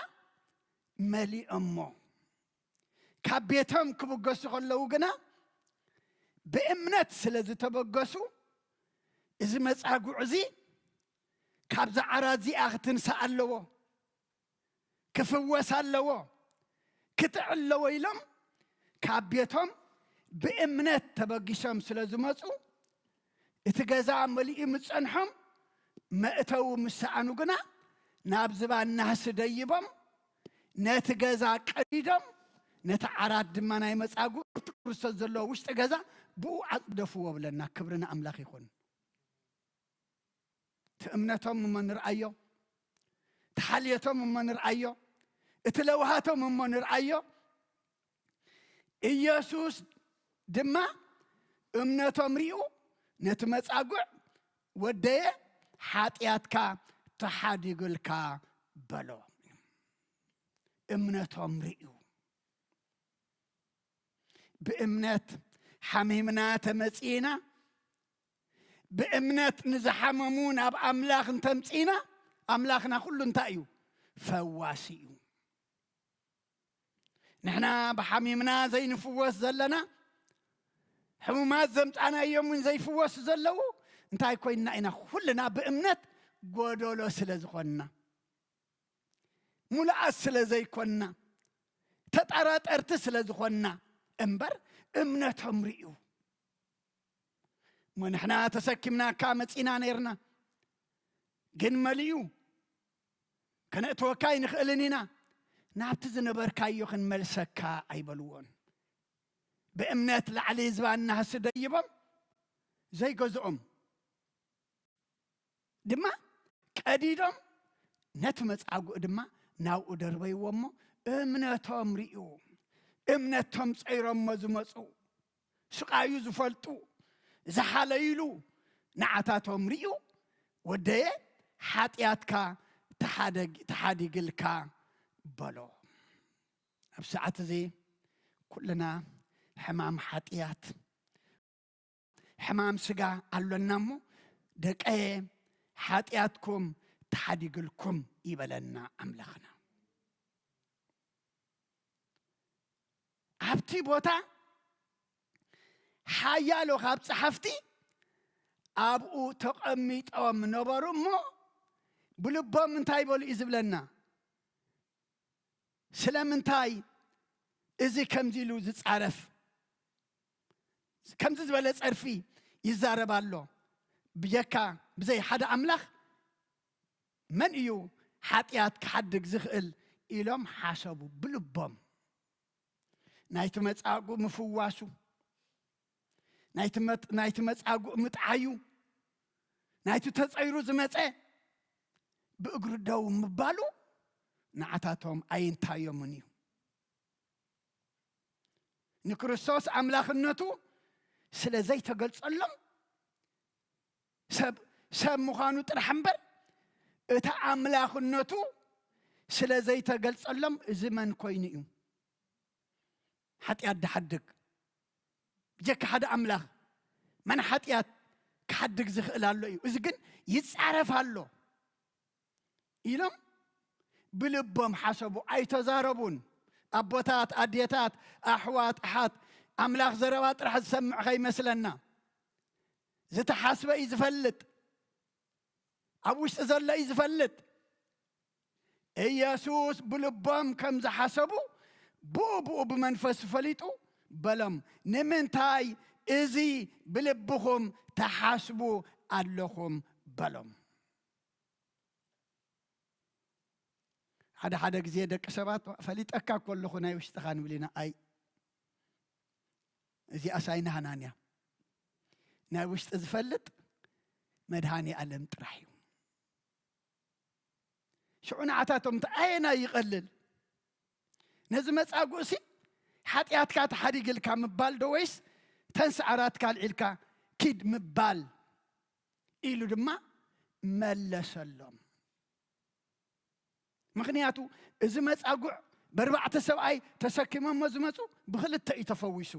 መሊኦሞ ካብ ቤቶም ክብገሱ ከለዉ ግና ብእምነት ስለ ዝተበገሱ እዚ መጻጉዕ እዚ ካብዛ ዓራት እዚኣ ክትንሳእ ኣለዎ ክፍወስ ኣለዎ ክትዕል ኣለዎ ኢሎም ካብ ቤቶም ብእምነት ተበጊሶም ስለ ዝመፁ እቲ ገዛ መሊኡ ምጸንሖም መእተው ምሳኣኑ ግና ናብ ዝባን ናህሲ ደይቦም ነቲ ገዛ ቀዲዶም ነቲ ዓራት ድማ ናይ መጻጉዕ ክርስቶስ ዘለዎ ውሽጢ ገዛ ብኡ ዓጽደፍዎ ብለና ክብርና ኣምላኽ ይኹን ትእምነቶም እሞ ንርአዮ ተሓልየቶም እሞ ንርአዮ እቲ ለውሃቶም እሞ ንርአዮ ኢየሱስ ድማ እምነቶም ሪኡ ነቲ መጻጉዕ ወደየ ሓጢያትካ ተሓዲግልካ በሎ እምነቶም ሪኡ ብእምነት ሓሚምና ተመጺና بإمنات نزحممون أب أملاخ تمتينا أملاخنا كل انتايو فواسيو نحنا بحميمنا زي نفوس زلنا حمومات زمت أنا يوم زي فوس زلو انتاي كوينا إنا كلنا بإمنات قودولو سلزقنا ملأ سلزي كنا تتعرات ارتسلزقنا امبر امنتهم ريو ونحنا تسكمنا كامتينا نيرنا جن مليو كانت وكاي نخلنينا نابتزن بركايو خن ملسكا ايبلوون بامنات العلي زباننا هسديبم زي جزءهم دما قديدم نتمص عقو دما ناو دربي ومو امنتهم ريو امنتهم صيرم مزمصو سقايو زفلطو زحاليلو نعتاتهم ريو ودي حاتياتكا تحاديقلكا بلو بساعة زي كلنا حمام حاتيات حمام سقا قالوا النمو دك ايه حاتياتكم تحاديقلكم يبلنا أملاخنا عبتي بوتا حيالو خاب صحفتي أبو تقميت أو من نبرمو بلبا من تاي بول إزبلنا سلام من تاي إزي كم زيلو زت عرف كم زبالة عرفي يزارب الله بيكا بزي حدا أملاخ من يو حاتيات كحدك زخل إلهم حاسبو بلبام نايت متعاقو مفواسو نايت متعاقو متعايو نايت تتصيرو زمتعي بأقر داو مبالو نعتاتهم أين تايو منيو نكريستوس أملاخ النتو سلا زي تقلص اللهم سب مخانو ترحمبر اتا أملاخ النتو سلا زي تقلص اللهم زمن كوينيو حتى حدك جاك حدا أملاخ من حتى كحدك زخل الله إذا كن يتعرف الله إلهم بلبهم حسبوا أي تزاربون أبوتات أديتات أحوات أحات أملاخ زروات رح تسمع غي مثلنا زت حاسبة يزفلت أبوش تزل يزفلت يسوس بلبهم كم زحسبوا بو بمنفس فليتو بلم نمنتاي إزي بلبهم تحاسبوا اللهم بلم هذا جزيدك سبات فليت أكاك والله خنا يشتغل بلينا أي እዚህ አሳይና ሃናንያ ናይ ውሽጥ ዝፈልጥ መድሃኒ ዓለም ጥራሕ እዩ ሽዑን ዓታቶም ተኣየና ይቐልል ነዚ መጻጉእሲ ሓጢአትካ ተሓዲግልካ ምባል ዶ ወይስ ተንስዓራትካ ልዒልካ ኪድ ምባል ኢሉ ድማ መለሰሎም ምክንያቱ እዚ መጻጉዕ በርባዕተ ሰብኣይ ተሰኪሞሞ ዝመፁ ብክልተ እዩ ተፈዊሱ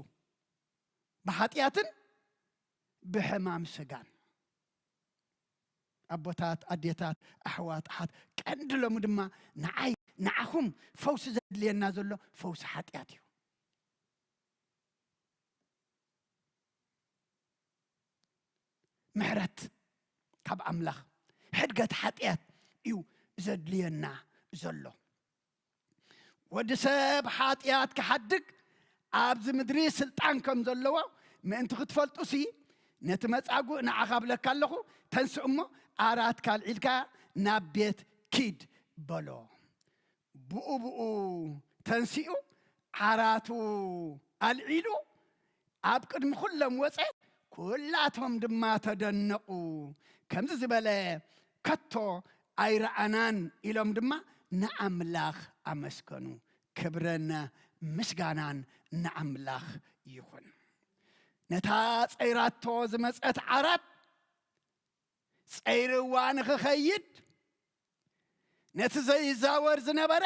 ብሓጢአትን ብሕማም ስጋን ኣቦታት ኣዴታት ኣሕዋት ኣሓት ቀንድሎም ድማ ንዓይ ንዓኹም ፈውሲ ዘድልየና ዘሎ ፈውሲ ሓጢአት እዩ ምሕረት ካብ ኣምላኽ ሕድገት ሓጢአት እዩ ዘድልየና ዘሎ ወዲ ሰብ ሓጢአት ክሓድግ ኣብዚ ምድሪ ስልጣን ከም ዘለዎ ምእንቲ ክትፈልጡሲ ነቲ መጻጉዕ ንዓኻ ብለካ ኣለኹ ተንስእ እሞ ዓራት ካልዒልካ ናብ ቤት ኪድ በሎ ብኡ ተንሲኡ ዓራቱ ኣልዒሉ ኣብ ቅድሚ ኩሎም ወፀ ኩላቶም ድማ ተደነቁ ከምዚ ዝበለ ከቶ ኣይረአናን ኢሎም ድማ ንኣምላኽ ኣመስገኑ ክብረን ምስጋናን ንኣምላኽ ይኹን ነታ ፀይራቶ ዝመፀት ዓራት ፀይርዋ ንክኸይድ ነቲ ዘይዛወር ዝነበረ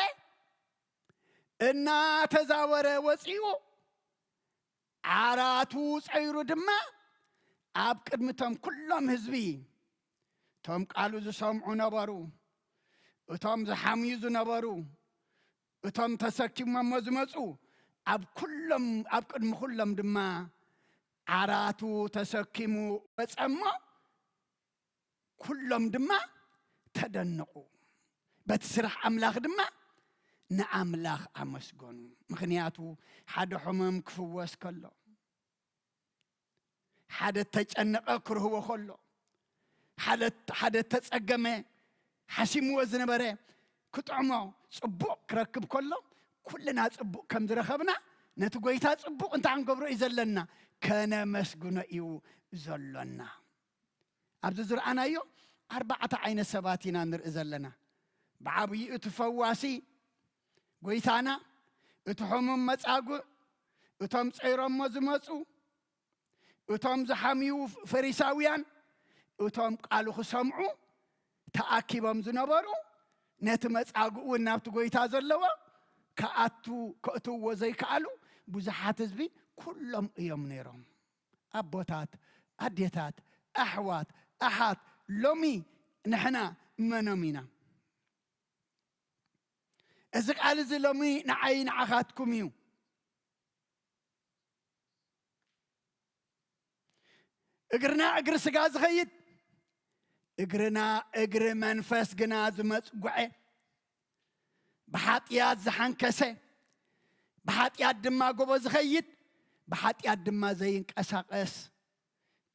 እናተዛወረ ወፂኡ ዓራቱ ፀይሩ ድማ ኣብ ቅድሚቶም ኩሎም ህዝቢ እቶም ቃሉ ዝሰምዑ ነበሩ እቶም ዝሓምዩ ዝነበሩ እቶም ተሰኪሞሞ ዝመፁ ኣብ ቅድሚ ኩሎም ድማ ዓራቱ ተሰኪሙ ወፀሞ ኩሎም ድማ ተደነቁ በቲ ስራሕ ኣምላኽ ድማ ንኣምላኽ ኣመስገኑ ምክንያቱ ሓደ ሕመም ክፍወስ ከሎ ሓደ ተጨነቀ ክርህቦ ከሎ ሓደ ተጸገመ ሓሲምዎ ዝነበረ ክጥዕሞ ጽቡቕ ክረክብ ከሎ ኩልና ጽቡቕ ከም ዝረኸብና ነቲ ጎይታ ጽቡቕ እንታይ ክንገብሮ እዩ ዘለና ከነመስግኖ እዩ ዘሎና ኣብዚ ዝረአናዮ ኣርባዕተ ዓይነት ሰባት ኢና ንርኢ ዘለና ብዓብዪ እቲ ፈዋሲ ጎይታና እቲ ሕሙም መጻጉዕ እቶም ፀይሮሞ ዝመፁ እቶም ዝሓምዩ ፈሪሳውያን እቶም ቃሉ ክሰምዑ ተኣኪቦም ዝነበሩ ነቲ መጻጉዕ እውን ናብቲ ጎይታ ዘለዎ ከእትውዎ ዘይከኣሉ ብዙሓት ህዝቢ ኩሎም እዮም ነይሮም ኣቦታት ኣዴታት ኣሕዋት ኣሓት ሎሚ ንሕና መኖም ኢና እዚ ቃል እዚ ሎሚ ንዓይ ንዓኻትኩም እዩ እግርና እግሪ ስጋ ዝኸይድ እግርና እግሪ መንፈስ ግና ዝመጽጉዐ ብሓጢአት ዝሓንከሰ ብሓጢአት ድማ ጎቦ ዝኸይድ ብሓጢአት ድማ ዘይንቀሳቀስ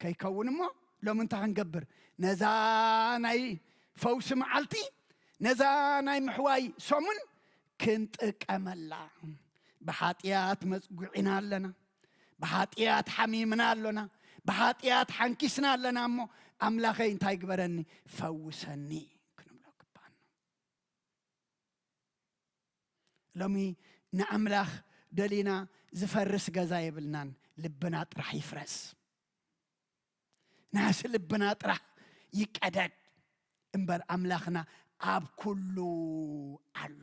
ከይከውን እሞ ሎሚ እንታይ ክንገብር ነዛ ናይ ፈውሲ መዓልቲ ነዛ ናይ ምሕዋይ ሰሙን ክንጥቀመላ ብሓጢአት መጽጉዒና ኣለና ብሓጢአት ሓሚምና ኣለና ብሓጢአት ሓንኪስና ኣለና እሞ ኣምላኸይ እንታይ ግበረኒ ፈውሰኒ ክንብሎ ግባና ሎሚ ንኣምላኽ ደሊና ዝፈርስ ገዛ የብልናን ልብና ጥራሕ ይፍረስ ናስ ልብና ጥራሕ ይቀደድ እምበር ኣምላኽና ኣብ ኩሉ ኣሎ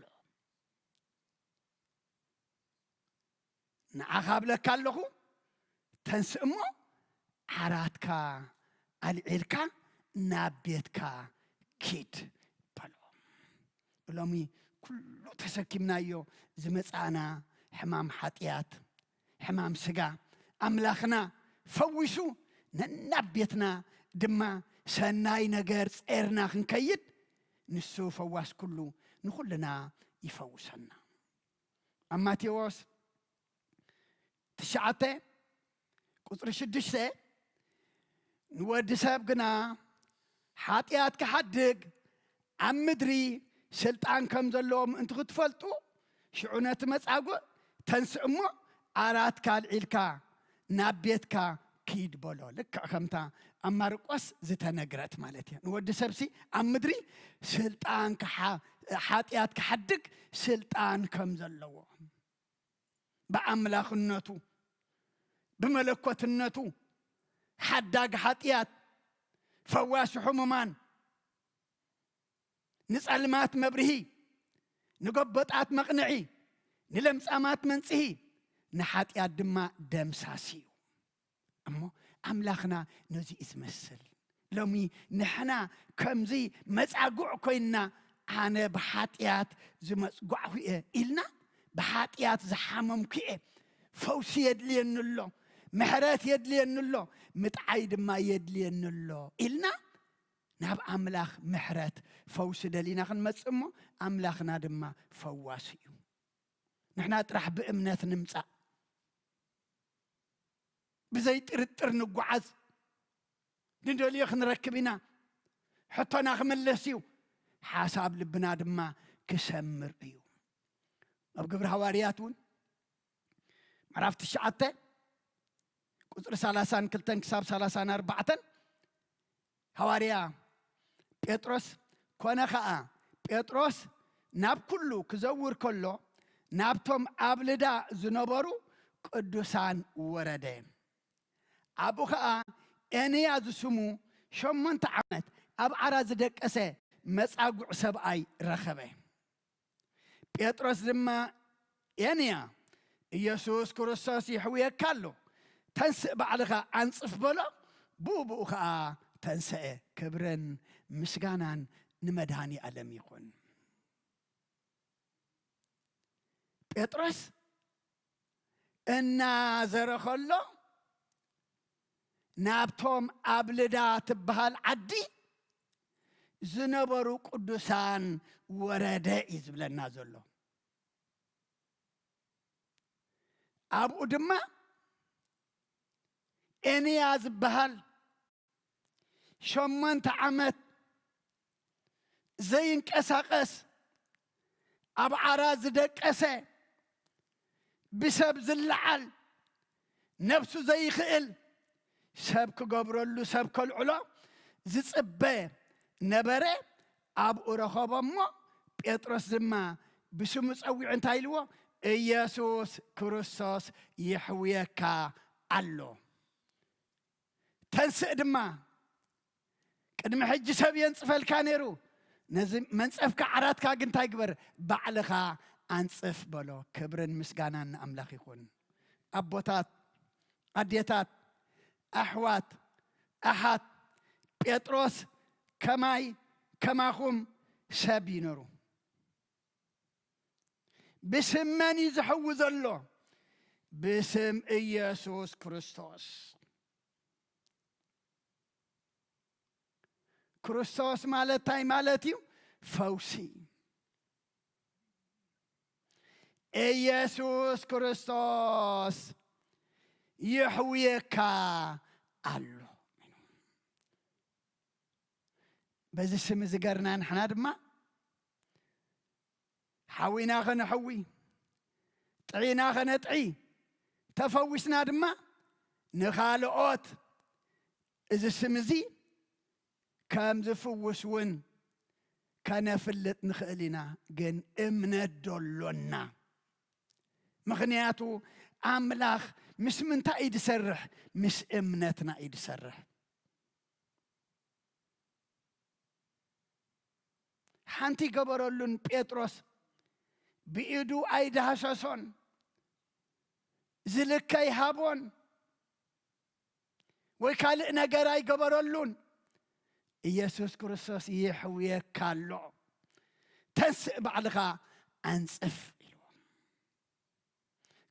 ንዓኻ ብለካ ኣለኹ ተንስእ እሞ ዓራትካ ኣልዒልካ ናብ ቤትካ ኪድ በሎ ሎሚ ኩሉ ተሰኪምናዮ ዝመፃና ሕማም ሓጢአት ሕማም ስጋ ኣምላኽና ፈዊሱ ነናብ ቤትና ድማ ሰናይ ነገር ፀርና ክንከይድ ንሱ ፈዋስ ኩሉ ንኩልና ይፈውሰና ኣብ ማቴዎስ 9:6 ንወዲ ሰብ ግና ሓጢአት ክሓድግ ኣብ ምድሪ ስልጣን ከም ዘለዎም እንቲ ክትፈልጡ ሽዑ ነቲ መጻጉዕ ተንስእ እሞ ዓራትካ ኣልዒልካ ናቤትካ ኪድ በሎ ልክ ከምታ አማርቆስ ዝተነግረት ማለት ነው ወዲ ሰብሲ አምድሪ ስልጣን ኃጢአት ከሐድግ ስልጣን ከም ዘለዎ በአምላክነቱ በመለኮትነቱ حداق حطيات فواس حممان نسألمات مبرهي نقبطات مقنعي نلمسامات منصهي نحاتيات دما دمساسيو أمو أملاخنا نزي اسمسل لومي نحنا كمزي مزعقوع كوينا أنا بحاتيات زي مزعقوع إلنا بحاتيات زحامم كيه فوسي يدلي النلو محرات يدلي النلو متعايد ما يدلي النلو إلنا ناب أملاخ محرات فوس دلينا خن مسمو أملاخنا دما فواسيو نحنا اطرح بأمنات نمسا بزي ترتر نقعز ندولي خن ركبنا حتى نخملسيو حساب لبنا دما كسمر ايو أبقبر هوارياتون عرفت الشعاتة قصر سالاسان كلتن كساب سالاسان أربعة هواريا بيتروس كونا خاء بيتروس ناب كله كزور كله نابتهم أبلدا زنبرو قدوسان وردين أبو خاء أني أزسمو شمن تعمت أب عراز دك أسه مسأقع سبعي رخبه بيتروس لما أنيا يسوس كرسوس يحوي كله تنسق بعلها أنصف بلا بوبو خاء تنسق كبرن مسجانان نمدهاني ألم يكون بيتروس إنا زرخلو نابتهم أبلدا تبهال عدي زنبرو قدسان ورده إزبلنا زلو أبو دما إني أزبهال شمن تعمت زين كساقس أب عراز دك أسه بسب زلعل نفسه زي خيل سبك قبرلو سبك العلا زصبه نبره أب أرخب أما بيترس زما بسمس أوي عنتايلو إيسوس كريستوس يحويك الله تنسق دما قدم حج سب ينصفل كانيرو نزم منصفك عراتك قنتا يقبر بعلخا أنصف بلو كبرن مسقانان أملاخ يكون أبوتات أديتات أحوات أحات بيتروس كماي كماخم سابينرو بسم من يزحوز الله بسم إيسوس كريستوس كريستوس مالتاي مالتيو فوسي إيسوس كريستوس يحويك الله بس اسم زقرنا نحن دما حوينا خنحوي طعينا خنطعي تفوسنا دما نخالقوت إذا سمزي كم زفوسون كان فلت نخلينا جن امنا دولنا مغنياتو أملاخ مش من تايد سرح مش امنتنا ايد سرح حانتي قبرلون بيتروس بإيدو أيد هشاشون زلكاي هابون ويكالئ نقراي قبرلون إيسوس كريستوس يحويك كالو تنسق بعلغا أنصف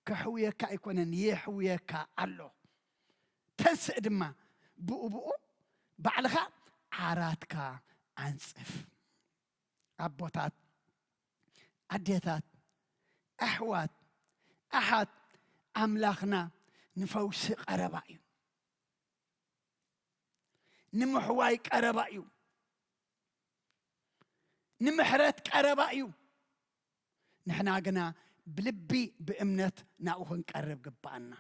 كحويك يكونن يحويك الله تنسق دما بؤ بعلغا عراتك أنصف أبوتات أديتات أحوات أحد أملاخنا نفوس قربايو نمحواي قربايو نمحرت قربايو نحنا قنا بلبي بأمنت ناوخن قرب قبانا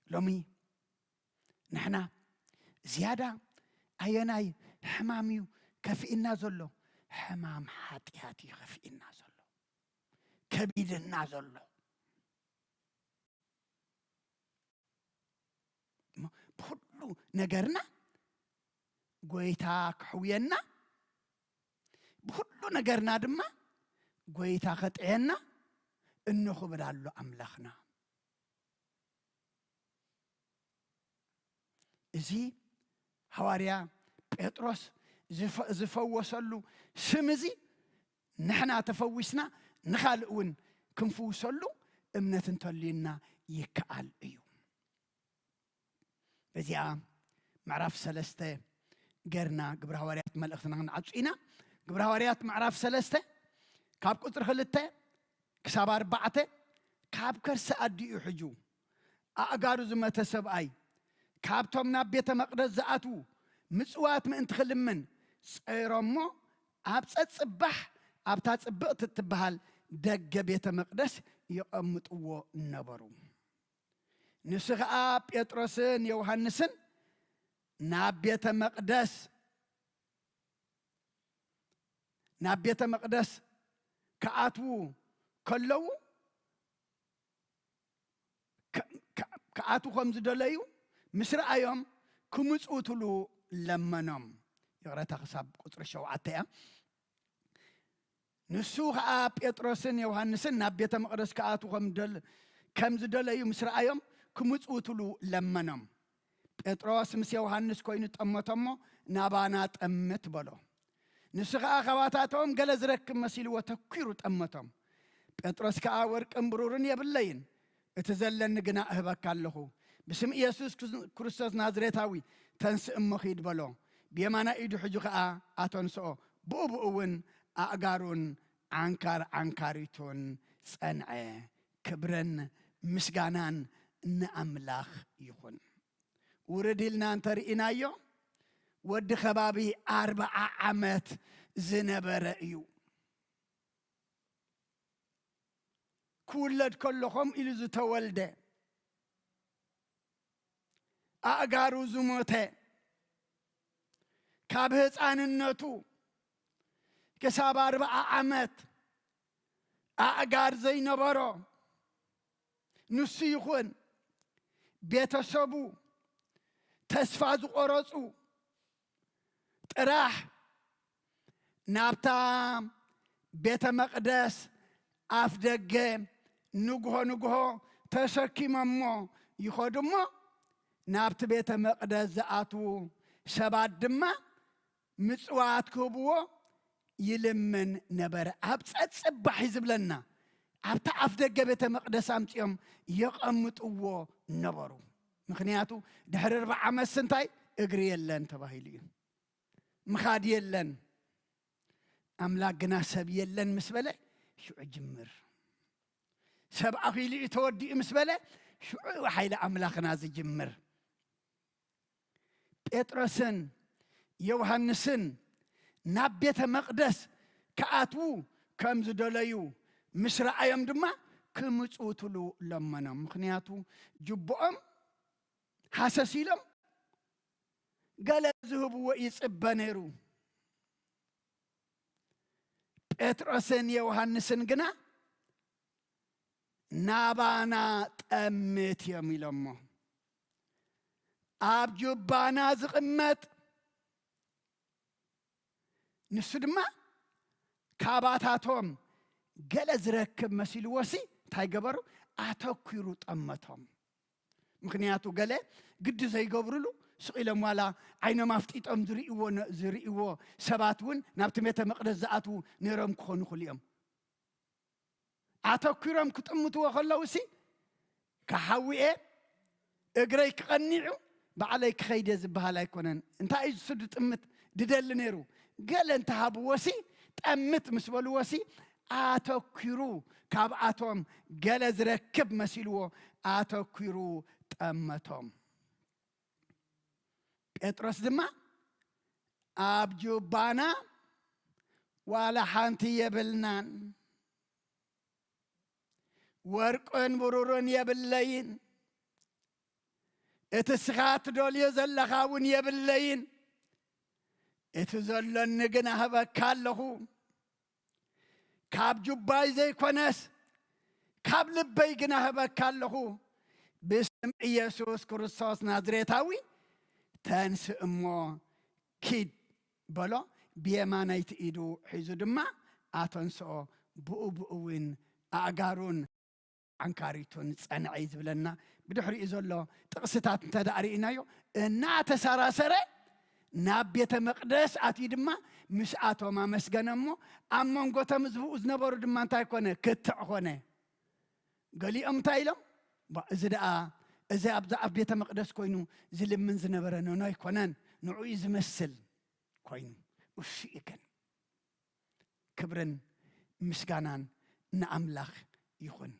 لومي نحنا زيادة أيناي حماميو كفئنا زلو حمام حاتياتي خفئنا زلو كبيدنا زلو بخلو نجرنا قويتا كحوينا بخلو نجرنا دما قويتا خطعنا إنه خبر الله أملخنا إزي حواريا بطرس زفوسلو سمزي نحنا تفوسنا نخالقون كنفوسلو امنة تولينا يكال ايو بزيا معرف سلسته قرنا قبر حواريات ملأختنا نعطينا قبر حواريات معرف سلسته كاب قطر خلته كساب 4 كاب كرس أدي يحجو أقارو زمة سبعي كابتم نبيت مقدس زاتو مصوات من انت خلمن صيرمو ابصص صبح ابتا صبقت تبحال دغ بيت مقدس يقمطو نبرو نسخا بيتروسن يوحنسن نابيت مقدس كاتو كلو كاتو خمس دليو مسر أيام كمز أوتلو لما نام يقرأ تخسب قطر الشوعتة نسوخ بيتروسن يوحنسن نبيت مقدس كاتو خمدل كمز دليو مسر أيام كمز أوتلو لما نام بيتروس مس يوحنس كوين تأمتمو نابانات أمت بلو نسوخ خواتاتهم قال زرك مسيلو وتكيرو تأمتم بيتروس كاورك امبرورن يبلين اتزلن نقنا أهبك اللهو بسم يسوع كريستوس نازريتاوي تنس مخيد بلو بيمانا ايدو حجوخا اتونسو بوبوون اقارون عنكاريتون صنعه كبرن مسغانان ناملاخ يخون وردلنا انترينايو ود خبابي 4 عامات زنبر ايو كولد كلهم إلزو تولده أقارو زموته كابهت عن النتو كساب 4 عامات أقار زي نبرو نسيخون بيتسبو تسفازو قرصو تراح نابتا بيت مقدس أفدقه نقهو تسكي ممو يخدمو نابت بيت مقدس زاتو شباد دما مصوات كوبو يلمن نبر أبصت صبح يزبلنا أبتا أفدقه بيت مقدس أمتيهم يقمطو نبرو مخنياتو دحر 4 عامات سنتاي اغري يلن تباهيلين مخاد يلن أملاقنا سب يلن مسبله شو أجمر سب أخيلي تودي مسبله شو وحيل أملاقنا زي جمر بيتروسن يوحنسن نابيت مقدس كأتو كم زدليو مسرع أيام دما كمصوتلو لمنا مخنياتو جبؤم حساسيلم قال ذهبوا يصبنيرو بيتروسن يوحنسن قنا نابانا تأمت يميلمو أب جبانا زقمت نسدما كاباتاتهم قال زركب مسيل وسي تايقبرو أتوكيرو تأمتهم مخنياتو قال قد زي قبرلو سئل موالا عين ما فتيت أم زريئو سباتون نابتميت مقدس زاتو نيرم كخونو خليهم أتوكيرم كتأمتو وخلاوسي كحاوئة اقريك قنيعو بعليك خيدة زبها لا يكونن انت ايج سدو تأمت ددل نيرو قال انت هابو وسي تأمت مسبلو وسي أتوكيرو كابعاتهم قال زركب مسيلو أتوكيرو تأمتهم بيتروس دما أبجو بانا ولا حانتي يبلنان ورقن برورن يبلين اتسخات دولي زلخاون يبلين اتزلن نجنا هبا كالله كاب جباي زي كونس كاب لبي جنا هبا كالله باسم يسوع كريستوس نازريتاوي تنس امو كيد بلا بيمانيت ايدو حيزو دما اتنسو بؤوين اغارون عنكاريتون صنعي زبلنا بدحري زلو طقستات تدارينايو انا تساراسره ناب بيت مقدس اتي دما مساتو ما مسغنمو امونغو تمزبو زنبرو دما انتاي كونه كتع كونه قالي امتايلو بازدا اذا ابدا بيت مقدس كوينو زلمن زنبرنا ناي كونن نعو يزمسل كوينو وشيكن كبرن مسغانان ناملاخ يخون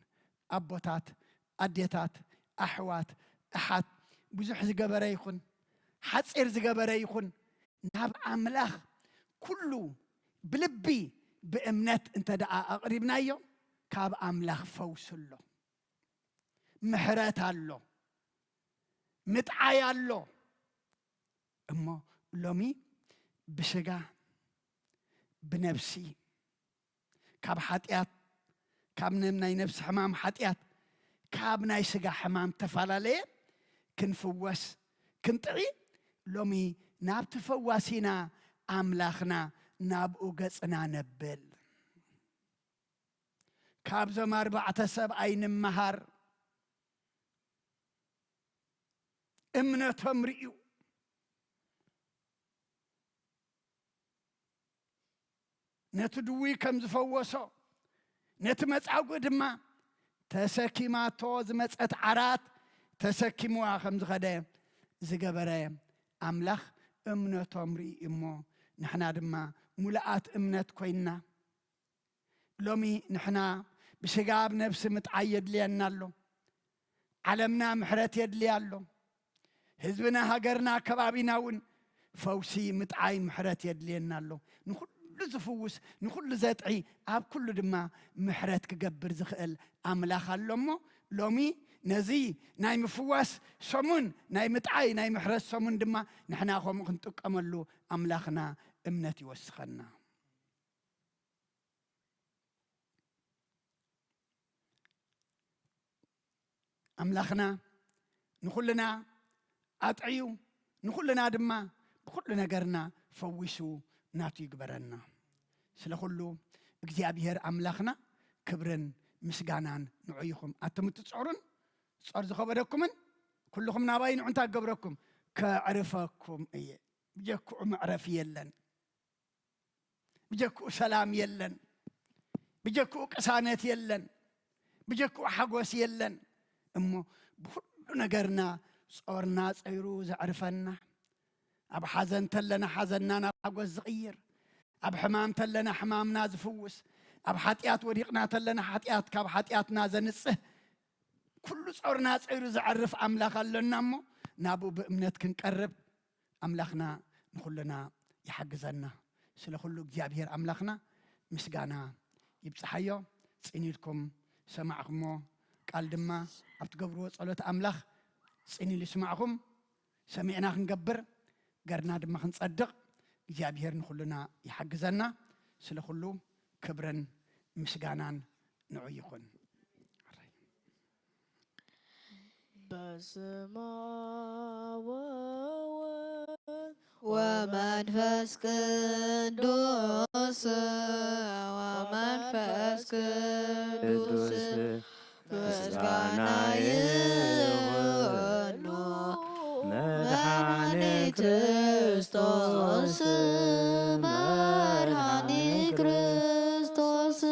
أبوتات أديتات أحوات أحد بزح زجبرة يخون حتصير زجبرة يخون ناب أملاخ كله بلبي بأمنات أنت دعاء قريبنا يوم كاب أملاخ فوسله محرات الله متعاي الله أما لومي بشجع بنفسي كاب حاتيات كاب ناي نفس حمام حاتيات كاب ناي سجا حمام تفعلالي كنفوس كنطعي لومي ناب تفواسينا أملاخنا ناب أوغسنا نبل كاب زمار بعتسب أين مهار امنا تمرئيو نتدوي كم زفوسو نتمصعو دما تسكيماتو زمصت عرات تسكيموا خمز غدا زغبره املاخ امنتهم ري امو نحنا دما ملات امنت كوينا لومي نحنا بشغاب نفس متعيد لينالو علمنا محرت يدليالو حزبنا هاجرنا كبابيناون فوسي متعاي محرت يدلينالو زفوس نخل زاتعي اب كل دما محرت كجبر زخل املاخ اللمو لومي نزي ناي مفواس سمون ناي متعاي ناي محرت سمون دما نحنا خو نطقملو املاخنا امنت يوسخنا املاخنا نخلنا اطعيو نخلنا دما بكل نجرنا فوسو ناتو يقبرنا سلخلو እግዚአብሔር أملاخنا كبرن مسغانان نعيكم أتمت تصعرون تصعر زخبركمن كلكم ناباين عنتا قبركم كعرفكم إيه بجكو معرف يلن بجكو سلام يلن بجكو قسانات يلن بجكو حقوس يلن أمو بكل نقرنا صورنا صيرو زعرفنا أب حزن تلنا حزننا حقوس زغير أب حمام تلنا حمامنا زفوس أب حاتيات وريقنا تلنا حاتيات كاب حاتياتنا زنصه كل صورنا صيرو زعرف أملاخ لنا مو نابو بأمنتك نقرب أملاخنا نخلنا يحجزنا سلخلو እግዚአብሔር أملاخنا مسجانا يبصحيو صينيلكم سمعكمو قال دما أبتقبروا صلوة أملاخ صيني لسمعكم سمعنا خنقبر قرنا دما خنصدق እግዚአብሔር نخلنا يحجزنا سلخلو كبرن مسجانان نعيقون ومنفس قدوس ومنفس قدوس مسغانا يهونو مرحاني كريستوس مرحاني كريستوس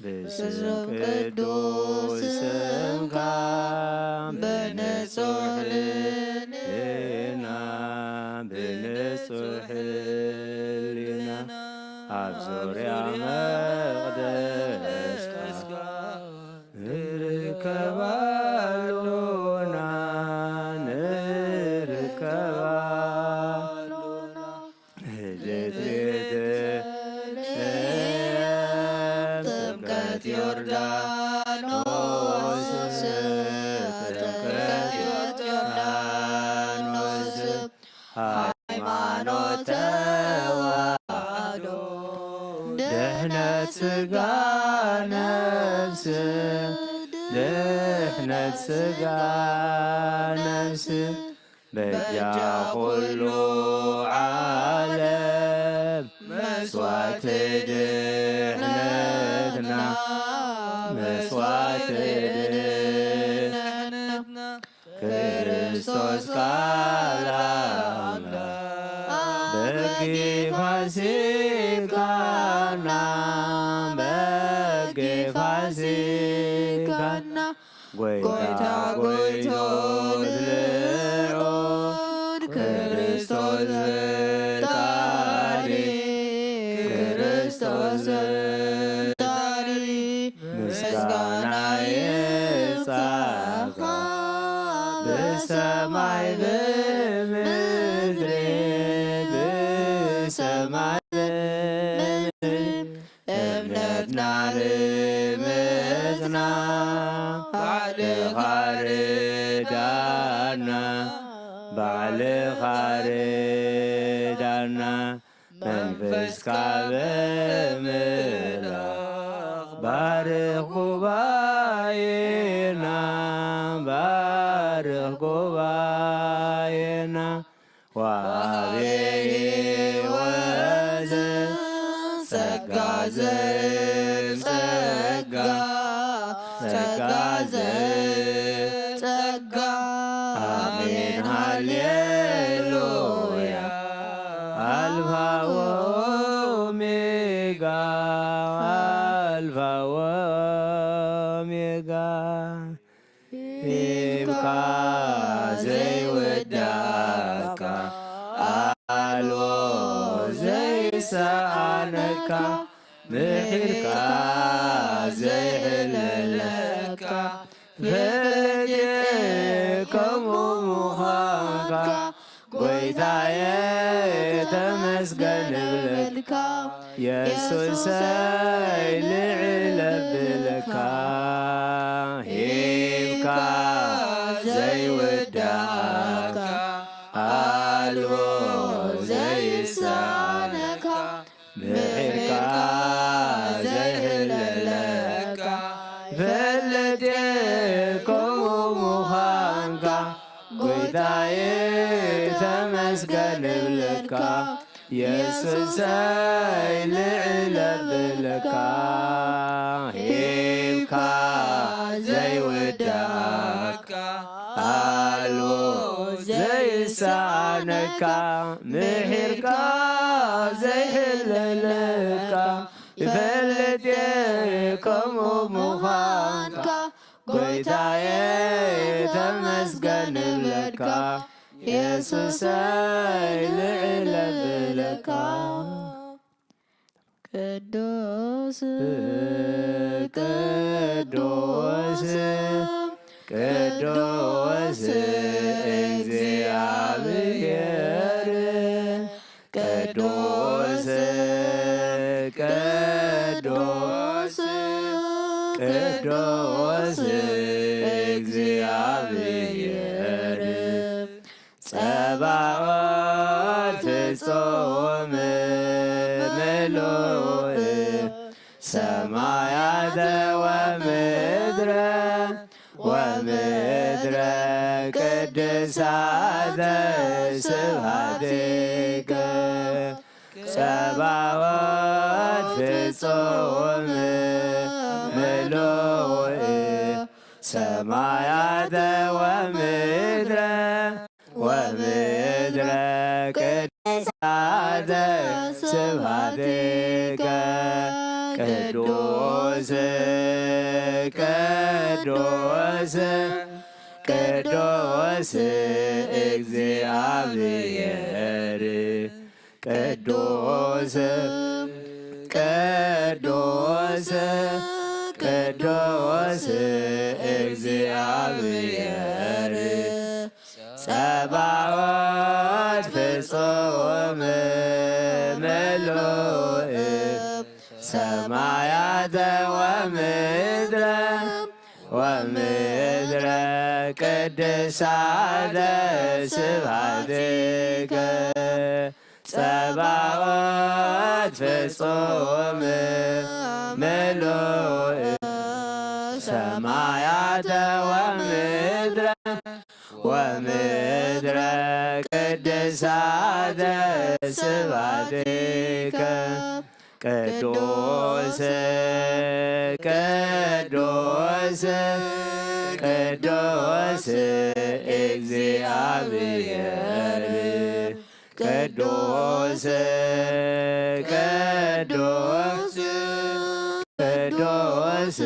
بسم قدوس سمكام بنصح لنا بنصح لنا أبصر يا مقدس نركبالونا نركبالونا هجت تبكت يوردانوس تبكت يوردانوس ድህነት ስጋ ነፍስ ድህነት ስጋ ነፍስ በጃ ኩሉ ዓለም መስዋዕት ድህነትና መስዋዕት ድህነትና ክርስቶስ ቃል አምላክ በጌ ፋሲካና በጌ ፋሲካና ጎይታ ጎይቶት ልዑል ክርስቶስ ፈጣሪ ክርስቶስ ፈጣሪ ምስጋና ይብዛልህ በሰማይ በምድር በሰማይ በምድር እምነትና ርምትና ባዕልኻ ርዳና ባዕልኻ ርዳና መንፈስካ በምልኣኽ ባርኽ ጉባኤና ባርኽ ጉባኤና ወሃቤ ሕይወት ጸጋ ዘጸጋ ጸጋ ዘጸጋ አሜን ሃሌሉያ አልፋ ወኦሜጋ አልፋ ወኦሜጋ ይብቃ ዘይወዳእካ አልቦ ዘይሰኣነካ ምሒርካ ዘይሕለለካ ፈለጥከምኡ ምዃንካ ጎይታየ ተመስገን እብለካ የሱሰይ ልዕል ኣብለካ ሂብካ ዘይወዳእካ አልቦ ዘይሳነካ ምሒርካ ዘይሕለለካ ፈለጥከምኡ ምዃንካ ጎይታየ ተመስገን እብለካ የሱሰይ ልዕል ኣብለካ ሂብካ ዘይወዳእካ አልቦ ዘይሳነካ ምሒርካ ዘይሕለለካ ፈለጥከምኡ ምዃንካ ጎይታየ ተመስገን እብለካ የሱሰይ ልዕል ኣብለካ ቅዱስ ቅዱስ ቅዱስ እግዚአብሔር ቅዱስ ቅዱስ ቅዱስ እግዚአብሔር ጸባኦት ፍጹም ምሉእ ሰማያተ ወምድረ ወምድረ ቅድሳተ ስብሐቲከ ጸባኦት ፍጹም ምሉእ ሰማያተ ወምድረ ወምድረ ቅድሳተ ስብሐቲከ ቅዱስ ቅዱስ ቅዱስ እግዚአብሔር ቅዱስ ቅዱስ ቅዱስ እግዚአብሔር ጸባኦት ፍጹም ምሉእ ሰማያተ ወምድረ ወምድረ ቅድሳተ ስብሐቲከ ጸባዖት ፍጹም ምሉእ ሰማያተ ወምድረ ቅድሳተ ስብሐቲከ ቅዱስ ቅዱስ ቅዱስ እግዚአብሔር ቅዱስ ቅዱስ ቅዱስ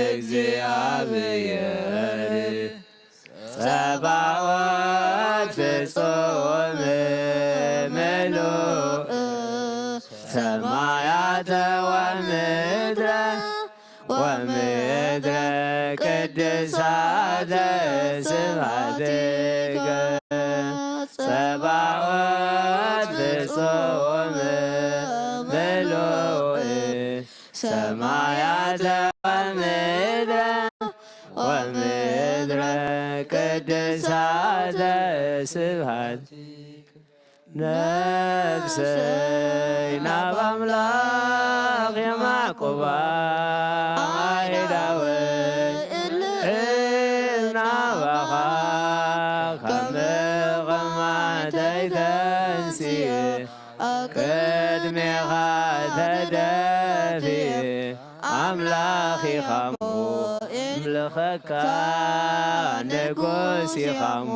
እግዚአብሔር ጸባዖት ፍጹም ምሉእ ሰማያተ ወምድረ ቅድሳተ ስብሐቲከ ጸባዖት ፍጹም ምሉእ ሰማያተ ወምድረ ቅድሳተ ስብሐቲከ ነፍሰይ ናብ አምላኽ የማዕቆባ አይዳወይ ናባኻ ከምቕማተይ ተንስየ ቅድሜኻ ተደፊየ አምላኽ ኢኻሞ ምልኸካ ንጉስ ኢኻሞ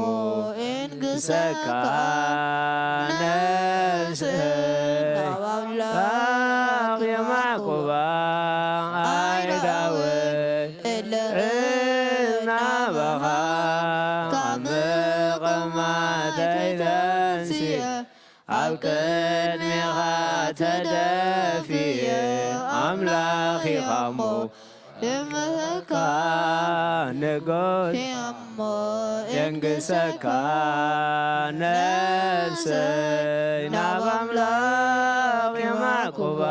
እንግሰካ ነፍሰይ አምላኽ የማዕቆባ አይዳወይ ናባኻ ከምቕማተይ ተንስየ ኣብ ቅድሜኻ ተደፊየ አምላኽ ኢኻሞ የምልኸካ ንጉስ የንግሰካ ነፍሰይ ናብ አምላኽ የማዕቆባ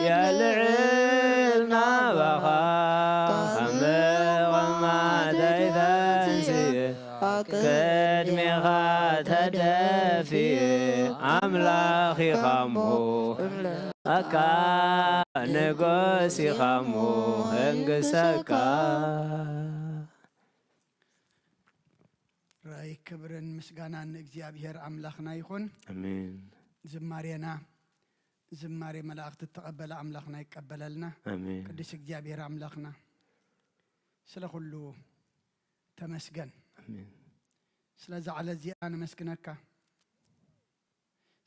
የልዕል ናባኻ ከምቕማተይ ተንስየ ቅድሜኻ ተደፊየ አምላኽ ኢኻሞ አካ ንጉስ ኢኻሞ እንግሰካ ራይ ክብርን ምስጋናን እግዚአብሔር አምላኽና ይኹን አሜን ዝማሬና ዝማሬ መላእክት ተቀበለ አምላኽና ይቀበለልና አሜን ቅዱስ እግዚአብሔር አምላኽና ስለ ሁሉ ተመስገን አሜን ስለዛ ዓለዚያ ነመስግነካ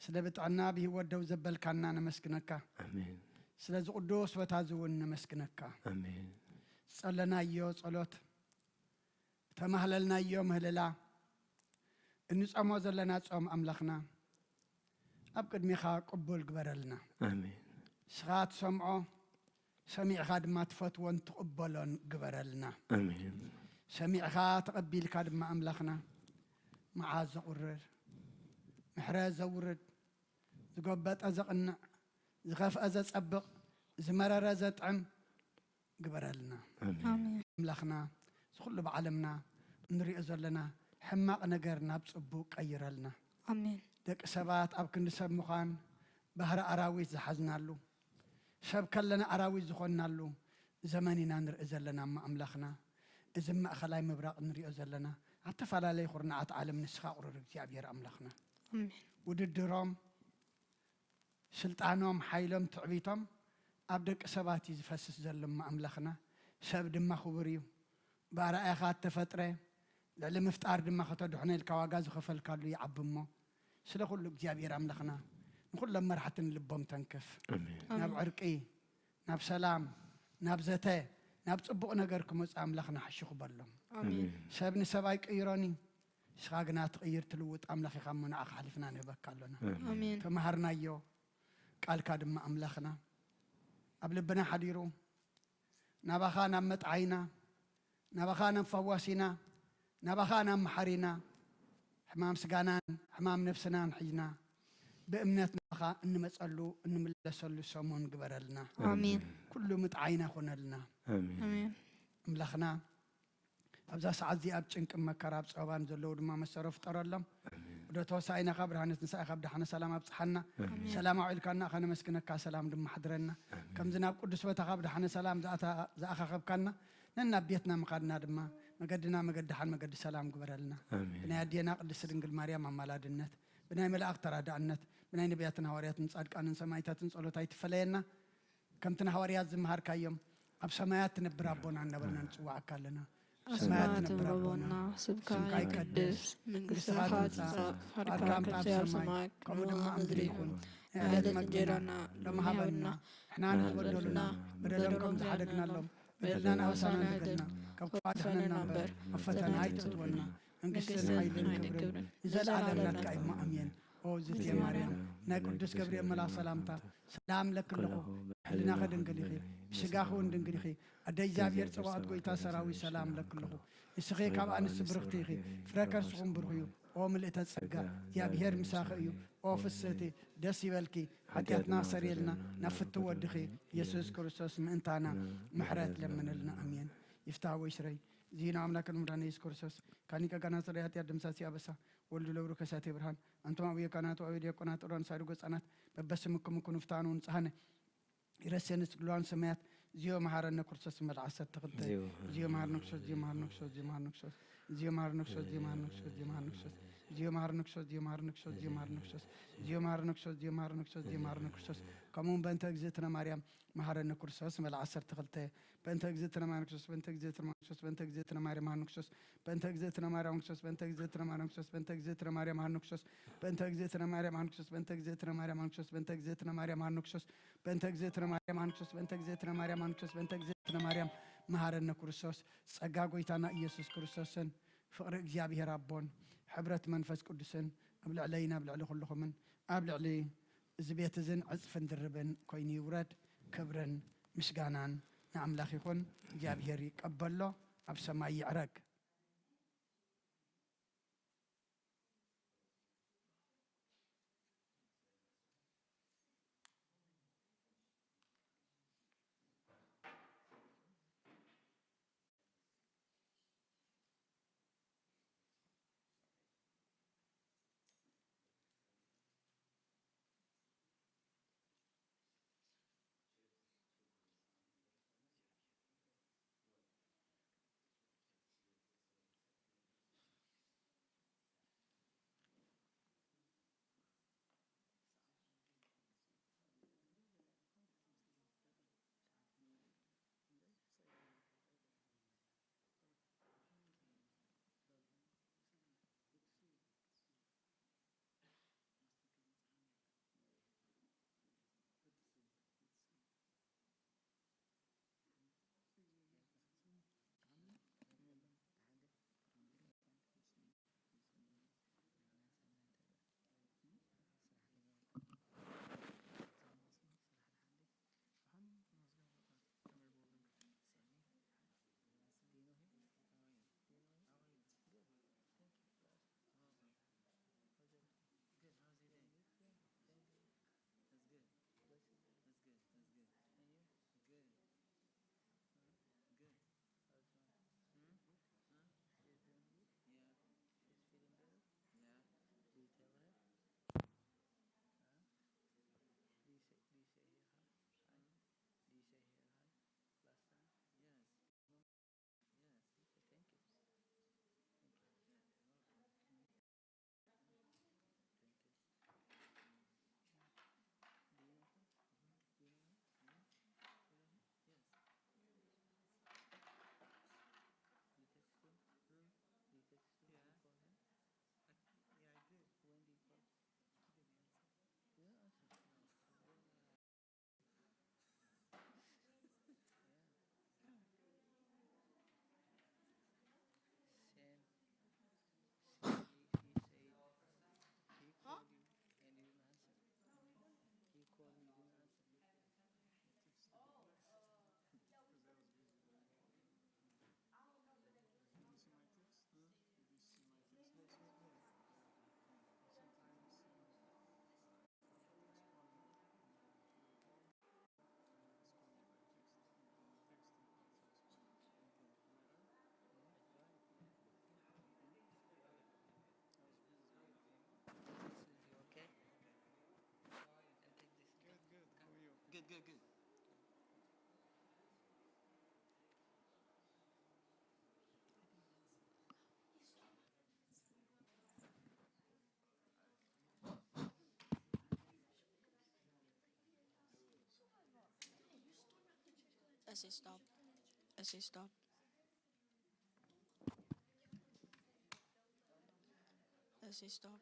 ስለ ብጣና በህይወት ደው ዘበልካና ነመስግነካ አሜን ስለዚ ቅዱስ ወታዝውን ነመስግነካ አሜን ጸለናዮ ጸሎት ተማህለልናዮ ምህለላ እንጾሞ ዘለና ጾም አምላኽና ኣብ ቅድሚኻ ቅቡል ግበረልና አሜን ስኻት ሰምዖ ሰሚዕኻ ድማ ትፈትዎን ትቕበሎን ግበረልና አሜን ሰሚዕኻ ተቐቢልካ ድማ አምላኽና መዓዝ ዘቁርር ምሕረት ዘውርድ ዝጎበጠ ዘቕንዕ ዝኸፍአ ዘጸብቕ ዝመረረ ዘጥዕም ግበረልና አምላኽና ዝኩሉ ብዓለምና እንሪኦ ዘለና ሕማቕ ነገር ናብ ጽቡቕ ቀይረልና አሜን ደቂ ሰባት ኣብ ክንዲ ሰብ ምዃን ባህሪ ኣራዊት ዝሓዝናሉ ሰብ ከለና ኣራዊት ዝኾንናሉ ዘመን ኢና ንርኢ ዘለና እማ ኣምላኽና እዚ ማእኸላይ ምብራቕ ንሪኦ ዘለና ኣተፈላለዩ ኩርናዓት ዓለም ንስኻ ቁርር እግዚኣብሔር ኣምላኽና ውድድሮም ስልጣኖም ሓይሎም ትዕቢቶም ኣብ ደቂ ሰባት እዩ ዝፈስስ ዘሎ እማ ኣምላኽና ሰብ ድማ ክቡር እዩ ብኣርኣያኻ ተፈጥረ ልዕሊ ምፍጣር ድማ ከተድሕነ ኢልካ ዋጋ ዝኸፈልካሉ ይዓቢ እሞ ስለ ኩሉ እግዚኣብሔር ኣምላኽና ንኩሎም መራሕትን ልቦም ተንክፍ ናብ ዕርቂ ናብ ሰላም ናብ ዘተ ናብ ጽቡቕ ነገር ክመጽእ ኣምላኽና ሓሽኹ በሎም ሰብ ንሰብ ኣይቅይሮኒ ንስኻ ግና ትቕይር ትልውጥ ኣምላኽ ኢኻ እሞ ንዓኻ ሓሊፍና ንህበካ ኣሎና ተመሃርናዮ ቃልካ ድማ ኣምላኽና ኣብ ልብና ሓዲሩ ናባኻ ናብ መጥዓይና ናባኻ ናብ ፈዋሲና ናባኻ ናብ መሓሪና ሕማም ስጋናን ሕማም ነፍስናን ሒዝና بأمنات نخا إن مسألو إن ملسلو سمون قبرلنا آمين كل متعينا خنا لنا آمين ملخنا أبزا سعد زي أبتشنك مكراب صوبان زلود ما مسرف ترى لهم ተወሳኢና ካብ ብርሃነት ንሳኢ ካብ ድሓነ ሰላም ኣብፅሓና ሰላም ኣውዒልካና ኸነ መስክነካ ሰላም ድማ ሓድረና ከምዚ ናብ ቅዱስ ቦታ ካብ ድሓነ ሰላም ዝኣኻኸብካና ነና ቤትና ምኻድና ድማ መገድና መገዲ ሓን መገዲ ሰላም ግበረልና ብናይ ኣዴና ቅድስቲ ድንግል ማርያም ኣማላድነት ብናይ መላእክት ተራዳእነት ብናይ ነቢያትን ሃዋርያትን ጻድቃንን ሰማዕታትን ጸሎታ ይትፈለየና ከምቲ ሃዋርያት ዝመሃርካዮም ኣብ ሰማያት ትነብር ኣቦና እናበልና ንጽዋዓካ ኣለና ሰማያት ትነብር ኣቦና ስምካ ይቀደስ መንግሥትኻ ትምጻእ ፈቃድካ ኣብ ሰማይ ከምኡ ድማ ኣብ ምድሪ ይኹን ዕለት መግቢናና ሎሚ ሃበና ንሕና ንዝበደሉና በደሎም ከም ዝሓደግናሎም በደልና ኣበሳና ንገድና ካብ ክፉእ ኣድሕነና እምበር ኣብ ፈተና ኣይተእትወና መንግሥትን ሓይልን ክብርን ንዘለዓለም ናትካ ኢማ ኣሜን ኦ እግዝእትየ ማርያም ናይ ቅዱስ ገብርኤል መልኣክ ሰላምታ ሰላም ለክለኹ ሕሊናኸ ድንግል ኢኺ ብስጋኸ እውን ድንግል ኢኺ ኣደ እግዚኣብሔር ጽባኦት ጎይታ ሰራዊት ሰላም ለክለኹ ንስኺ ካብ ኣንስቲ ብርኽቲ ኢኺ ፍረ ከርስኹም ብሩኽ እዩ ኦ ምልእተ ጸጋ እግዚኣብሔር ምሳኺ እዩ ኦ ፍስህቲ ደስ ይበልኪ ሓጢኣትና ሰሪየልና ናብ ፍቲ ወድኺ ኢየሱስ ክርስቶስ ምእንታና ምሕረት ለምንልና ኣሜን ይፍታሕ ወይ ስረይ ዚና አምላክን ሙዳነ ኢየሱስ ክርስቶስ ካኒ ከጋና ጽሪያት ያደምሳሲ አበሳ ወልዱ ለብሩ ከሳቴ ብርሃን አንተም አብየ ካናቱ አብየ ዲያቆናት ሮን ሳይዱ ገጻናት በበስምኩም ኩኑ ፍታኑን ጻህነ ይረሰንስ ግሏን ሰማያት ዚዮ መሐረነ ክርስቶስ መልዓሰት ተኽልተ ዚዮ መሐረነ ክርስቶስ ዚዮ መሐረነ ክርስቶስ ዚዮ መሐረነ ክርስቶስ ዚዮ መሐረነ ክርስቶስ ዚዮ መሐረነ ክርስቶስ ዚዮ መሐረነ ክርስቶስ ዚዮ መሐረነ ክርስቶስ ዚዮ መሐረነ ክርስቶስ ዚዮ መሐረነ ክርስቶስ ዚዮ መሐረነ ክርስቶስ ዚዮ መሐረነ ክርስቶስ ዚዮ መሐረነ ክርስቶስ ከምኡን በእንተ እግዝእትነ ማርያም መሐረነ ክርስቶስ መልዓሰት ተኽልተ በእንተ እግዝእትነ ማርያም ክርስቶስ በእንተ እግዝእትነ ማርያም ክርስቶስ በእንተ እግዝእትነ ማርያም መሐረነ ክርስቶስ በእንተ እግዝእትነ ማርያም ክርስቶስ በእንተ እግዝእትነ ማርያም ክርስቶስ በእንተ እግዝእትነ ማርያም መሐረነ ክርስቶስ በእንተ እግዝእትነ ማርያም መሐረነ ክርስቶስ በእንተ እግዝእትነ ማርያም መሐረነ ክርስቶስ በእንተ እግዝእትነ ማርያም መሐረነ ክርስቶስ በእንተ እግዝእትነ ማርያም መሐረነ ክርስቶስ በእንተ እግዝእትነ ማርያም መሐረነ ክርስቶስ በእንተ እግዝእትነ ማርያም መሐረነ ክርስቶስ ጸጋ ጎይታና ኢየሱስ ክርስቶስን ፍቅሪ እግዚአብሔር አቦን ሕብረት መንፈስ ቅዱስን ኣብ ልዕለይና ኣብ ልዕሊ ኩልኹምን ኣብ ልዕሊ እዚ ቤት እዝን ዕፅፍን ድርብን ኮይኑ ይውረድ ክብርን ምስጋናን ንኣምላኽ ይኹን እግዚአብሔር ይቀበሎ ኣብ ሰማይ ይዕረግ say stop. I say stop. I say stop.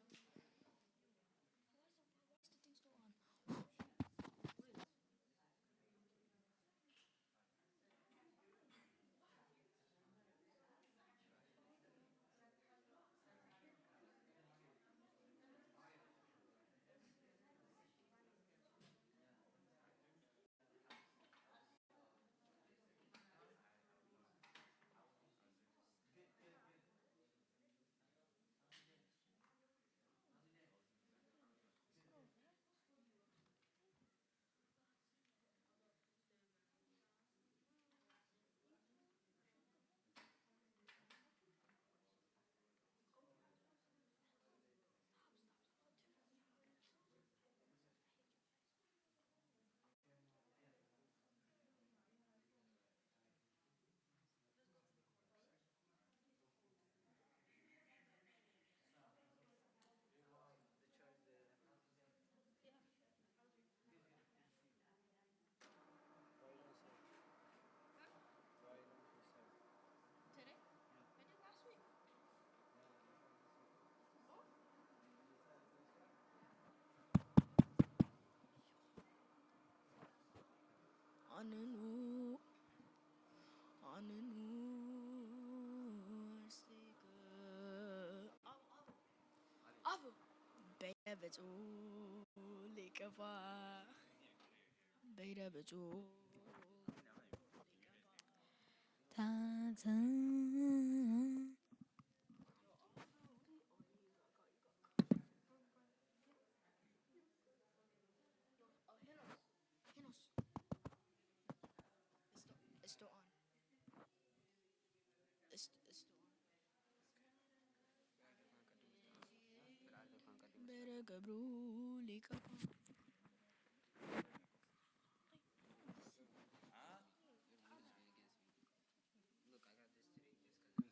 Abu. Beta betul lekafa. Beta betul. It's still on. It's still on. Beta gabru lekafa.